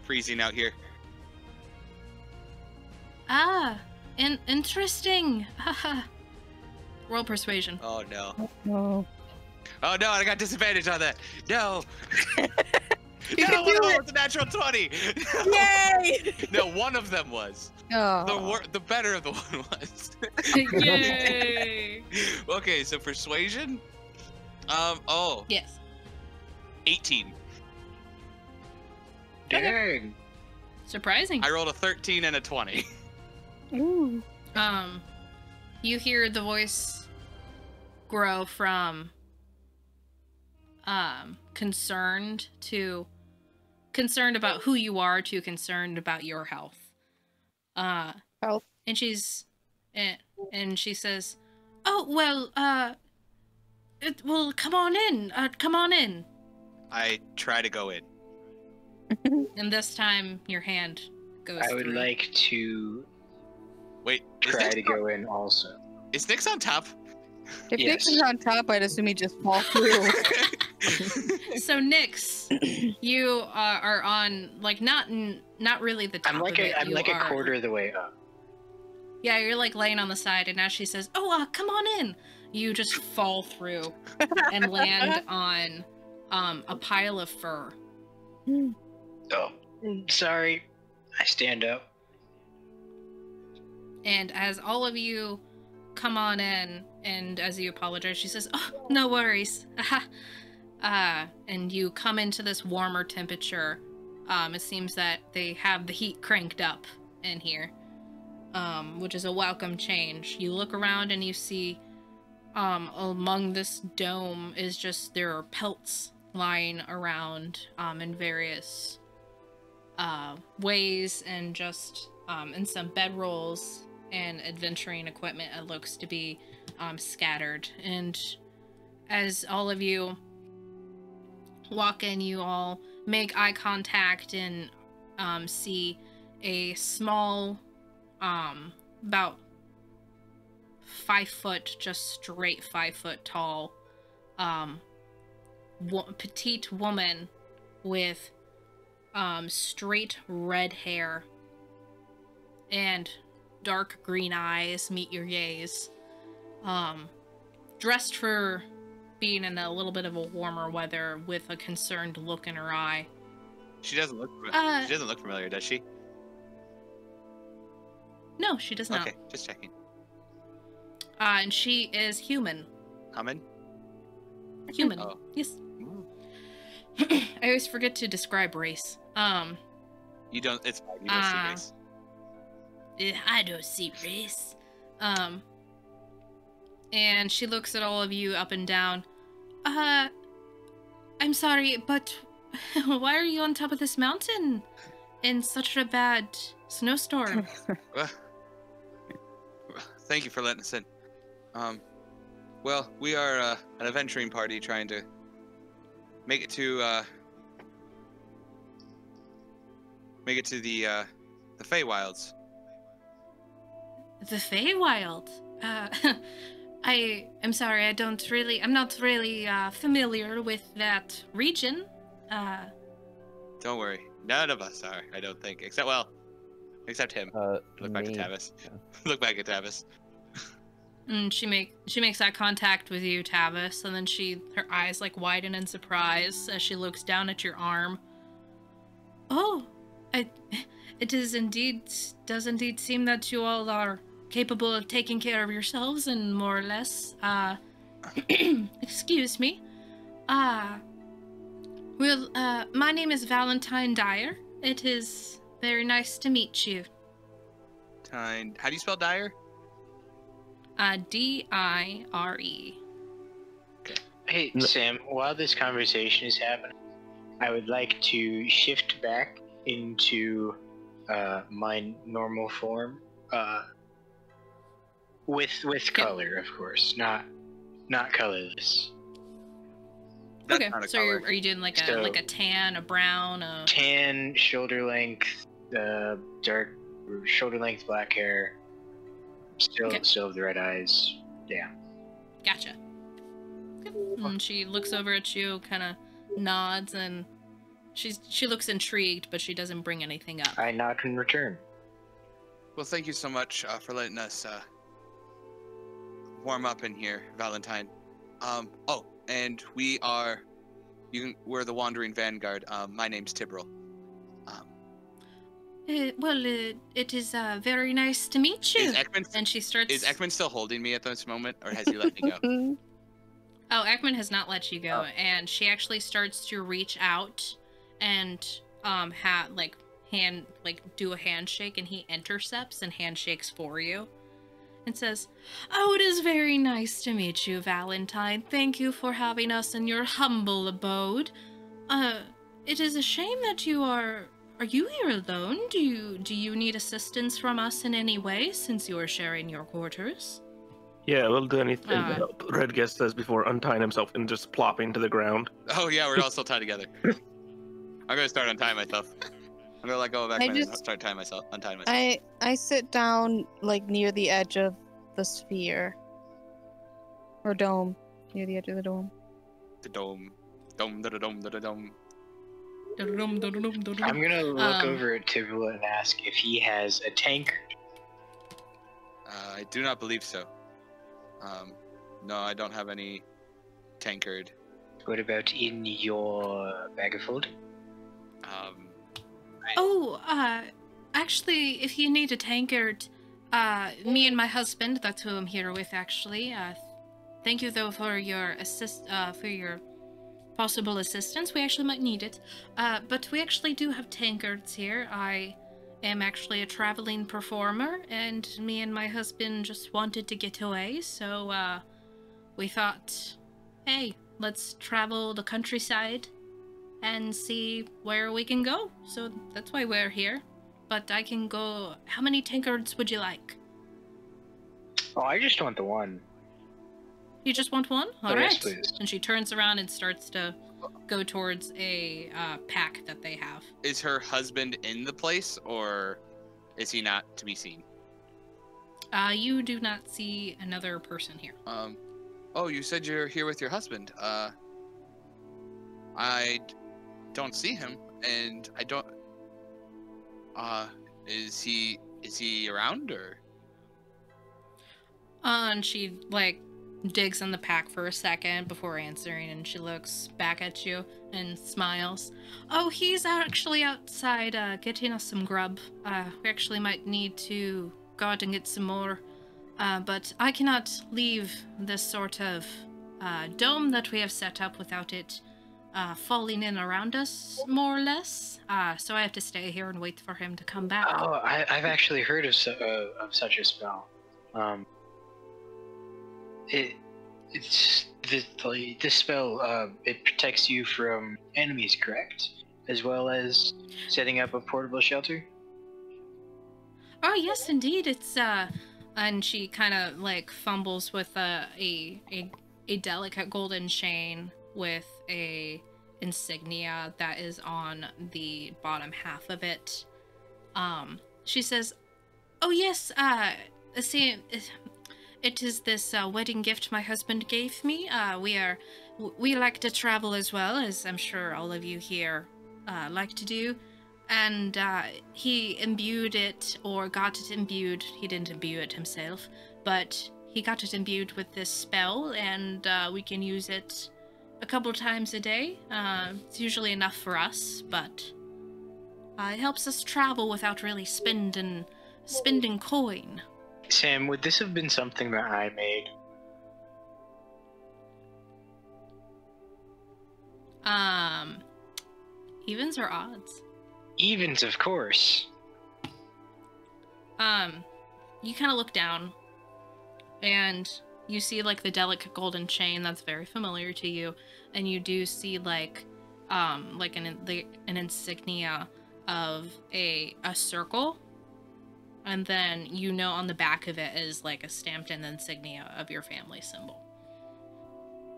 freezing out here. interesting. Roll persuasion. Oh no. No. Oh no, I got disadvantage on that. No. You can do it. It's a natural 20. Yay! No, one of them was. Oh. The better of the one was. Yay! Okay, so persuasion. Yes. 18. Dang. Surprising. I rolled a 13 and a 20. Ooh. You hear the voice grow from concerned about who you are to concerned about your health. Health. And she says, "Oh well, come on in. Come on in." I try to go in. And this time your hand goes I would through. like to Wait, try to go in also. Is Nick's on top? If Yes. Nick is on top, I'd assume he just fall through. So Nyx, you are on not really the top I'm like of it. I'm You like a are- quarter of the way up. Yeah, you're laying on the side, and as she says, "Oh, come on in," you just fall through and land on a pile of fur. Oh, sorry. I stand up. And as all of you come on in, and as you apologize, she says, "Oh, no worries." And you come into this warmer temperature. It seems that they have the heat cranked up in here, which is a welcome change. You look around and you see among this dome is just there are pelts lying around in various ways, and just in some bedrolls and adventuring equipment, it looks to be scattered. And as all of you walk in, you all make eye contact and see a small, about 5 foot, just straight 5 foot tall, petite woman with straight red hair and dark green eyes meet your gaze. Dressed for being in a little bit of a warmer weather, with a concerned look in her eye. She doesn't look. She doesn't look familiar, does she? No, she does not. Okay, just checking. And she is human. Human? Human. Oh. Yes. Ooh. I always forget to describe race. You don't. It's fine. You don't see race. I don't see race. And she looks at all of you up and down. I'm sorry, but why are you on top of this mountain in such a bad snowstorm? Well, thank you for letting us in. Well, we are an adventuring party trying to make it to the Feywilds. The Feywild. I'm sorry, I'm not really familiar with that region. Don't worry, none of us are. I don't think, except him. Look back at Tavis. Yeah. Look back at Tavis. And she makes eye contact with you, Tavis, and then her eyes like widen in surprise as she looks down at your arm. Oh, it does indeed seem that you all are capable of taking care of yourselves and more or less, excuse me. My name is Valentine Dyer. It is very nice to meet you. How do you spell Dyer? D-I-R-E. Okay. Hey, Sam, while this conversation is happening, I would like to shift back into my normal form. With color, of course, not colorless. Okay, so are you doing like a tan, a brown, a tan, shoulder length, dark shoulder length black hair, still have the red eyes. Yeah. Gotcha. And she looks over at you, kind of nods, and she looks intrigued, but she doesn't bring anything up. I nod in return. Well, thank you so much for letting us warm up in here, Valentine. And we're the Wandering Vanguard. My name's Tibril. It is very nice to meet you. Is Ekman still holding me at this moment, or has he let me go? Oh, Ekman has not let you go, and she actually starts to reach out and do a handshake, and he intercepts and handshakes for you. And says, "Oh, it is very nice to meet you, Valentine. Thank you for having us in your humble abode. It is a shame that you are you here alone? Do you need assistance from us in any way, since you are sharing your quarters?" Yeah, we'll do anything to help, Redguest says before untying himself and just plopping to the ground. Oh yeah, we're all still tied together. I'm gonna start untying myself. I'm gonna let go of Ekman and start untying myself. I sit down like near the edge of the sphere. Or dome. Near the edge of the dome. The dome. Dome da da dome da da dome. I'm gonna look over at Tibril and ask if he has a tankard. I do not believe so. No, I don't have any tankard. What about in your bag of holding? Actually, if you need a tankard, me and my husband, that's who I'm here with, actually. Thank you, though, for your possible assistance. We actually might need it. But we actually do have tankards here. I am actually a traveling performer, and me and my husband just wanted to get away, so, we thought, hey, let's travel the countryside and see where we can go. So that's why we're here. But I can go... How many tankards would you like? Oh, I just want the one. You just want one? All right. Yes, please. And she turns around and starts to go towards a pack that they have. Is her husband in the place, or is he not to be seen? You do not see another person here. Oh, you said you're here with your husband. I don't see him, and I don't... is he around, or? And she, digs in the pack for a second before answering, and she looks back at you and smiles. Oh, he's actually outside getting us some grub. We actually might need to go out and get some more. But I cannot leave this sort of dome that we have set up without it falling in around us, more or less. So I have to stay here and wait for him to come back. Oh, I've actually heard of such a spell. It's this spell. It protects you from enemies, correct? As well as setting up a portable shelter. Oh yes, indeed. It's and she kind of like fumbles with a delicate golden chain with a insignia that is on the bottom half of it. She says, "Oh yes, see, it is this wedding gift my husband gave me. We like to travel as well, as I'm sure all of you here like to do. And he imbued it, or got it imbued. He didn't imbue it himself, but he got it imbued with this spell, and we can use it a couple times a day. It's usually enough for us, but it helps us travel without really spending coin." Sam, would this have been something that I made? Evens or odds? Evens, of course. You kind of look down, and you see like the delicate golden chain that's very familiar to you, and you do see like an insignia of a circle, and then you know on the back of it is like a stamped in insignia of your family symbol.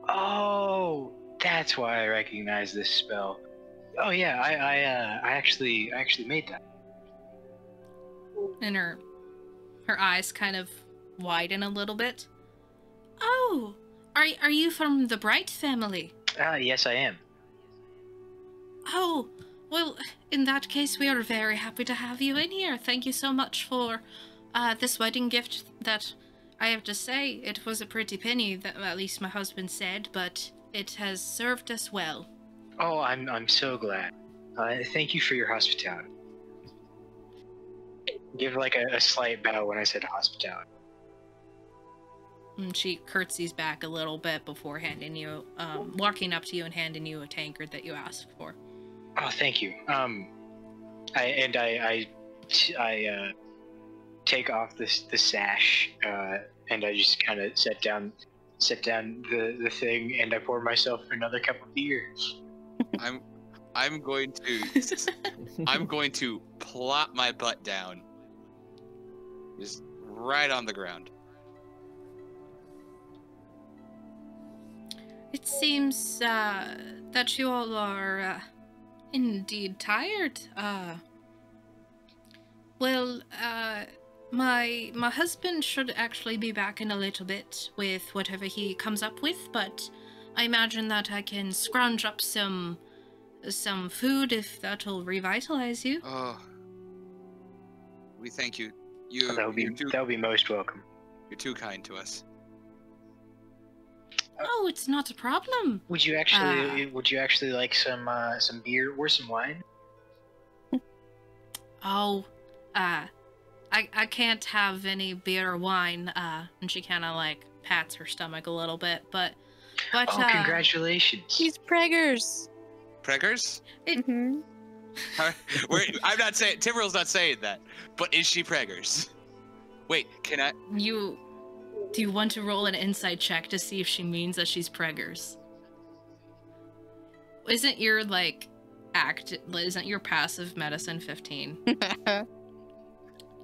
Oh, that's why I recognize this spell. Oh yeah, I actually made that. And her eyes kind of widen a little bit. Oh, are you from the Bright family? Yes, I am. Oh, well, in that case, we are very happy to have you in here. Thank you so much for this wedding gift that, I have to say, it was a pretty penny, that at least my husband said, but it has served us well. Oh, I'm so glad. Thank you for your hospitality. Give like a slight bow when I said hospitality. And she curtsies back a little bit before handing you, walking up to you and handing you a tankard that you asked for. Oh, thank you. I take off the sash, and I just kind of set down the thing, and I pour myself another cup of beer. I'm going to plop my butt down, just right on the ground. It seems that you all are indeed tired. Well, my husband should actually be back in a little bit with whatever he comes up with, but I imagine that I can scrounge up some food if that'll revitalize you. Oh, we thank you. That would be most welcome. You're too kind to us. Oh, it's not a problem. Would you actually like some beer or some wine? Oh, I can't have any beer or wine. And she kind of like pats her stomach a little bit, but oh, congratulations. He's preggers. Preggers? Mm-hmm. I'm not saying Timberl's not saying that, but is she preggers? Wait, can I? Do you want to roll an insight check to see if she means that she's preggers? Isn't your isn't your passive medicine 15?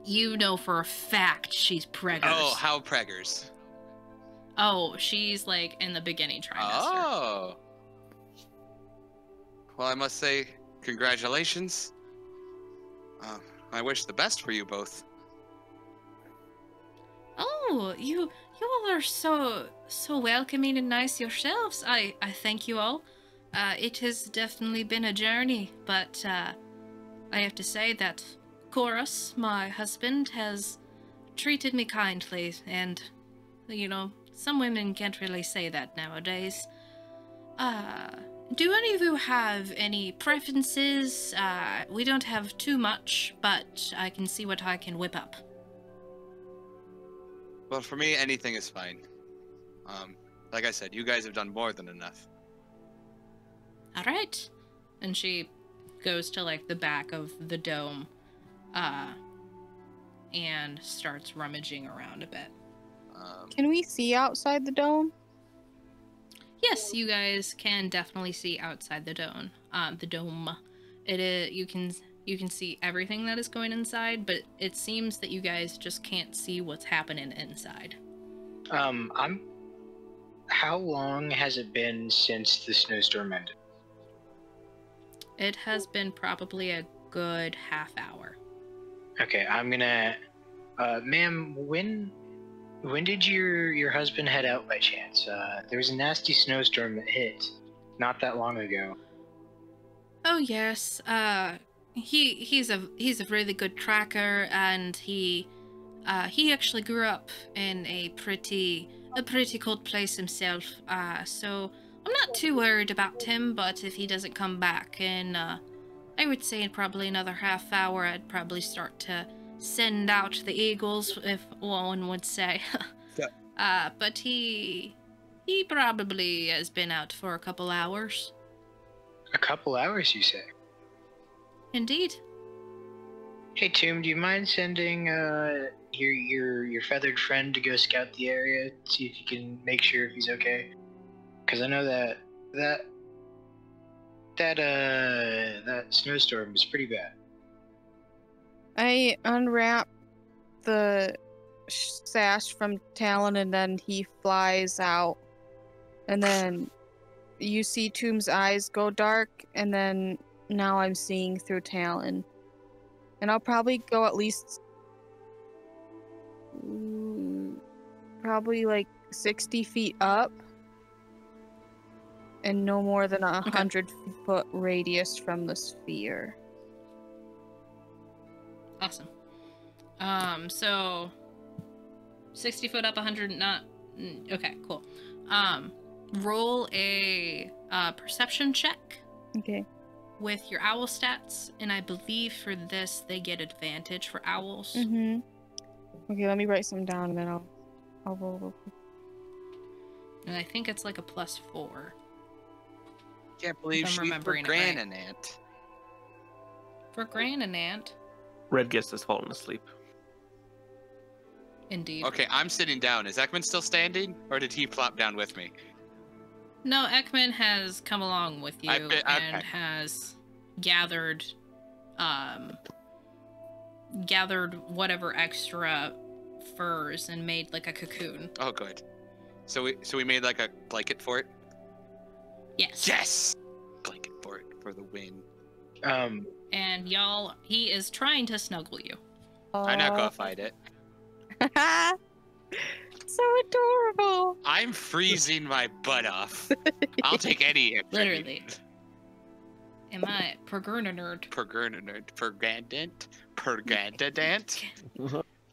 You know for a fact she's preggers. Oh, how preggers? Oh, she's like in the beginning trimester. Oh. Well, I must say, congratulations. I wish the best for you both. Oh, you all are so welcoming and nice yourselves. I thank you all. It has definitely been a journey, but I have to say that Chorus, my husband, has treated me kindly and, Some women can't really say that nowadays. Do any of you have any preferences? We don't have too much, but I can see what I can whip up. Well, for me, anything is fine. Like I said, you guys have done more than enough. All right. And she goes to, like, the back of the dome, and starts rummaging around a bit. Can we see outside the dome? Yes, you guys can definitely see outside the dome. It is, you can see everything that is going inside, but it seems that you guys just can't see what's happening inside. How long has it been since the snowstorm ended? It has been probably a good half hour. Okay, I'm gonna, ma'am, when did your husband head out by chance? There was a nasty snowstorm that hit not that long ago. Oh yes, he's a really good tracker, and he actually grew up in a pretty cold place himself. So I'm not too worried about him. But if he doesn't come back in, I would say in probably another half hour, I'd probably start to send out the eagles, if one would say. Yeah. But he probably has been out for a couple hours. A couple hours, you say? Indeed. Hey, Tomb, do you mind sending your feathered friend to go scout the area, see if you can make sure if he's okay? Because I know that snowstorm was pretty bad. I unwrap the sash from Talon, and then he flies out. And then you see Tomb's eyes go dark, and then now I'm seeing through Talon. And I'll probably go at least probably like 60 feet up, and no more than 100-foot radius from the sphere. Awesome. So 60 foot up, 100 not. Okay, cool. Roll a perception check. Okay. With your owl stats, and I believe for this they get advantage for owls. Mm-hmm. Okay, let me write some down, and then I'll roll real quick. And I think it's like a +4. Can't believe I'm she remembering for it right. Grananant. For Grananant. Red guest has fallen asleep. Indeed. Okay, I'm sitting down. Is Ekman still standing, or did he flop down with me? No, Ekman has come along with you okay. and has gathered whatever extra furs and made like a cocoon. Oh, good. So we made like a blanket for it. Yes. Yes. Blanket for it for the win. And y'all, he is trying to snuggle you. I'm not gonna fight it. So adorable. I'm freezing my butt off. I'll take any. Literally. Am I pergernerd? Pergandant.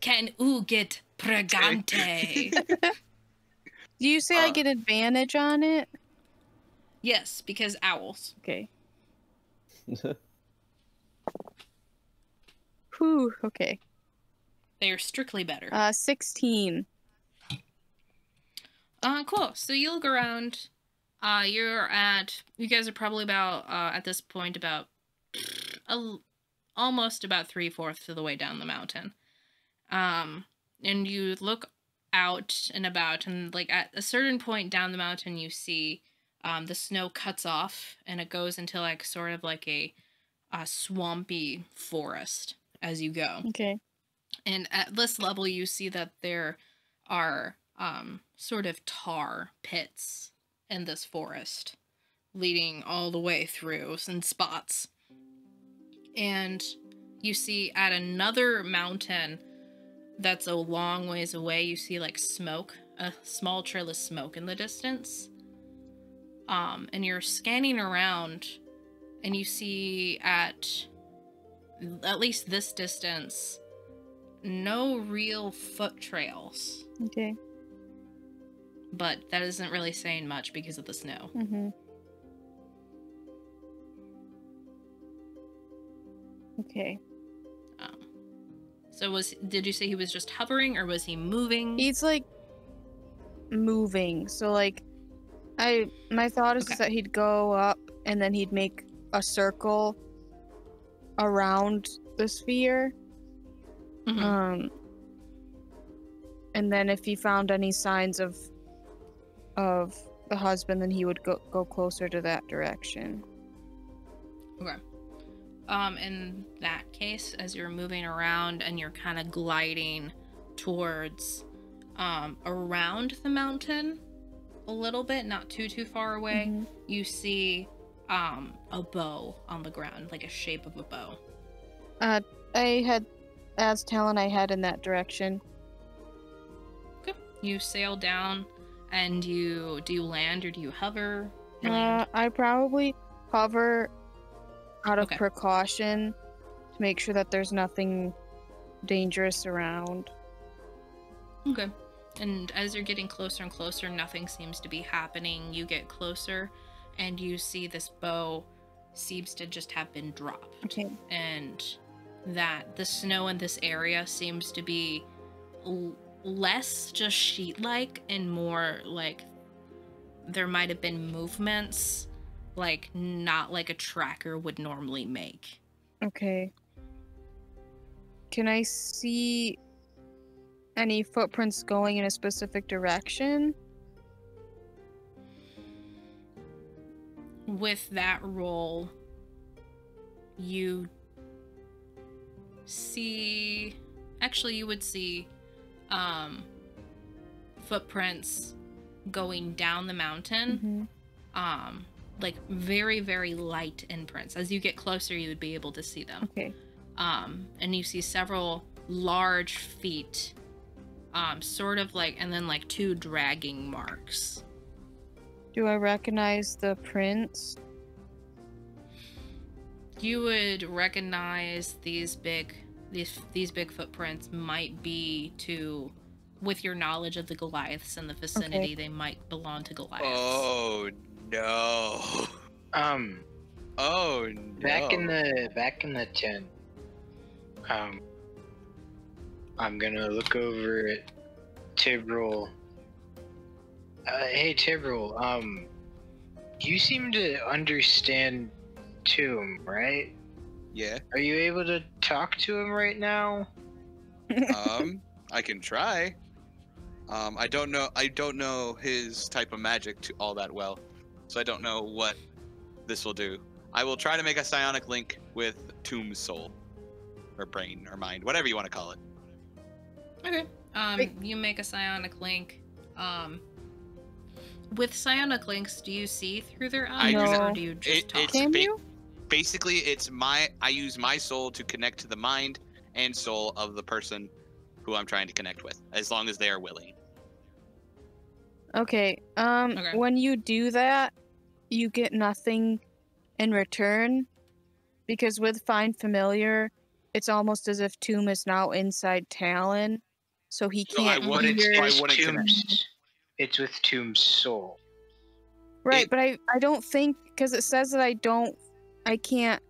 Can oo get pregante? Do you say I get advantage on it? Yes, because owls. Okay. Whew, okay. They are strictly better. 16. Cool. So you look around. You guys are probably about, at this point, about, almost about 3/4 of the way down the mountain. And you look out and about, and, like, at a certain point down the mountain, you see, the snow cuts off, and it goes into, like, sort of like a swampy forest as you go. Okay. And at this level, you see that there are, sort of tar pits in this forest, leading all the way through in spots. And you see at another mountain that's a long ways away, you see like smoke, a small trail of smoke in the distance. And you're scanning around, and you see at least this distance, no real foot trails. Okay. but that isn't really saying much because of the snow. Mm-hmm. Okay. So did you say he was just hovering, or was he moving? He's like moving. So like my thought is that he'd go up and then he'd make a circle around the sphere. Mm-hmm. And then if he found any signs of the husband, then he would go closer to that direction. Okay. In that case, as you're moving around and you're kind of gliding towards around the mountain a little bit, not too far away, you see a bow on the ground, like a shape of a bow. As Talon, I head in that direction. Okay. You sail down, and do you land or do you hover? I probably hover out of precaution to make sure that there's nothing dangerous around. Okay. And as you're getting closer and closer, nothing seems to be happening. You get closer, and you see this bow seems to just have been dropped. Okay. And that the snow in this area seems to be less just sheet-like and more like there might have been movements, like not like a tracker would normally make. Okay. Can I see any footprints going in a specific direction? With that roll, you see... Actually, you would see footprints going down the mountain. Like very, very light imprints. As you get closer, you would be able to see them. Okay. And you see several large feet, sort of like, and then like 2 dragging marks. Do I recognize the prints? You would recognize these big footprints might be with your knowledge of the Goliaths in the vicinity, they might belong to Goliaths. Oh no. Oh no. Back in the tent. I'm gonna look over at Tibril. Hey Tibril, you seem to understand Tomb, right? Yeah. Are you able to talk to him right now? I can try. I don't know his type of magic all that well, so I don't know what this will do. I will try to make a psionic link with Tomb's soul, or brain, or mind, whatever you want to call it. Okay. You make a psionic link. With psionic links, do you see through their eyes, or do you just talk? Can you? Basically, I use my soul to connect to the mind and soul of the person who I'm trying to connect with, as long as they are willing. Okay. When you do that, you get nothing in return, because with Find Familiar, it's almost as if Tomb is now inside Talon, so he can't hear. It's with Tomb's soul. Right, but I don't think, because it says that I can't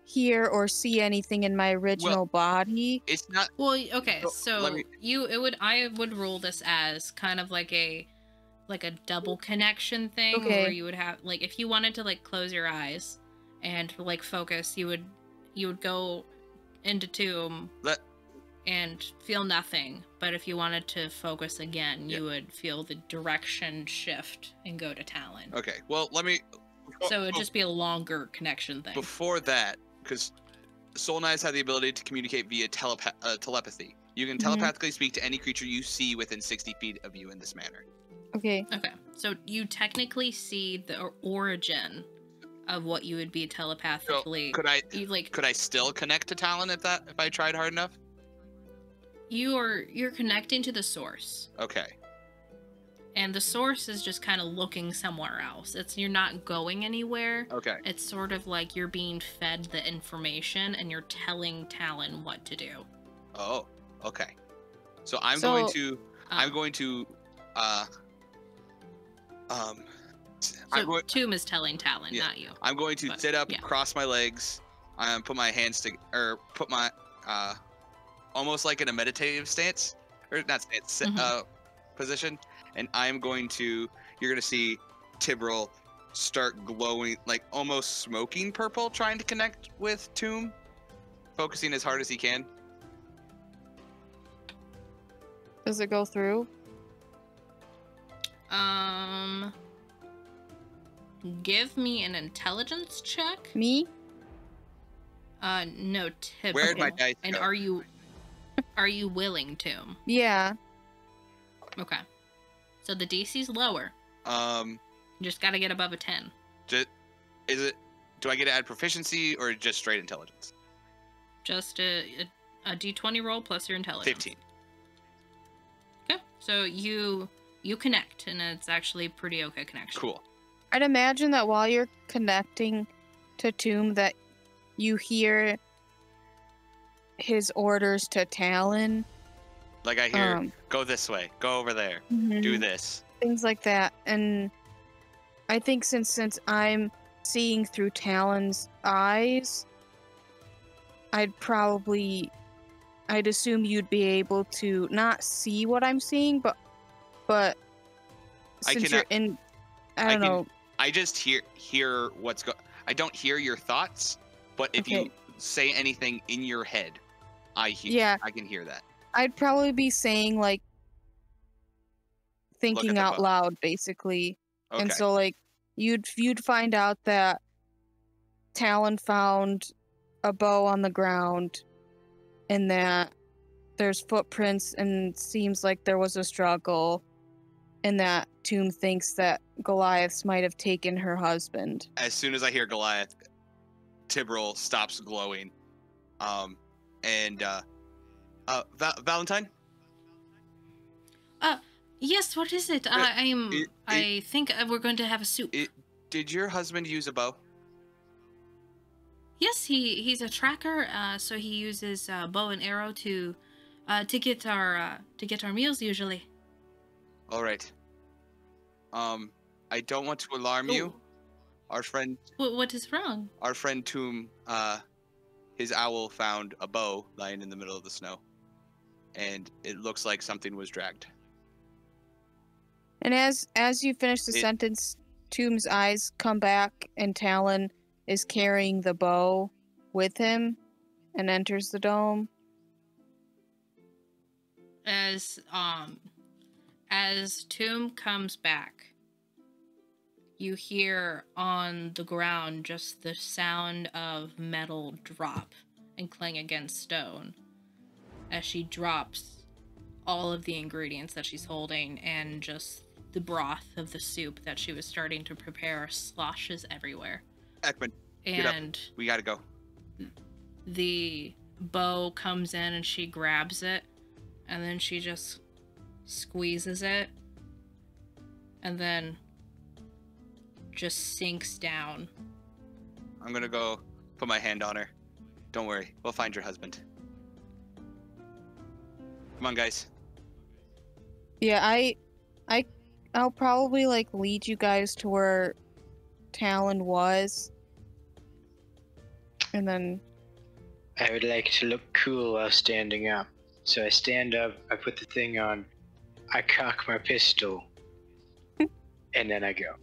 hear or see anything in my original body. It's not. Well, okay, so I would rule this as kind of like a double connection thing, where you would have, like, if you wanted to like close your eyes and like focus, you would go into Tomb and feel nothing. But if you wanted to focus again, you would feel the direction shift and go to Talon. Okay, well, So it would just be a longer connection thing. Before that, because Soul Knights have the ability to communicate via telepathy. You can telepathically speak to any creature you see within 60 feet of you in this manner. Okay. Okay, so you technically see the origin of what you would be telepathically. So could I still connect to Talon if I tried hard enough? You're connecting to the source. Okay. And the source is just kind of looking somewhere else. You're not going anywhere. Okay. It's sort of like you're being fed the information and you're telling Talon what to do. Oh, okay. So I'm going to So Tomb is telling Talon, not you. I'm going to sit up, yeah. cross my legs, put my hands put my almost like in a meditative stance, or not stance, position, and I'm going to. You're going to see Tibril start glowing, like almost smoking purple, trying to connect with Tomb, focusing as hard as he can. Does it go through? Give me an intelligence check. Me? No, Tibril. Where'd my dice And go? are you willing to? Yeah. Okay. So the DC's lower. You just gotta get above a 10. Do I get to add proficiency or just straight intelligence? Just a D20 roll plus your intelligence. 15. Okay. So you connect, and it's actually pretty okay connection. Cool. I'd imagine that while you're connecting to Tomb, that you hear his orders to Talon. Like I hear, go this way, go over there, do this. Things like that. And I think since I'm seeing through Talon's eyes, I'd assume you'd be able to not see what I'm seeing, but since you're in, I don't know. I just hear what's I don't hear your thoughts, but if you say anything in your head, I hear. Yeah, I can hear that. I'd probably be saying like thinking out loud, basically. Okay. And so like you'd find out that Talon found a bow on the ground, and that there's footprints, and seems like there was a struggle, and that Tomb thinks that Goliaths might have taken her husband. As soon as I hear Goliath, Tibril stops glowing. Valentine? Yes, what is it? I think we're going to have a soup. Did your husband use a bow? Yes, he's a tracker, so he uses bow and arrow to get our meals usually. All right. I don't want to alarm you. Our friend. What is wrong? Our friend Tomb, his owl found a bow lying in the middle of the snow, and it looks like something was dragged. And as you finish the sentence, Tomb's eyes come back, and Talon is carrying the bow with him and enters the dome. As Tomb comes back, you hear on the ground just the sound of metal drop and clang against stone as she drops all of the ingredients that she's holding, and just the broth of the soup that she was starting to prepare sloshes everywhere. Ekman, and get up. We gotta go. The bow comes in and she grabs it, and then she just squeezes it, and then just sinks down. I'm gonna go put my hand on her. Don't worry, we'll find your husband. Come on, guys. Yeah, I'll probably like lead you guys to where Talon was, and then I would like to look cool while standing up. So I stand up, I put the thing on, I cock my pistol, and then I go.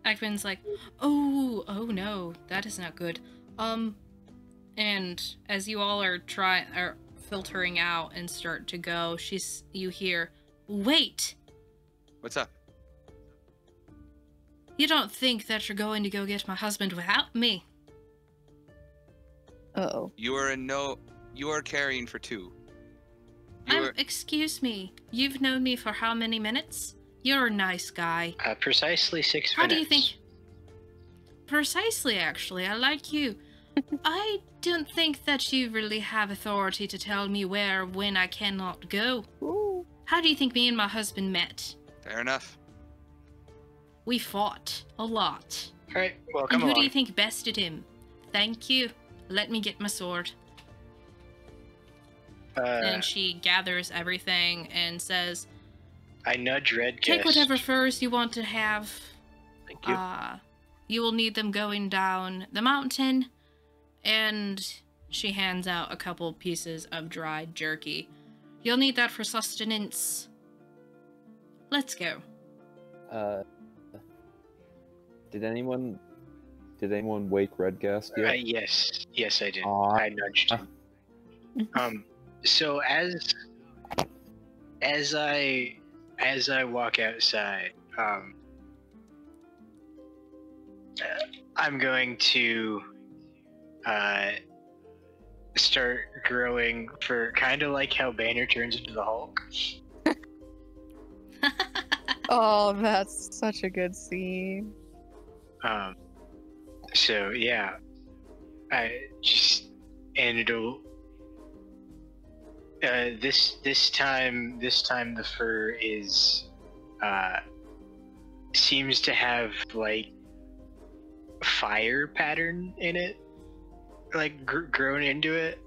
Ekman's like, oh no, that is not good. And as you all are filtering out and start to go, you hear, wait! What's up? You don't think that you're going to go get my husband without me? Uh-oh. You are carrying for two. Excuse me, you've known me for how many minutes? You're a nice guy. Precisely 6 minutes. How do you think? Precisely, actually, I like you. I don't think that you really have authority to tell me where, when I cannot go. Ooh. How do you think me and my husband met? Fair enough. We fought a lot. Alright, well, come on. on. Who do you think bested him? Thank you. Let me get my sword. And she gathers everything and says, I nudge Red Take Guest. whatever furs you want to have. Thank you. You will need them going down the mountain. And she hands out a couple pieces of dried jerky. You'll need that for sustenance. Let's go. Did anyone wake Redgast yet? Yes, I did. Aw. I nudged him. So as I walk outside, I'm going to start growing for kind of like how Banner turns into the Hulk. Oh, that's such a good scene. So yeah, it'll this time the fur is seems to have like fire pattern in it, like grown into it,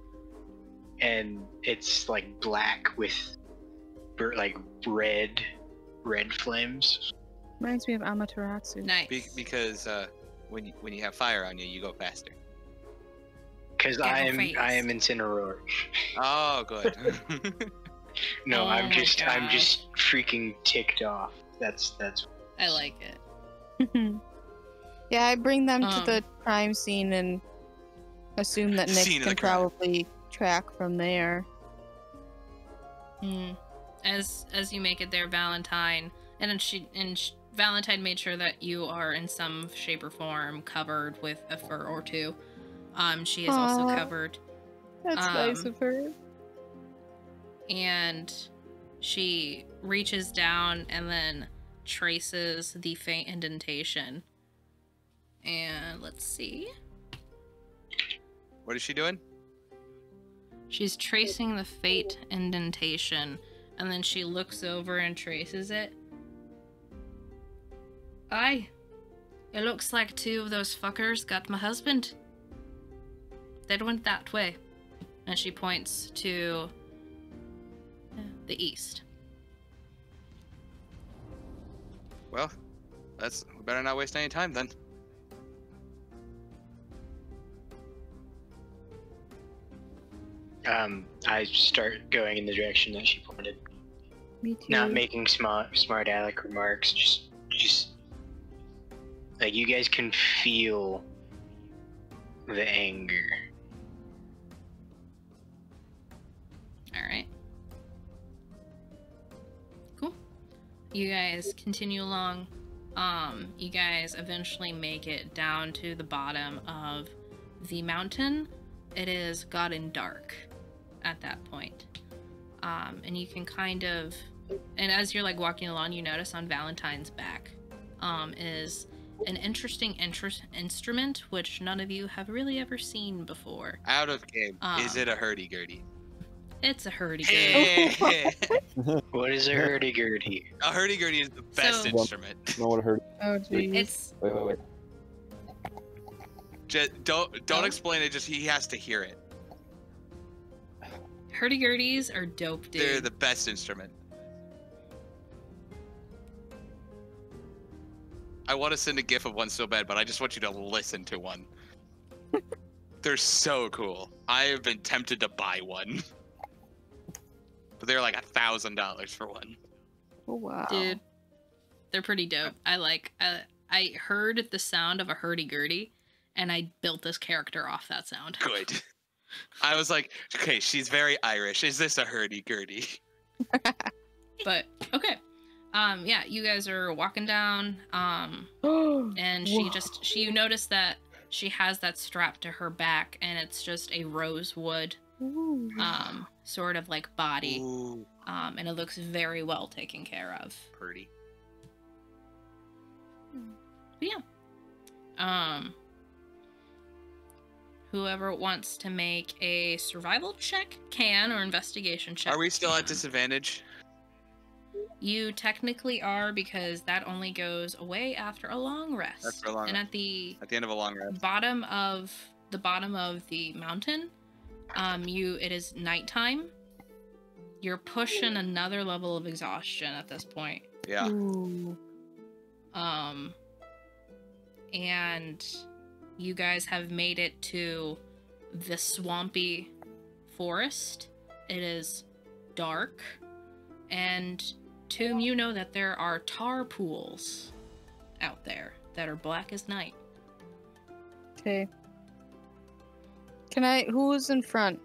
and it's like black with like red flames. Reminds me of Amaterasu. Nice. Because when you have fire on you, you go faster. Because I am Incineroar. Oh, good. No, Oh I'm my just gosh. freaking ticked off. That's I like it. Yeah, I bring them to the crime scene and assume that Nick Scene of can the crime. probably track from there. As you make it there, Valentine, Valentine made sure that you are in some shape or form covered with a fur or two. She is also Aw. covered. That's nice of her. And she reaches down and then traces the faint indentation. And let's see. What is she doing? She's tracing the faint indentation, and then she looks over and traces it. Aye. It looks like two of those fuckers got my husband. They went that way. And she points to the east. Well, we better not waste any time then. I start going in the direction that she pointed. Me too. Not making smart aleck remarks, just like you guys can feel the anger. Alright. Cool. You guys continue along. You guys eventually make it down to the bottom of the mountain. It has gotten dark at that point. And you can kind of, and as you're like walking along, you notice on Valentine's back is an interesting instrument which none of you have really ever seen before. Out of game. Is it a hurdy-gurdy? It's a hurdy-gurdy. What is a hurdy-gurdy? A hurdy-gurdy is the best So- instrument. You know what hurt? Oh, jeez. It's Wait. Don't explain it. Just he has to hear it. hurdy-gurdies are dope, dude. They're the best instrument. I want to send a gif of one so bad, but I just want you to listen to one. They're so cool. I have been tempted to buy one. But they're like $1,000 for one. Oh, wow. Dude, they're pretty dope. I heard the sound of a hurdy-gurdy, and I built this character off that sound. Good. I was like, okay, she's very Irish. Is this a hurdy-gurdy? But, okay. Yeah, you guys are walking down, and you notice that she has that strapped to her back, and it's just a rosewood, sort of like body. Ooh, And it looks very well taken care of. pretty. But yeah. Whoever wants to make a survival check can, or investigation check. Are we still at disadvantage? You technically are, because that only goes away after a long rest. After a long and rest. at the At the end of a long rest. bottom of the mountain, it is nighttime, You're pushing another level of exhaustion at this point. Yeah. Ooh. And you guys have made it to the swampy forest. It is dark, and Tomb, you know that there are tar pools out there that are black as night. Okay. Who's in front?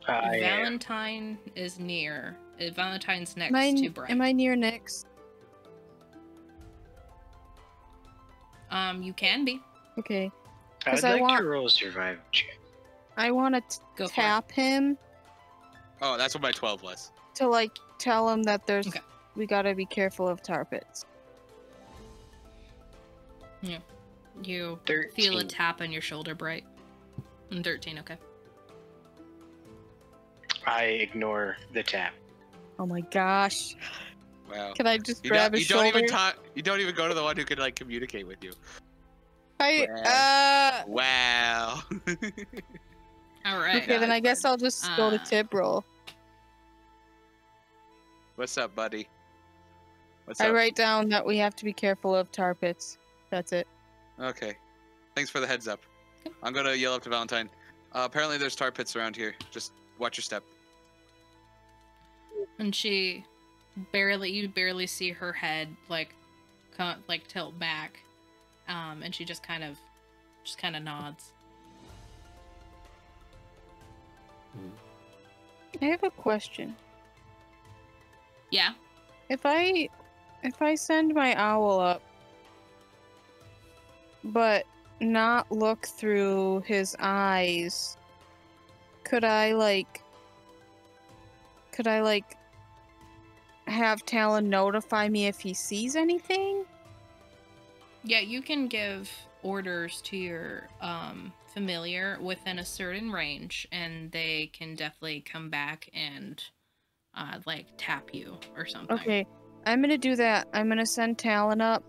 Valentine is near. Valentine's next to Bright. Am I near Nyx? You can be. Okay. I'd like to roll a survival check. I want to tap him Oh, that's what my 12 was. to like tell him that we gotta be careful of tar pits. Yeah. You 13. feel a tap on your shoulder, Bright. 13, okay. I ignore the tap. Oh my gosh. Wow. Can I just grab his shoulder? You don't even go to the one who can like communicate with you. Wow. All right. Okay, then I guess I'll just go to tip roll. What's up, buddy? What's I up? write down that we have to be careful of tar pits. That's it. Okay. Thanks for the heads up. I'm gonna yell up to Valentine. Apparently there's tar pits around here. Just watch your step. And you barely see her head like tilt back, and she just kind of nods. I have a question. Yeah. If I send my owl up, but not look through his eyes, could I have Talon notify me if he sees anything? Yeah, you can give orders to your familiar within a certain range, and they can definitely come back and tap you or something. Okay, I'm gonna do that. I'm gonna send Talon up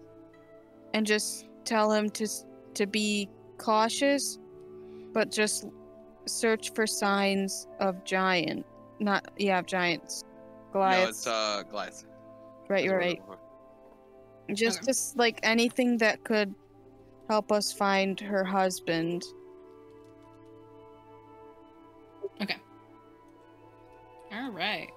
and just tell him to be cautious, but just search for signs of giants. Goliaths. No, it's Goliath. Right, you're right. Just like anything that could help us find her husband. Okay. All right.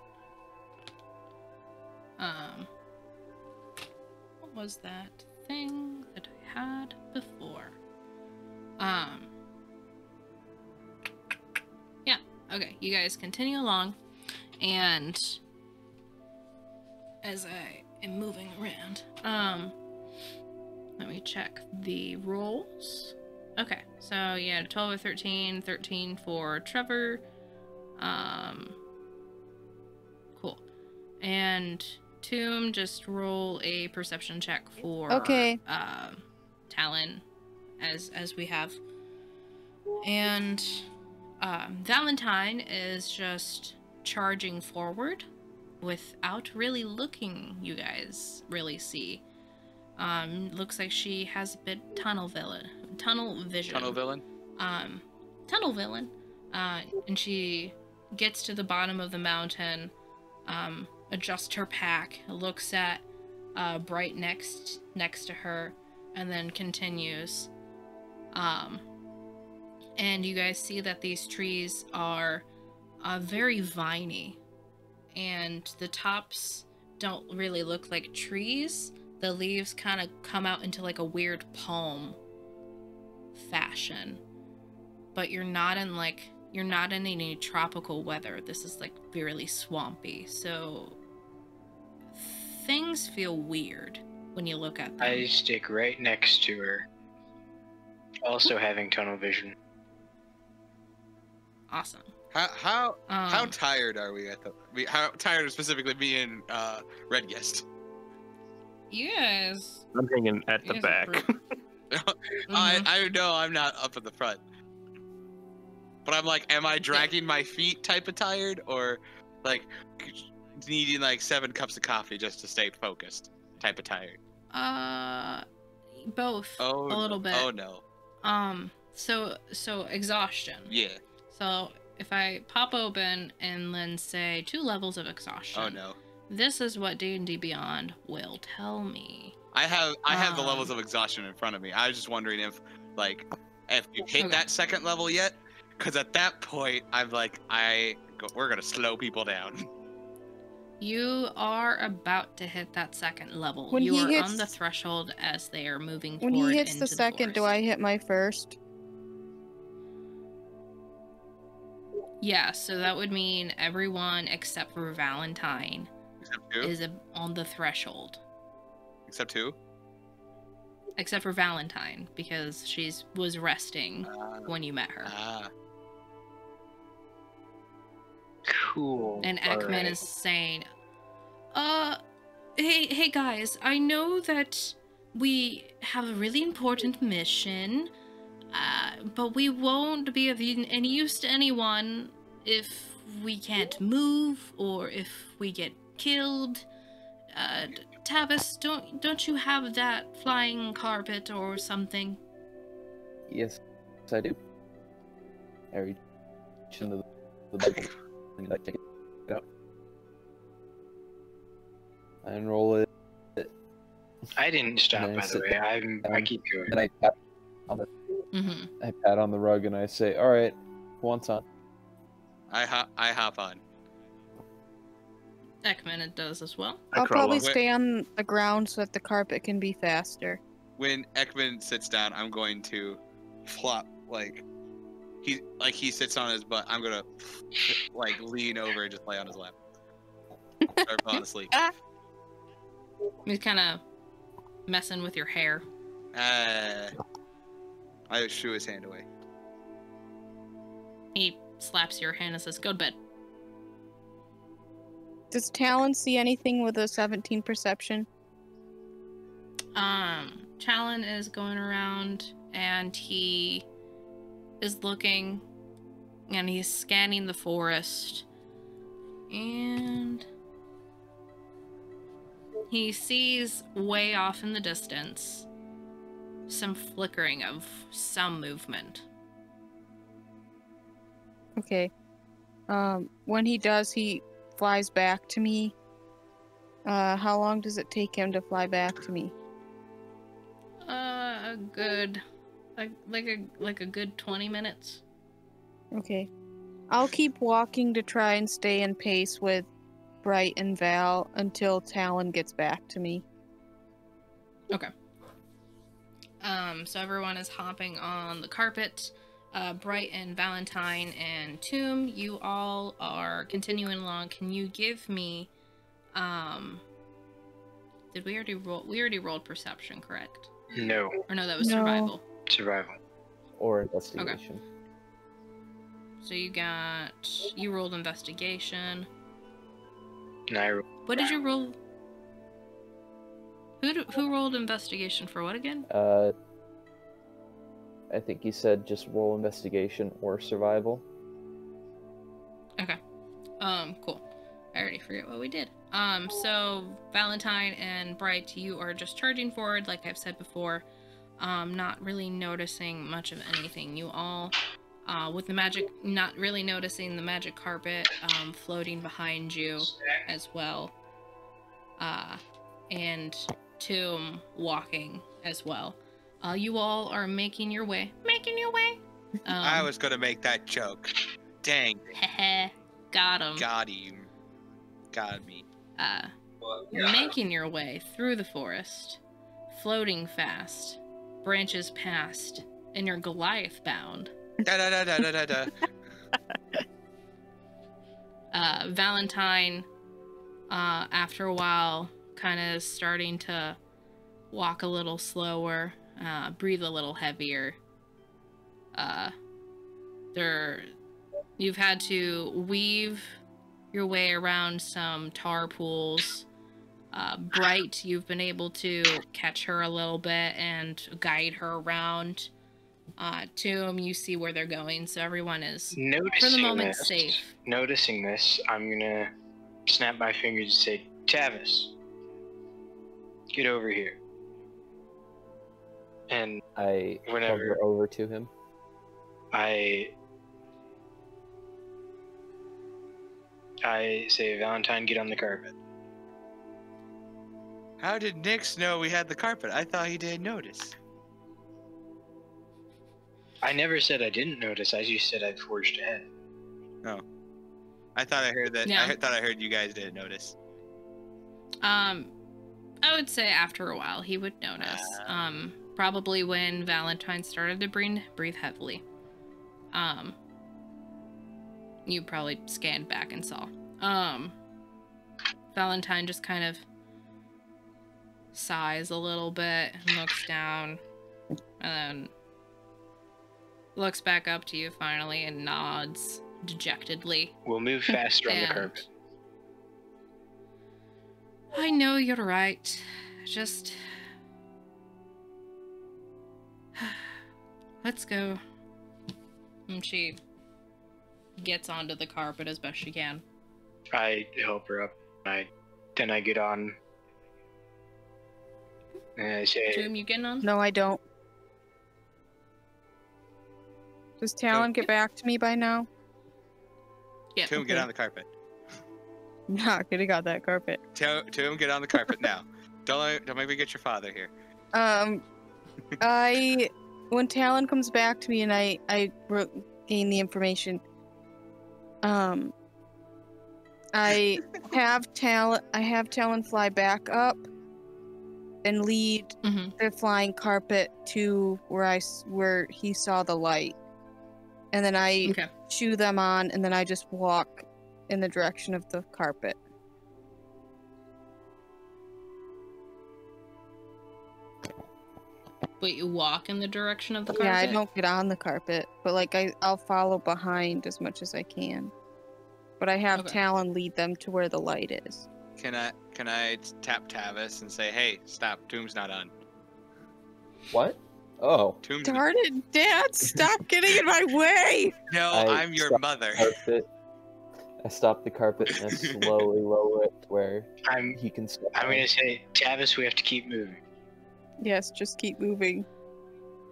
What was that thing that I had before? Yeah. Okay. You guys continue along, and as I am moving around, let me check the rolls. Okay, so yeah, 12 or 13, 13 for Trevor. Cool. And Tomb, just roll a perception check for Talon, as we have. And Valentine is just charging forward without really looking. You guys really see. Looks like she has a bit tunnel vision. Tunnel villain? Tunnel villain. And she gets to the bottom of the mountain, adjusts her pack, looks at Bright next to her, and then continues. And you guys see that these trees are very viney, and the tops don't really look like trees. The leaves kind of come out into like a weird palm fashion, but you're not in any tropical weather. This is like really swampy, so things feel weird when you look at them. I stick right next to her, also having tunnel vision. Awesome. How tired are we? How tired are specifically me and Red Guest? Yes. I'm hanging at the back. I know I'm not up at the front, but I'm like, am I dragging my feet type of tired, or like needing like 7 cups of coffee just to stay focused type of tired? Both. Oh, a little bit. Oh no. So exhaustion. Yeah. So if I pop open and then say 2 levels of exhaustion. Oh no. This is what D&D Beyond will tell me. I have the levels of exhaustion in front of me. I was just wondering if you hit that second level yet, because at that point I'm like we're gonna slow people down. You are about to hit that second level. When you he are hits, on the threshold as they are moving when forward he hits into the second, do I hit my first? Yeah, so that would mean everyone except for Valentine Except who? is on the threshold. Except who? Except for Valentine, because she was resting when you met her. Cool. And Ekman is saying, hey guys, I know that we have a really important mission, but we won't be of any use to anyone if we can't move or if we get killed. Tavis, don't you have that flying carpet or something? Yes, I do. I reach into the bag and I take it out. I unroll it. I didn't stop, by the way. I keep going. And I pat on the I pat on the rug and I say, "All right, once on." I hop on. Ekman it does as well. I'll probably stay on the ground so that the carpet can be faster. When Ekman sits down, I'm going to flop he sits on his butt. I'm gonna lean over and just lay on his lap. Start falling asleep. He's kind of messing with your hair. I shoo his hand away. He slaps your hand and says, "Go to bed." Does Talon see anything with a 17 perception? Talon is going around and he is looking and he's scanning the forest and he sees way off in the distance some flickering of some movement. Okay. When he does, he flies back to me. How long does it take him to fly back to me? A good, like a good 20 minutes. Okay. I'll keep walking to try and stay in pace with Bright and Val until Talon gets back to me. Okay. So everyone is hopping on the carpet. Bright and Valentine and Tomb, you all are continuing along. Can you give me, did we already roll? We already rolled perception, correct? No. Or no, that was survival. Survival. Or investigation. Okay. So you rolled investigation. And I rolled. What did you roll? Who rolled investigation for what again? I think he said just roll investigation or survival. Okay. Cool. I already forget what we did. So Valentine and Bright, you are just charging forward, like I've said before. Not really noticing much of anything. You all, with the magic, not really noticing the magic carpet, floating behind you as well. And Tomb walking as well. You all are making your way. I was gonna make that joke. Dang. Got him. Got him. Got me. Making your way through the forest, floating fast, branches past, and you're Goliath bound. Da. Valentine, after a while, kind of starting to walk a little slower, breathe a little heavier. You've had to weave your way around some tar pools. Bright, you've been able to catch her a little bit and guide her around. Tomb, you see where they're going, so everyone is, for the moment, safe. Noticing this, I'm gonna snap my fingers and say, Tavis, get over here. And I hover over to him. I I say, Valentine, get on the carpet. How did Nix know we had the carpet? I thought he didn't notice. I never said I didn't notice. I just said I'd forged ahead. Oh. I thought I heard that. Yeah. I thought I heard you guys didn't notice. I would say after a while he would notice. Probably when Valentine started to breathe heavily. You probably scanned back and saw. Valentine just kind of sighs a little bit and looks down, and then looks back up to you finally and nods dejectedly. We'll move faster on the carpet. I know you're right. Just let's go. And she gets onto the carpet as best she can. I help her up. Then I get on. And I say, Tomb, you getting on? No, I don't. Does Talon get back to me by now? Yeah. Tomb, get on the carpet. Not getting on that carpet. Tomb, get on the carpet now. Don't make me get your father here. When Talon comes back to me and I gain the information, I have Talon fly back up and lead the flying carpet to where he saw the light, and then I shoo them on, and then I just walk in the direction of the carpet. Wait, you walk in the direction of the carpet? Yeah, I don't get on the carpet, but like I'll follow behind as much as I can. But I have Talon lead them to where the light is. Can I tap Tavis and say, "Hey, stop! Tomb's not on." What? Oh. Tomb's Darn it, Dad! Stop getting in my way! No, I'm your mother. I stop the carpet and I slowly lower it to where he can step. I'm gonna say, Tavis, we have to keep moving. Yes, just keep moving.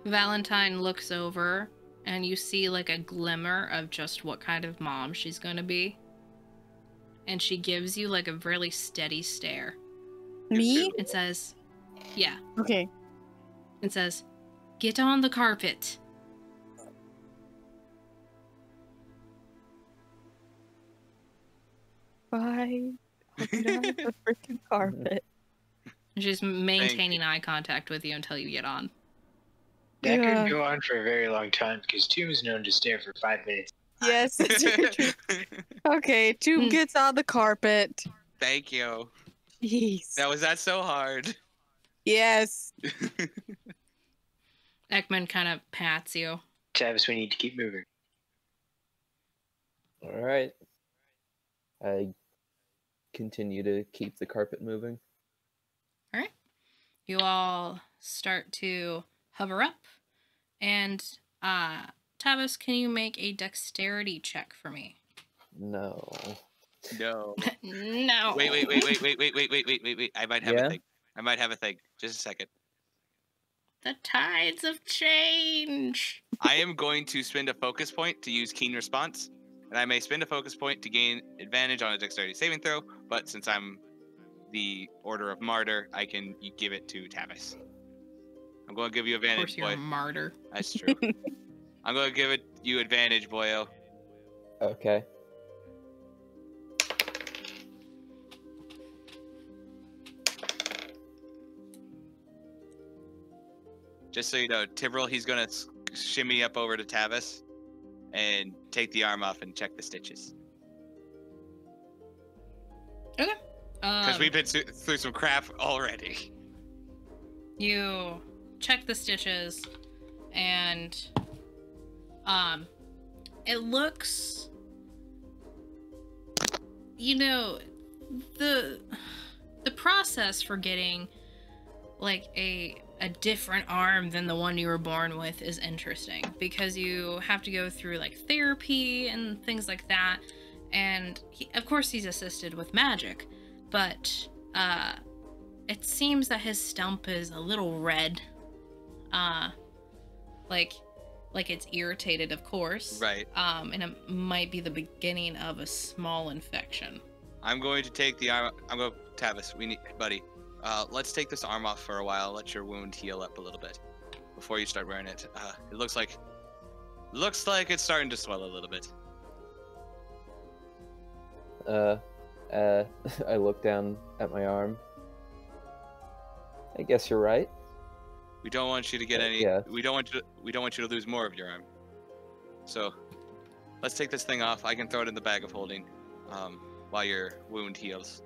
Valentine looks over, and you see like a glimmer of just what kind of mom she's gonna be. And she gives you like a really steady stare. Me? It says, yeah. Okay. It says, get on the carpet. Bye. I'll get on the freaking carpet. She's maintaining eye contact with you until you get on. That could go on for a very long time because Tomb is known to stare for 5 minutes. Yes, it's true. Okay, Tomb gets on the carpet. Thank you. Jeez. Was that so hard? Yes. Ekman kind of pats you. Tavis, we need to keep moving. All right. I continue to keep the carpet moving. All right. You all start to hover up, and Tavis, can you make a dexterity check for me? No. No. No. Wait. I might have a thing. Just a second. The tides of change. I am going to spend a focus point to use keen response, and I may spend a focus point to gain advantage on a dexterity saving throw, but since I'm the Order of Martyr, I can give it to Tavis. I'm going to give you advantage, of course you're boy. a martyr. That's true. I'm going to give you advantage, boyo. Okay. Just so you know, Tibril, he's going to shimmy up over to Tavis and take the arm off and check the stitches. Okay. Because we've been through some crap already. You check the stitches, and it looks, the process for getting like a different arm than the one you were born with is interesting, because you have to go through like therapy and things like that, and of course he's assisted with magic, but it seems that his stump is a little red, like like it's irritated, of course. Right. And it might be the beginning of a small infection. I'm going to take the arm. I'm going, Tavis. Buddy. Let's take this arm off for a while. Let your wound heal up a little bit before you start wearing it. It looks like it's starting to swell a little bit. I look down at my arm. I guess you're right. We don't want you to get any. Yeah. We don't want you to lose more of your arm. So, let's take this thing off. I can throw it in the bag of holding, while your wound heals.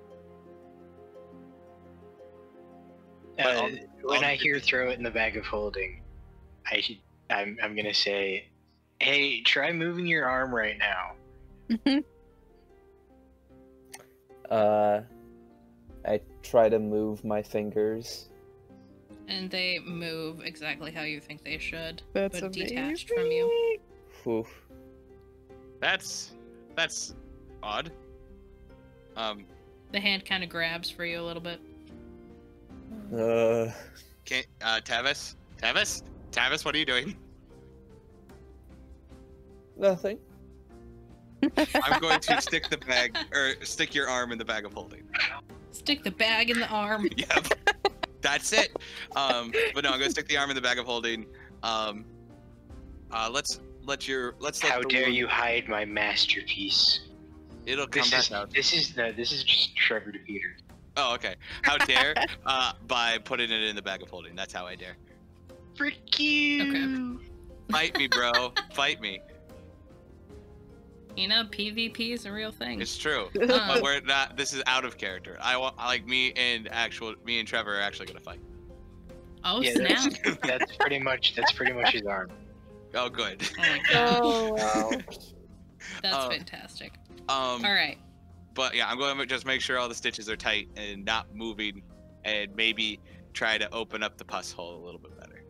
When I hear throw it in the bag of holding, I'm gonna say, hey, try moving your arm right now. I try to move my fingers. And they move exactly how you think they should, That's but amazing. detached from you. Oof. That's odd. The hand kind of grabs for you a little bit. Can't, Tavis, what are you doing? Nothing. I'm going to stick your arm in the bag of holding. Stick the bag in the arm. Yep. That's it. But no, I'm gonna stick the arm in the bag of holding. Let's let How dare you hide my masterpiece? It'll come back out. This is just Trevor to Peter. Oh, okay. How dare? By putting it in the bag of holding. That's how I dare. Frick you! Okay. Fight me, bro. Fight me. You know, PvP is a real thing. It's true. But we're not. This is out of character. Me and Trevor are actually gonna fight. Oh, Yeah, snap. That's pretty much his arm. Oh, good. Oh my god. Oh wow. That's fantastic. All right. But yeah, I'm going to just make sure all the stitches are tight and not moving, and maybe try to open up the pus hole a little bit better.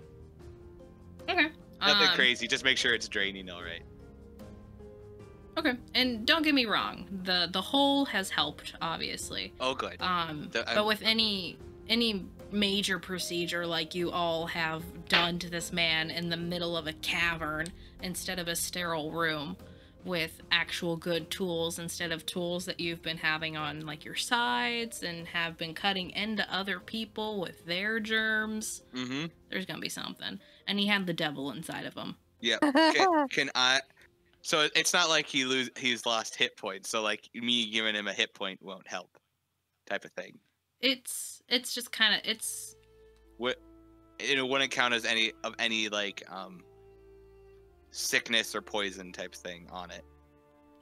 Okay. Nothing crazy. Just make sure it's draining all right. Okay, and don't get me wrong, the hole has helped, obviously. Oh, good. But with any major procedure like you all have done to this man in the middle of a cavern instead of a sterile room with actual good tools instead of tools that you've been having on like your sides and have been cutting into other people with their germs, there's gonna be something. And he had the devil inside of him. Yeah. Can I? So it's not like he's lost hit points. So like me giving him a hit point won't help, type of thing. It's just kind of it wouldn't count as any like sickness or poison type thing on it.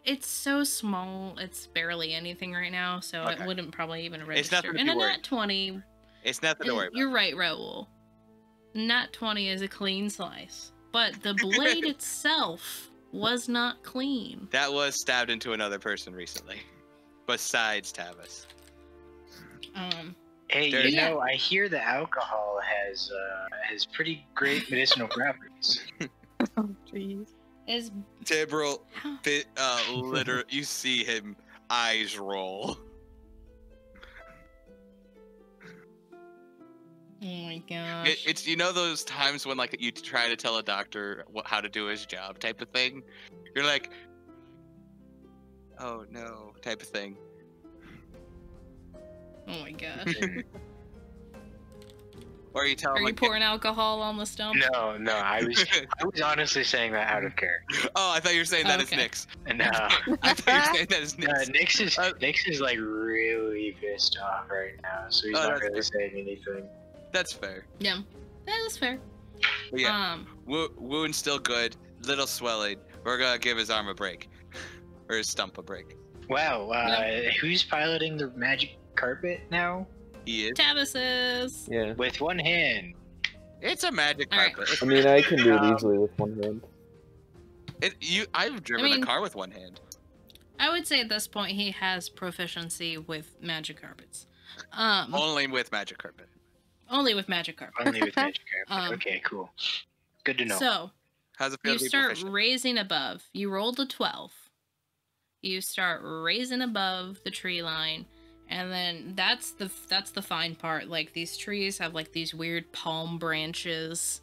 It's so small. It's barely anything right now, so Okay. it wouldn't probably even register. It's nothing to And be a worried. nat 20. It's nothing to worry about. You're right, Raoul. Nat 20 is a clean slice, but the blade itself was not clean. That was stabbed into another person recently, besides Tavis. Hey, There- you know, I hear the alcohol has pretty great medicinal properties. Oh jeez. Is Tibril, literally, you see him eyes roll. oh my gosh. It's those times when like you try to tell a doctor how to do his job type of thing. You're like, oh no, type of thing. Oh my gosh. Or you tell Are him you like, pouring alcohol on the stump? No, I was honestly saying that out of character. oh, I thought you were saying that Okay. as Nyx. No, I thought you were saying that as Nyx. Nyx is like really pissed off right now, so he's Oh, not that's really fair. saying anything. That's fair. Yeah. That is fair. But yeah, wound's still good. Little swelling. We're gonna give his arm a break, or his stump a break. Wow, who's piloting the magic carpet now? He is. Tavis is. Yeah. With one hand. It's a magic All right. carpet. I mean, I can do it easily with one hand. I've driven I mean- a car with one hand. I would say at this point he has proficiency with magic carpets. Only with magic carpet. Only with magic carpet. Only with magic carpet. Okay, cool. Good to know. So, How's it feel you to be start proficient? raising above. You rolled a 12. You start raising above the tree line, and then that's the fine part. Like these trees have like these weird palm branches,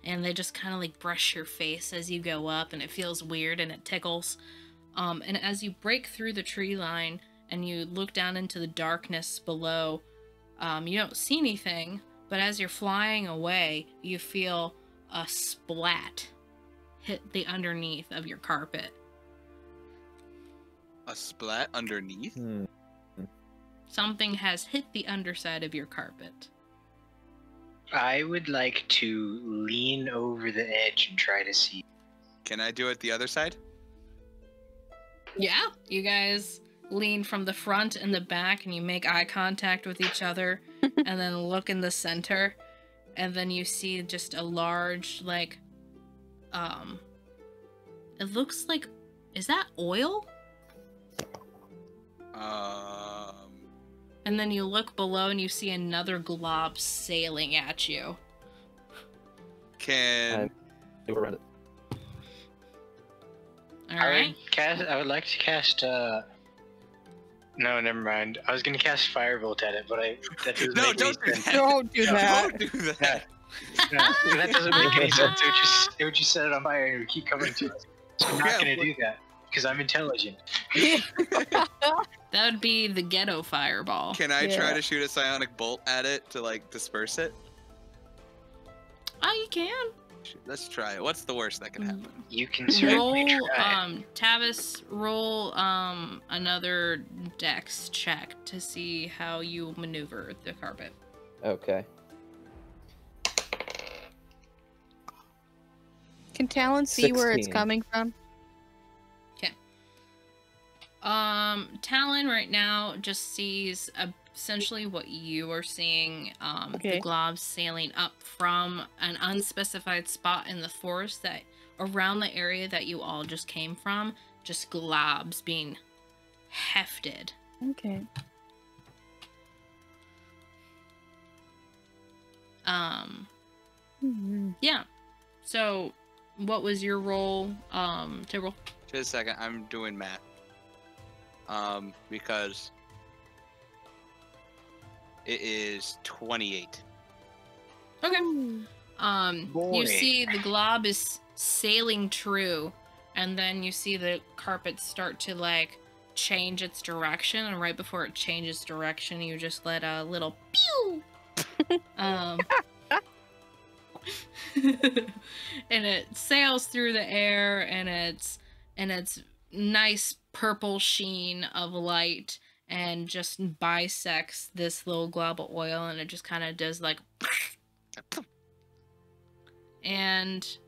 and they just kind of like brush your face as you go up, and it feels weird and it tickles. And as you break through the tree line and you look down into the darkness below, you don't see anything, but as you're flying away, you feel a splat hit the underneath of your carpet. A splat underneath? Something has hit the underside of your carpet. I would like to lean over the edge and try to see. Can I do it the other side? Yeah, you guys lean from the front and the back, and you make eye contact with each other, and then look in the center, and then you see just a large, like, it looks like, is that oil? And then you look below and you see another glob sailing at you. Can... Alright. I would like to cast, No, never mind. I was gonna cast Firebolt at it, but that doesn't No, make don't any do sense. that. Don't do that. Don't do that. No, that doesn't make any sense. It would just set it on fire and it would keep coming to us. So I'm not gonna do that, because I'm intelligent. That would be the ghetto fireball. Can I try to shoot a psionic bolt at it to, like, disperse it? Oh, you can. Let's try it. What's the worst that can happen? You can certainly Roll, try. Tavis, roll, another dex check to see how you maneuver the carpet. Okay. Can Talon see where it's 16. coming from? Talon right now just sees essentially what you are seeing, the globs sailing up from an unspecified spot in the forest that around the area that you all just came from, just globs being hefted. Okay. Yeah. So, what was your roll, Tyrrell? Just a second, I'm doing math. Because it is 28. Okay. Boy. You see the glob is sailing true, and then you see the carpet start to, like, change its direction, and right before it changes direction, you just let a little pew! And it sails through the air, and it's nice purple sheen of light and just bisects this little glob of oil, and it just kind of does like and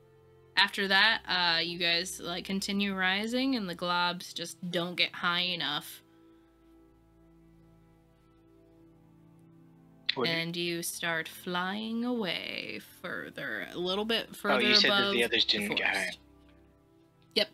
after that you guys like continue rising, and the globs just don't get high enough, and you start flying away further, a little bit further. Oh, you said that above the others didn't get high. forest. Yep.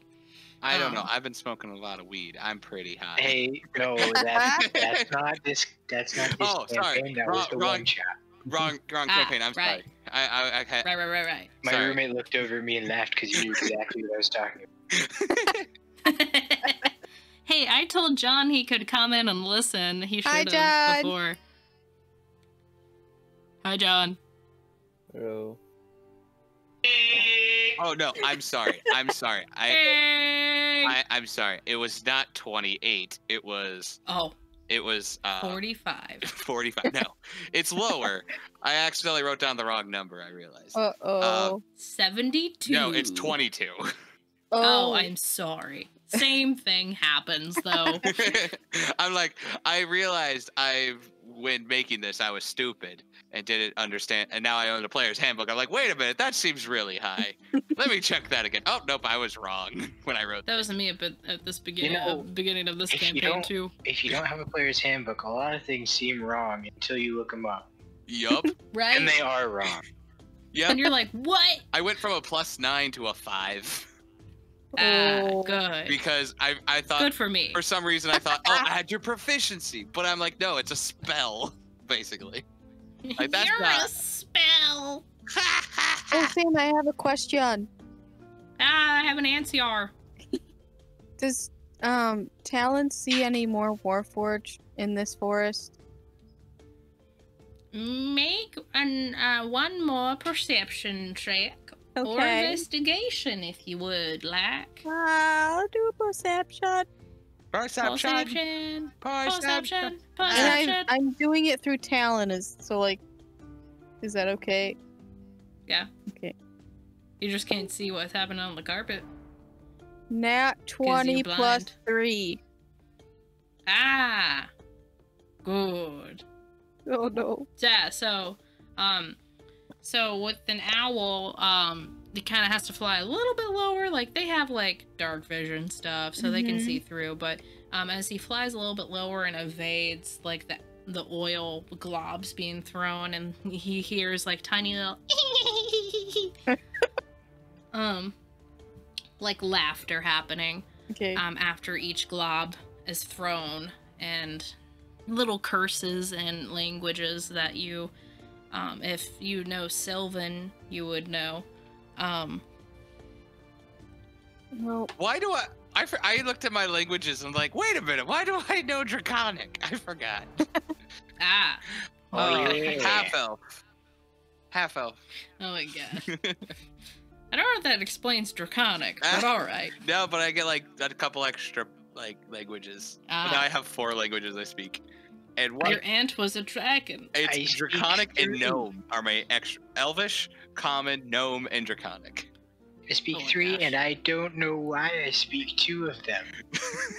I don't know. I've been smoking a lot of weed. I'm pretty high. Hey, no, that's not this. That's not this. Oh, sorry. Campaign. That was the one shot. Wrong campaign. I'm right. sorry. I Right. My Sorry. roommate looked over at me and laughed because he knew exactly what I was talking about. Hey, I told John he could come in and listen. He Hi, should have John. before. Hi, John. Oh. Oh no, I'm sorry. I'm sorry. I'm sorry. It was not 28. It was 45. 45. No, it's lower. I accidentally wrote down the wrong number. I realized. 72. No, it's 22. Oh, I'm sorry. Same thing happens though. I'm like, I realized when making this, I was stupid and didn't understand, and now I own the player's handbook. I'm like, wait a minute, that seems really high. Let me check that again. Oh, nope, I was wrong when I wrote That was me at this beginning, You know, beginning of this if you campaign don't- too. If you don't have a player's handbook, a lot of things seem wrong until you look them up, Yup. Right? and they are wrong. Yep. And you're like, what? I went from a +9 to a 5 Good. because I thought Good for me. for some reason I thought, oh, add your proficiency, but I'm like, no, it's a spell, basically. Like, that's You're not- a spell. Oh, Sam, I have a question. I have an answer. Does Talon see any more Warforged in this forest? Make one more perception check Or investigation, if you would like. I'll do a perception. Perception. Perception. And I'm doing it through Talon, is that okay? Yeah. Okay. You just can't see what's happening on the carpet. Nat 20 plus 3. Ah. Good. Oh no. Yeah, so with an owl, it kind of has to fly a little bit lower. Like, they have, like, dark vision stuff, so they can see through. But as he flies a little bit lower and evades, like, the oil globs being thrown, and he hears, like, tiny little... like, laughter happening. Okay. After each glob is thrown, and little curses and languages that you... if you know Sylvan, you would know. Well, why do I looked at my languages and like, wait a minute, why do I know Draconic? I forgot. Half elf. Half elf. Oh my god. I don't know if that explains Draconic, but alright. No, but I get like a couple extra like languages. Now I have 4 languages I speak. And your aunt was a dragon. It's Draconic and Gnome are my extra Elvish, Common, Gnome, and Draconic. I speak 3, and I don't know why I speak 2 of them.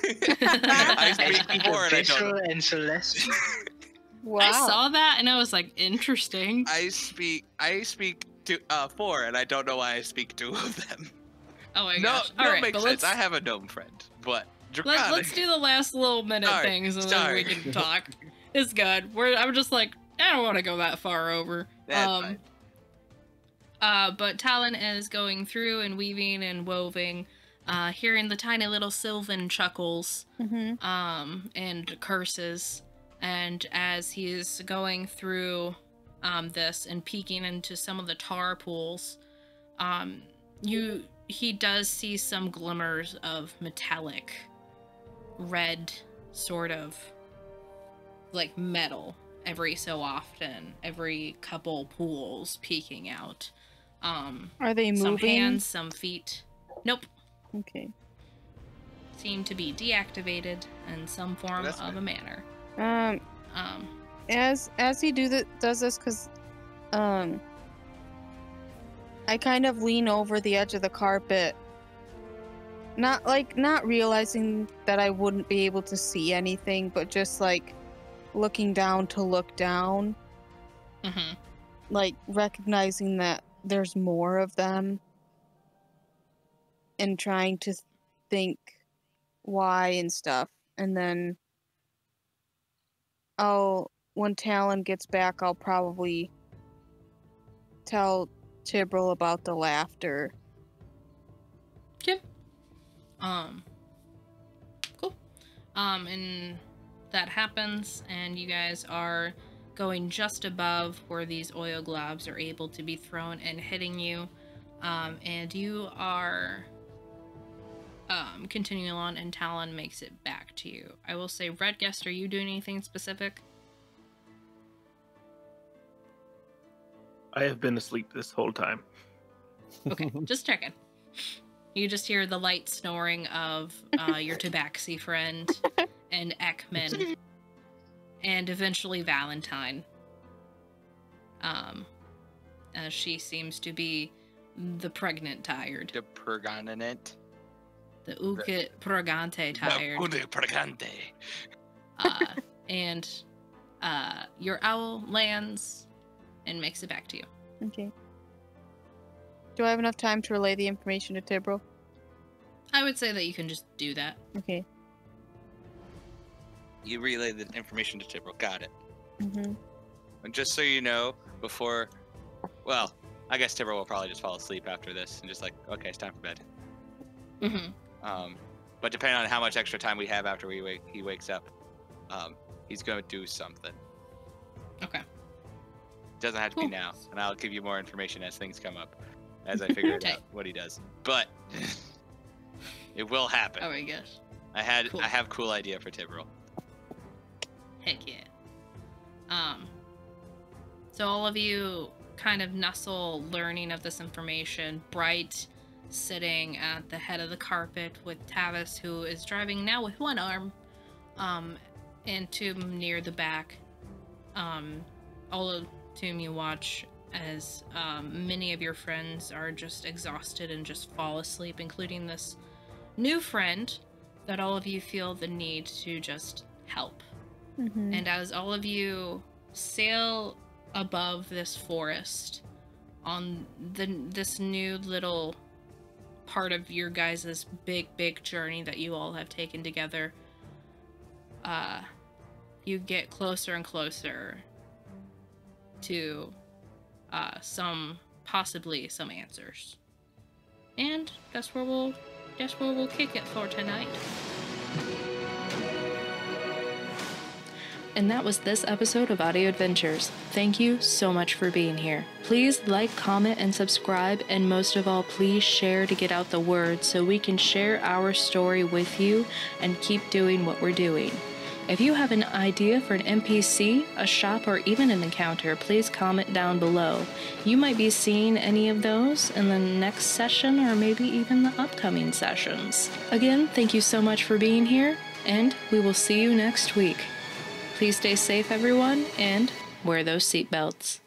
I speak 4, and I don't know. And Celestial. wow. I saw that, and I was like, interesting. I speak 4, and I don't know why I speak 2 of them. Oh my gosh. No, Alright, makes sense. I have a gnome friend, but Draconic. Let's do the last little minute things, and then we can talk. It's good. I'm just like, I don't want to go that far over. That's fine. But Talon is going through and weaving and woving, hearing the tiny little Sylvan chuckles, and curses. And as he is going through this and peeking into some of the tar pools, he does see some glimmers of metallic red sort of like metal every so often, every couple pools peeking out. Are they moving? Some hands, some feet. Nope. Okay. Seem to be deactivated in some form of a manner. As he does this, because I kind of lean over the edge of the carpet, not realizing that I wouldn't be able to see anything, but just like looking down to look down, like recognizing that there's more of them, and trying to think why and stuff. And then when Talon gets back, I'll probably tell Tibril about the laughter. Okay. Cool. And that happens, and you guys are going just above where these oil globs are able to be thrown and hitting you. And you are continuing on, and Talon makes it back to you. I will say, Red Guest, are you doing anything specific? I have been asleep this whole time. Okay, just checking. You just hear the light snoring of your Tabaxi friend and Ekman, and eventually Valentine. As she seems to be the pregnant tired. The pregnant. The Ukit Pregante tired. The Pregante. And your owl lands and makes it back to you. Okay. Do I have enough time to relay the information to Tibril? I would say that you can just do that. Okay. You relay the information to Tibril. Got it. Mm-hmm. And just so you know, before... Well, I guess Tibril will probably just fall asleep after this and just like, okay, it's time for bed. Mm-hmm. But depending on how much extra time we have after he wakes up, he's going to do something. Okay. Doesn't have to be now, and I'll give you more information as things come up, as I figure out what he does. But it will happen. Oh my gosh. I have cool idea for Tibril. Heck yeah. So all of you kind of Nussel learning of this information. Bright sitting at the head of the carpet with Tavis, who is driving now with one arm, and Tomb near the back. All of Tomb you watch as many of your friends are just exhausted and just fall asleep, including this new friend that all of you feel the need to just help. Mm-hmm. And as all of you sail above this forest on this new little part of your guys' big journey that you all have taken together, you get closer and closer to possibly some answers. And that's where we'll kick it for tonight. And that was this episode of Audio Adventures. Thank you so much for being here. Please like, comment, and subscribe, and most of all, please share to get out the word so we can share our story with you and keep doing what we're doing. If you have an idea for an NPC, a shop, or even an encounter, please comment down below. You might be seeing any of those in the next session or maybe even the upcoming sessions. Again, thank you so much for being here, and we will see you next week. Please stay safe, everyone, and wear those seatbelts.